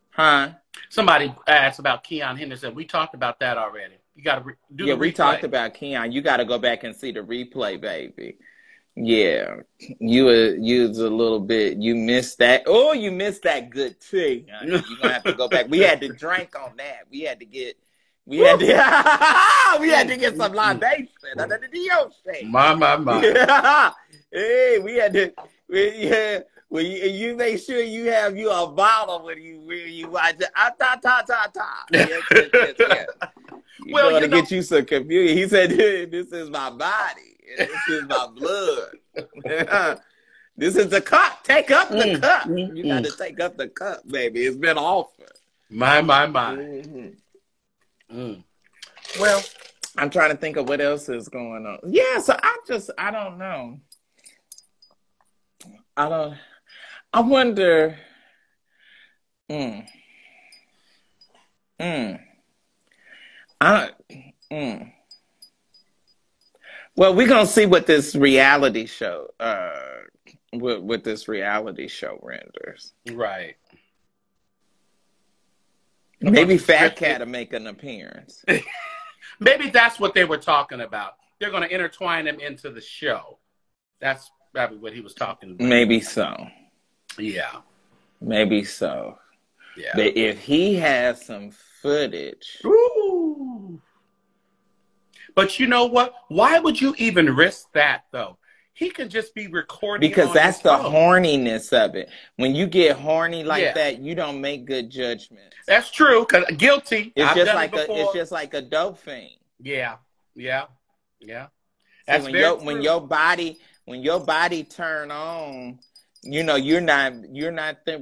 huh? Somebody asked about Keon Henderson. We talked about that already. You got to do the replay. We talked about Keon. You got to go back and see the replay, baby. Yeah, you was a little bit. You missed that. Oh, you missed that good tea. You're gonna have to go back. We had to drink on that. We had to get some libation under the ocean. My. Hey, we had to. Yeah. Well, you make sure you have you a bottle when you watch it. Yes. Well, You're going to get you some confusion. He said, "This is my body. This is my blood. This is the cup. Take up the cup. You got to take up the cup, baby. It's been offered." My. Well, I'm trying to think of what else is going on. Yeah, so I don't know. I wonder. Well, we're gonna see what this reality show, what this reality show renders. Right. Maybe Fat Cat will make an appearance. Maybe that's what they were talking about. They're going to intertwine him into the show. That's probably what he was talking about. Maybe so. Yeah. Maybe so. Yeah. But if he has some footage. Ooh. But you know what? Why would you even risk that, though? He can just be recording. Because that's the horniness of it. When you get horny like that, you don't make good judgments. That's true. Cause guilty. It's just like a dope fiend. Yeah. That's when your body turn on, you're not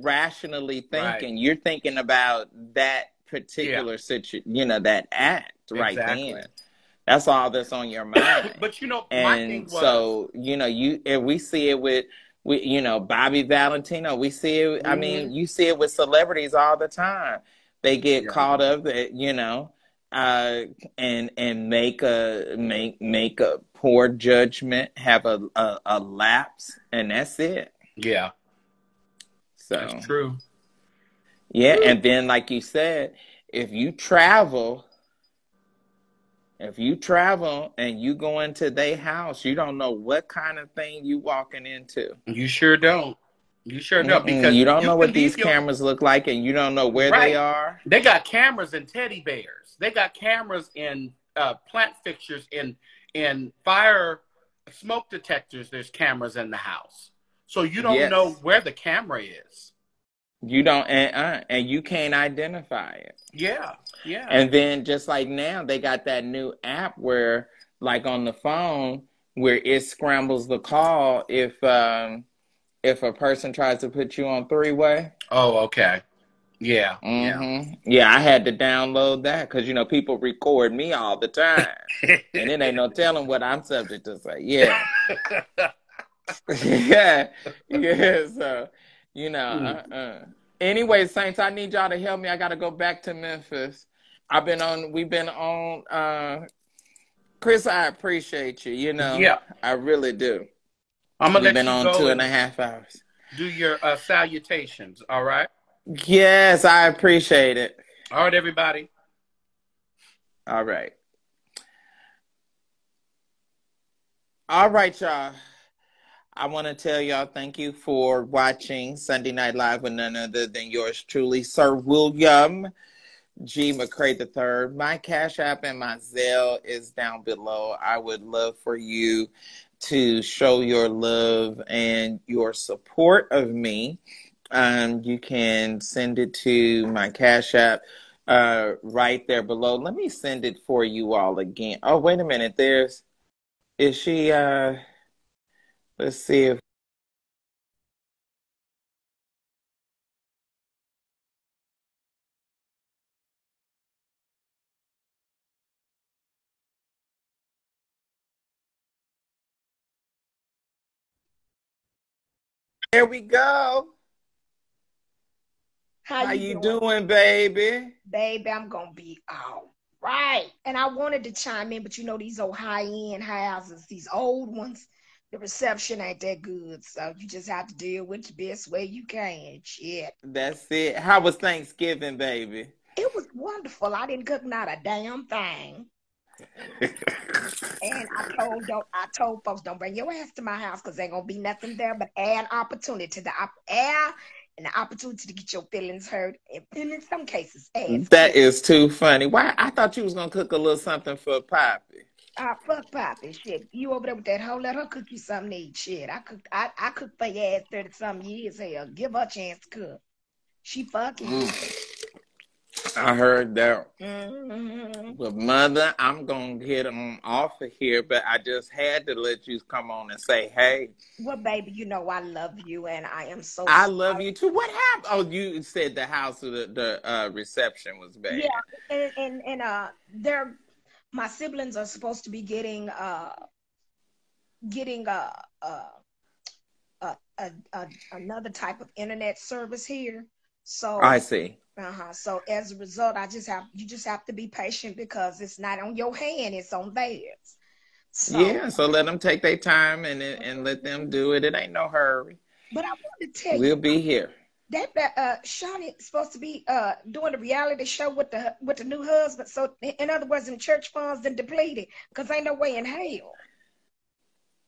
rationally thinking. Right. You're thinking about that particular situation, that act right then. That's all that's on your mind. But my thing was, so and we see it with Bobby Valentino. We see it. Mm-hmm. I mean, you see it with celebrities all the time. They get caught up, and make a poor judgment, have a lapse, and that's it. Yeah, so that's true. Yeah, and then like you said, if you travel and you go into their house, you don't know what kind of thing you walking into. You sure don't. Because you don't know what these cameras look like, and you don't know where they are. They got cameras in teddy bears. They got cameras in plant fixtures, in fire smoke detectors. There's cameras in the house, so you don't know where the camera is. You don't, and you can't identify it. Yeah. And then just like now, they got that new app where, like on the phone, where it scrambles the call if a person tries to put you on three-way. Oh, okay. Yeah. Mm-hmm. Yeah, I had to download that because people record me all the time, and it ain't no telling what I'm subject to say. Yeah. yeah. So. Anyway, Saints, I need y'all to help me. I got to go back to Memphis. We've been on, Chris, I appreciate you. Yeah. I really do. I'm going to let you go. We've been on 2.5 hours. Do your salutations, all right? Yes, I appreciate it. All right, everybody. All right. All right, y'all. I want to tell y'all thank you for watching Sunday Night Live with none other than yours truly, Sir William G. McCray III. My Cash App and my Zelle is down below. I would love for you to show your love and your support of me. You can send it to my Cash App right there below. Let me send it for you all again. Oh, wait a minute. Let's see if There we go. How you doing? doing, baby? Baby, I'm gonna be all right. And I wanted to chime in, but you know these old high-end houses, these old ones, the reception ain't that good. So you just have to deal with the best way you can. Shit. That's it. How was Thanksgiving, baby? It was wonderful. I didn't cook not a damn thing. And I told folks, don't bring your ass to my house because ain't gonna be nothing there but an opportunity to the air and the opportunity to get your feelings hurt, and in some cases, ass. That is too funny. Why? I thought you was gonna cook a little something for Poppy. Fuck Poppy, shit. You over there with that hoe? Let her cook you something to eat, shit. I cooked for your ass 30-some years. Hell, give her a chance to cook. She fucking. I heard that. Mm-hmm. But mother, I'm gonna get on off of here, but I just had to let you come on and say, hey. Well, baby, you know I love you, and I am so. I love you too. What happened? Oh, you said the house of the reception was bad. Yeah, and they're my siblings are supposed to be getting another type of internet service here. So I see. So as a result, you just have to be patient because it's not on your hand, it's on theirs. So, yeah, so let them take their time and let them do it. It ain't no hurry. But I want to tell you, we'll be here. That Shawnee is supposed to be doing a reality show with the new husband. So in other words, in church funds then depleted because ain't no way in hell.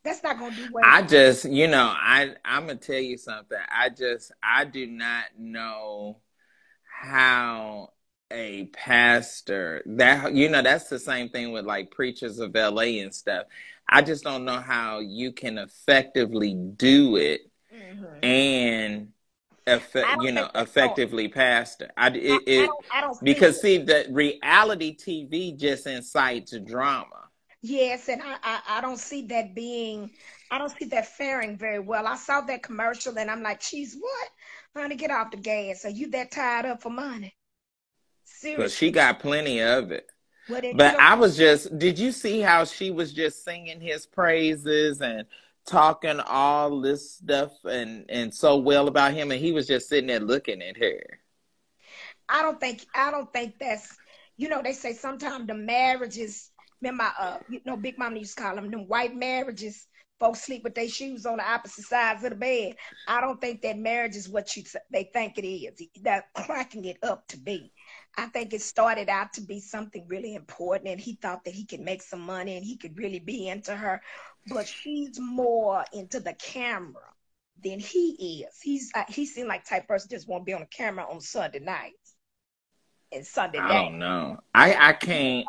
That's not gonna do well. I just, I'm gonna tell you something. I do not know how a pastor that's the same thing with like preachers of LA and stuff. I just don't know how you can effectively do it and effectively pastor. I don't because see that reality TV just incites drama. Yes, and I don't see that faring very well. I saw that commercial and I'm like, geez, what? Honey, get off the gas. Are you that tied up for money? Seriously. But she got plenty of it. But did you see how she was just singing his praises and talking all this stuff and so well about him, and he was just sitting there looking at her? I don't think that's, they say sometimes the marriages, remember, Big Mama used to call them white marriages. Folks sleep with their shoes on the opposite sides of the bed. I don't think that marriage is what they think it is. They're cracking it up to be. I think it started out to be something really important, and he thought that he could make some money and he could really be into her. But she's more into the camera than he is. He seemed like type person just want to be on the camera on Sunday nights and Sunday night. I don't know. I can't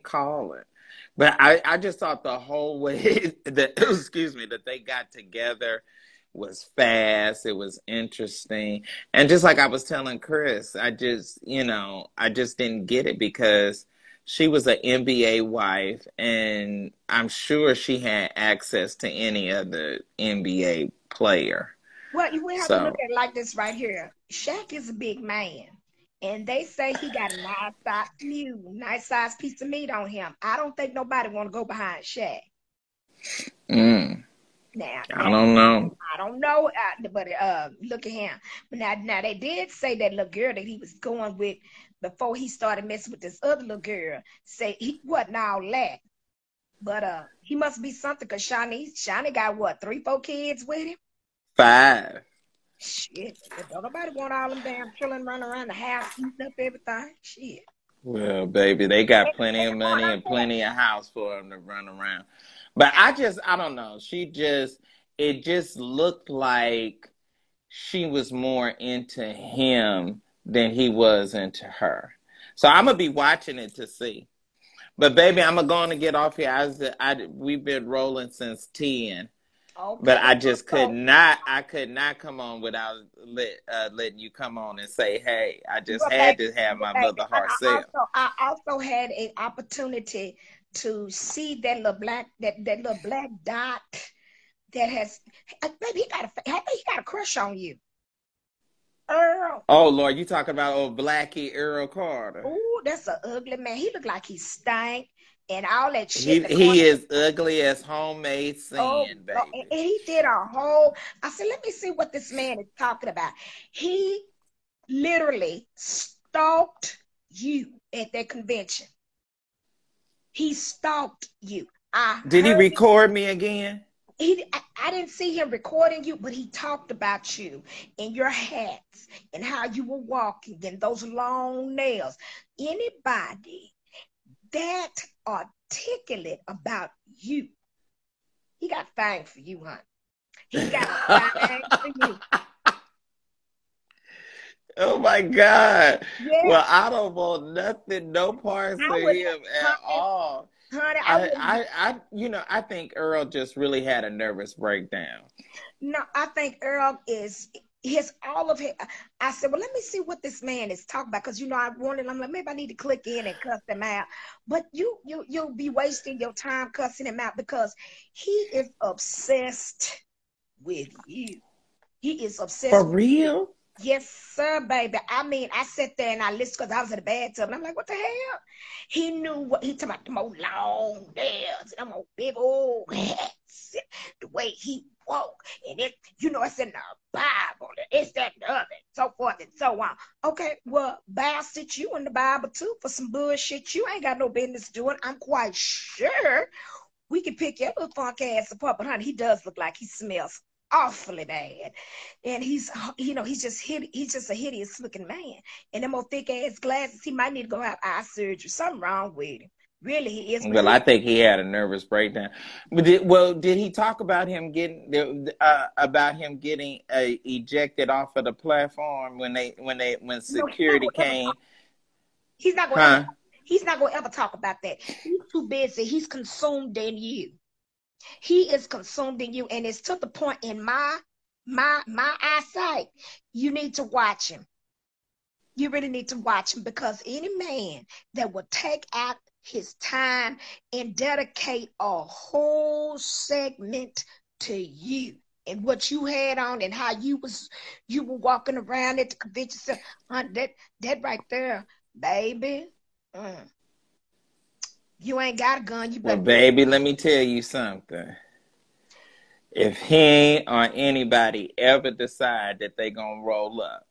call it. But I just thought the whole way that they got together was fast. It was interesting. And just like I was telling Chris, I just didn't get it because she was an NBA wife, and I'm sure she had access to any other NBA player. Well, we have to look at it like this right here. Shaq is a big man. And they say he got a nice size piece of meat on him. I don't think nobody want to go behind Shaq. Now, I don't know. I don't know, but look at him. But now they did say that little girl that he was going with before he started messing with this other little girl, say he wasn't all that. But he must be something because Shawnee got what, 3-4 kids with him? 5. Shit, don't nobody want all them damn children running around the house eating up everything. Shit. Well, baby, they got plenty of money and plenty of house for them to run around. But I don't know. It just looked like she was more into him than he was into her. So I'm going to be watching it to see. But baby, I'm going to get off here. We've been rolling since 10. Okay. But I just could not come on without letting you come on and say, hey, I just had to have my mother herself. I also had an opportunity to see that little black dot that has, maybe he got a crush on you. Earl. Oh Lord, you talking about old Blackie Earl Carter? Oh, that's an ugly man. He looked like he stank. and all that shit that going. He is ugly as homemade Oh, sin, Lord. And baby. he did a whole. I said, let me see what this man is talking about. He literally stalked you at that convention. He stalked you. I Did he heard it. record me again? I didn't see him recording you, but he talked about you and your hats and how you were walking and those long nails. Anybody that articulate about you, he got a thing for you, honey. He got a thing for you. Oh my God. Yeah, Well, I don't want nothing, no parts I of would, him at honey, all. honey, I wouldn't. I think Earl just really had a nervous breakdown. No, I think Earl is his all of his. I said, well, let me see what this man is talking about because I wanted. I'm like, maybe I need to click in and cuss him out. But you'll be wasting your time cussing him out because he is obsessed with you. He is For obsessed with you. real? Yes, sir, baby. I mean, I sat there and I listened because I was in the bathtub and I'm like, what the hell? He knew what he talking about, the more long nails, the more big old hats, the way he walked, and it's in the Bible, it's that and the other, so forth and so on. Okay, well, bastard, you in the Bible too for some bullshit you ain't got no business doing. I'm quite sure we can pick your little funk ass apart, but honey, he does look like he smells awfully bad, and he's just a hideous looking man, and them old thick ass glasses. He might need to go have eye surgery. Something wrong with him. Really, he is. But Well, I think he had a nervous breakdown. But did he talk about him getting ejected off of the platform when no, he's not security gonna ever came? talk. He's not gonna ever. Huh? He's not gonna ever talk about that. He's too busy. He's consumed in you. He is consumed in you, and it's to the point in my eyesight. You need to watch him. You really need to watch him because any man that will take out his time and dedicate a whole segment to you and what you had on and how you were walking around at the convention center, that right there, baby. You ain't got a gun. You Well, better. baby, let me tell you something. If he or anybody ever decide that they gonna roll up,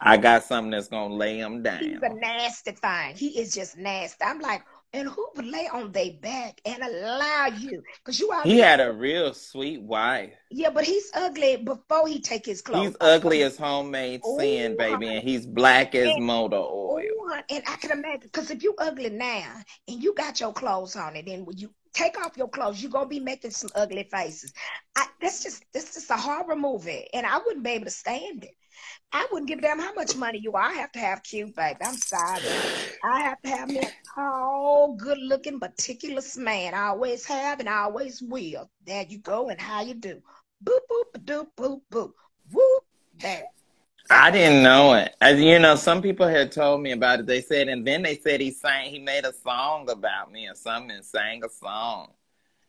I got something that's gonna lay him He's a down. nasty thing. He is just nasty. I'm like, and who would lay on their back and allow you? Because you He already, had a real sweet wife. yeah, but he's ugly before he take his clothes He's off. ugly as homemade sin, Oh, baby, and he's black as and, motor oil. and I can imagine, because if you ugly now and you got your clothes on, and then when you take off your clothes, you're gonna be making some ugly faces. That's just a horror movie, and I wouldn't be able to stand it. I wouldn't give a damn how much money you are. I have to have cute, baby. I'm sorry. I have to have me a tall, good-looking, meticulous man. I always have and I always will. There you go, and how you do. Boop, boop, doop, boop, boop. Whoop, there. I didn't know it. Some people had told me about it. They said, and then they said he made a song about me or something and sang a song.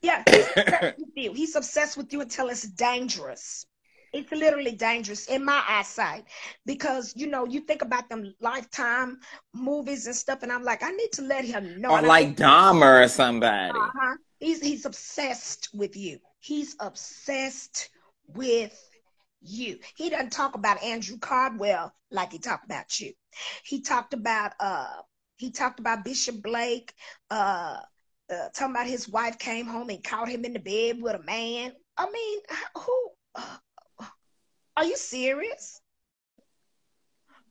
Yeah, he's obsessed with you. He's obsessed with you until it's dangerous. It's literally dangerous in my eyesight because you think about them Lifetime movies and stuff, and I'm like, I need to let him know. Or like Dahmer or somebody. He's obsessed with you. He's obsessed with you. He doesn't talk about Andrew Cardwell like he talked about you. He talked about Bishop Blake, talking about his wife came home and caught him in the bed with a man. I mean, who? Are you serious?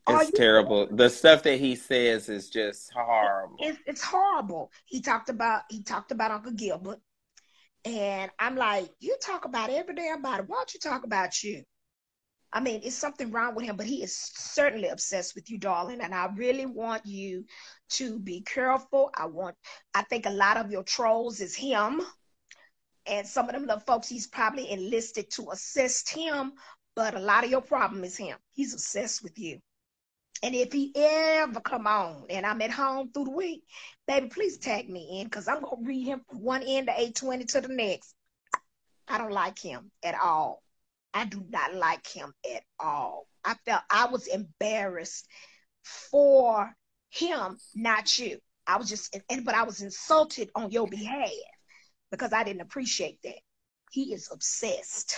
It's terrible. The stuff that he says is just horrible. It's horrible. He talked about Uncle Gilbert, and I'm like, you talk about every damn body. Why don't you talk about you? I mean, it's something wrong with him, but he is certainly obsessed with you, darling. And I really want you to be careful. I think a lot of your trolls is him, and some of them little folks he's probably enlisted to assist him. But a lot of your problem is him. He's obsessed with you. And if he ever come on and I'm at home through the week, baby, please tag me in because I'm going to read him from one end of 820 to the next. I don't like him at all. I do not like him at all. I felt I was embarrassed for him, not you. I was just, but I was insulted on your behalf because I didn't appreciate that. He is obsessed.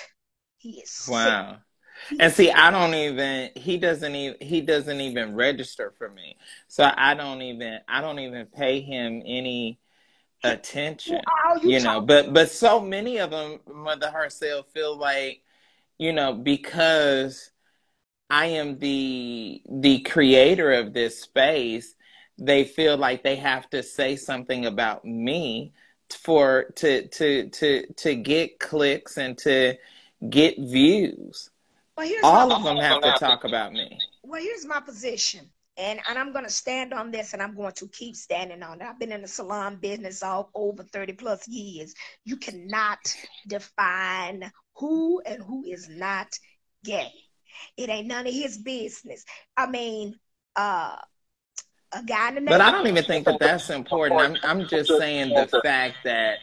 He is sick. Wow. And see, he doesn't even register for me. So I don't even pay him any attention, but so many of them, Mother herself, feel like, because I am the creator of this space, they feel like they have to say something about me to get clicks and to get views. All of them have to talk about me. Well, here's my position, and I'm going to stand on this, and I'm going to keep standing on it. I've been in the salon business all over 30 plus years. You cannot define who and who is not gay. It ain't none of his business. I mean, a guy in the neighborhood. But I don't even think that that's important. I'm just saying the fact that,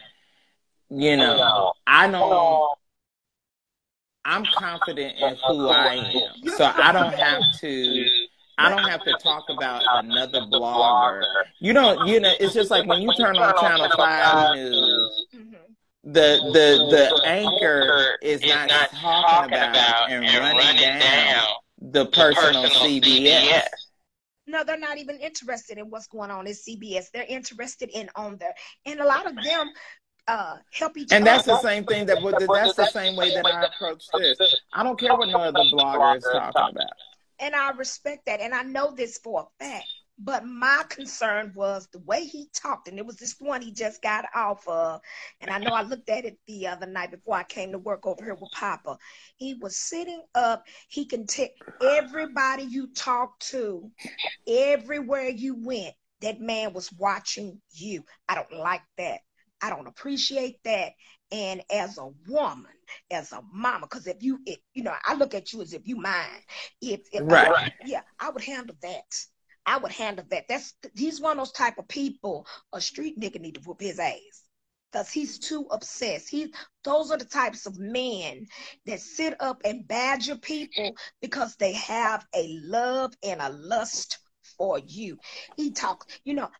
I'm confident in who I am. So I don't have to talk about another blogger. It's just like when you turn on Channel 5 News, the anchor is not talking about and running down the person on CBS. No, they're not even interested in what's going on in CBS. They're interested in and a lot of them help each other. And that's the same thing that's the same way that I approach this. I don't care what no other blogger is talking about. And I respect that. And I know this for a fact. But my concern was the way he talked. And it was this one he just got off of. And I know I looked at it the other night before I came to work over here with Papa. He was sitting up. He can take everybody you talk to, everywhere you went, that man was watching you. I don't like that. I don't appreciate that. And as a woman, as a mama, because I look at you as if you mine. Right. I would handle that. I would handle that. He's one of those type of people. A street nigga need to whoop his ass because he's too obsessed. Those are the types of men that sit up and badger people because they have a love and a lust for you. He talks,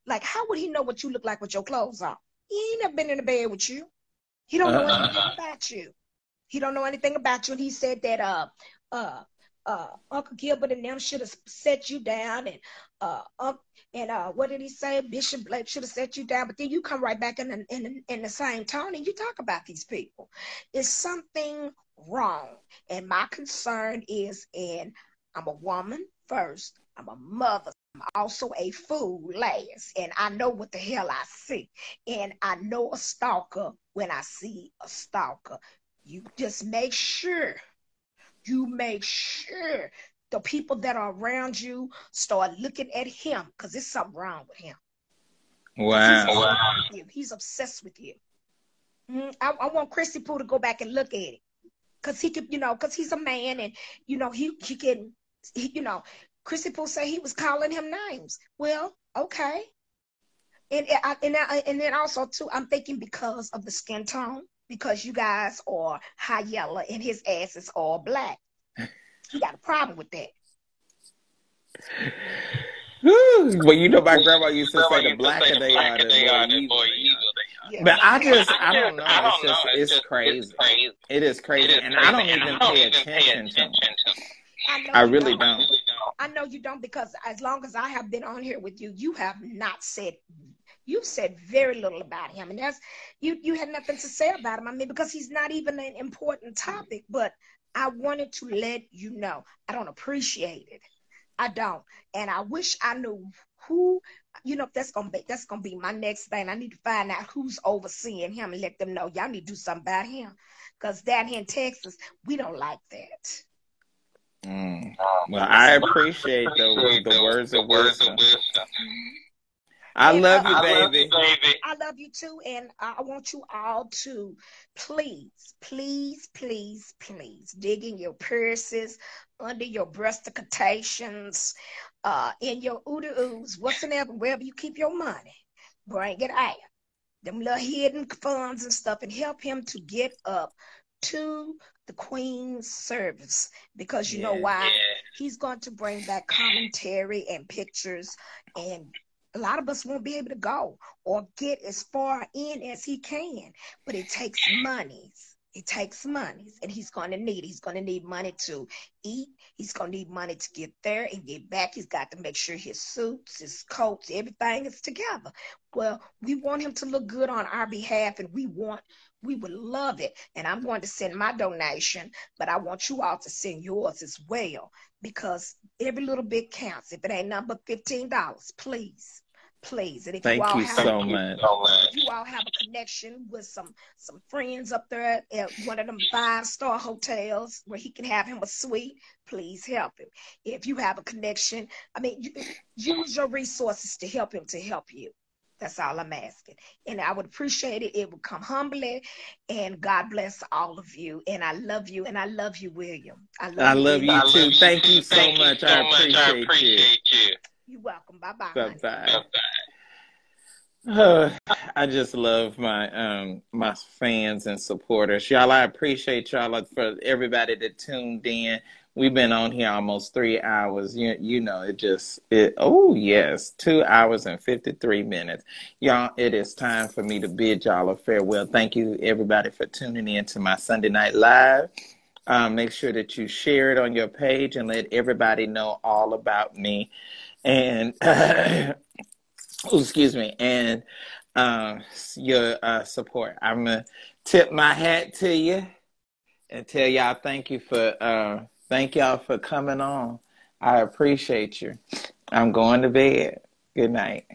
like, how would he know what you look like with your clothes on? He ain't never been in the bed with you. He don't know anything about you. He don't know anything about you. And he said that Uncle Gilbert and them should have set you down, and what did he say? Bishop Blake should have set you down. But then you come right back in the same tone and you talk about these people. There's something wrong. And my concern is, and I'm a woman first. I'm a mother. I'm also a fool last. And I know what the hell I see. And I know a stalker when I see a stalker. You just make sure the people that are around you start looking at him, because there's something wrong with him. Wow. He's obsessed with you. I want Chrissy Pooh to go back and look at it. Because he could, because he's a man and, he can, Chrissy Pooh say he was calling him names. Well, okay. And then also, too, I'm thinking because of the skin tone, because you guys are high yellow and his ass is all black. He got a problem with that. Well, my grandma used to say the blacker they are, the more evil they are. But I don't know. It's crazy. It is crazy. And I don't even pay attention to him. I really don't. I know you don't, because as long as I have been on here with you, you've said very little about him. And that's, you had nothing to say about him. I mean, because he's not even an important topic, but I wanted to let you know. I don't appreciate it. I don't. And I wish I knew who, that's gonna be my next thing. I need to find out who's overseeing him and let them know y'all need to do something about him. Because down here in Texas, we don't like that. Well, I appreciate the words of wisdom. I love you, baby. I love you too, and I want you all to please, please, please, please dig in your purses, under your breastications, in your ooh-oos, wherever you keep your money. Bring it out. Them little hidden funds and stuff, and help him to get up to the Queen's service, because you know why? He's going to bring back commentary and pictures and A lot of us won't be able to go or get as far in as he can, but it takes monies. It takes monies, and he's going to need money to eat. He's going to need money to get there and get back. He's got to make sure his suits, his coats, everything is together. Well, we want him to look good on our behalf, and we would love it. And I'm going to send my donation, but I want you all to send yours as well, because every little bit counts. If it ain't nothing but $15, please. Please. And if Thank you so much. If you all have a connection with some friends up there at one of them 5-star hotels where he can have him a suite, please help him. If you have a connection, I mean, use your resources to help him, to help you. That's all I'm asking. And I would appreciate it. It would come humbly. And God bless all of you. And I love you. And I love you, William. I love you too. Thank you so much. I appreciate you. You're welcome. Bye-bye. Bye-bye. I just love my my fans and supporters. Y'all, I appreciate y'all for everybody that tuned in. We've been on here almost 3 hours. You know, oh yes, 2 hours and 53 minutes. Y'all, it is time for me to bid y'all a farewell. Thank you everybody for tuning in to my Sunday Night Live. Make sure that you share it on your page and let everybody know all about me. And excuse me, and your support. I'm gonna tip my hat to you and tell y'all thank y'all for coming on. I appreciate you. I'm going to bed. Good night.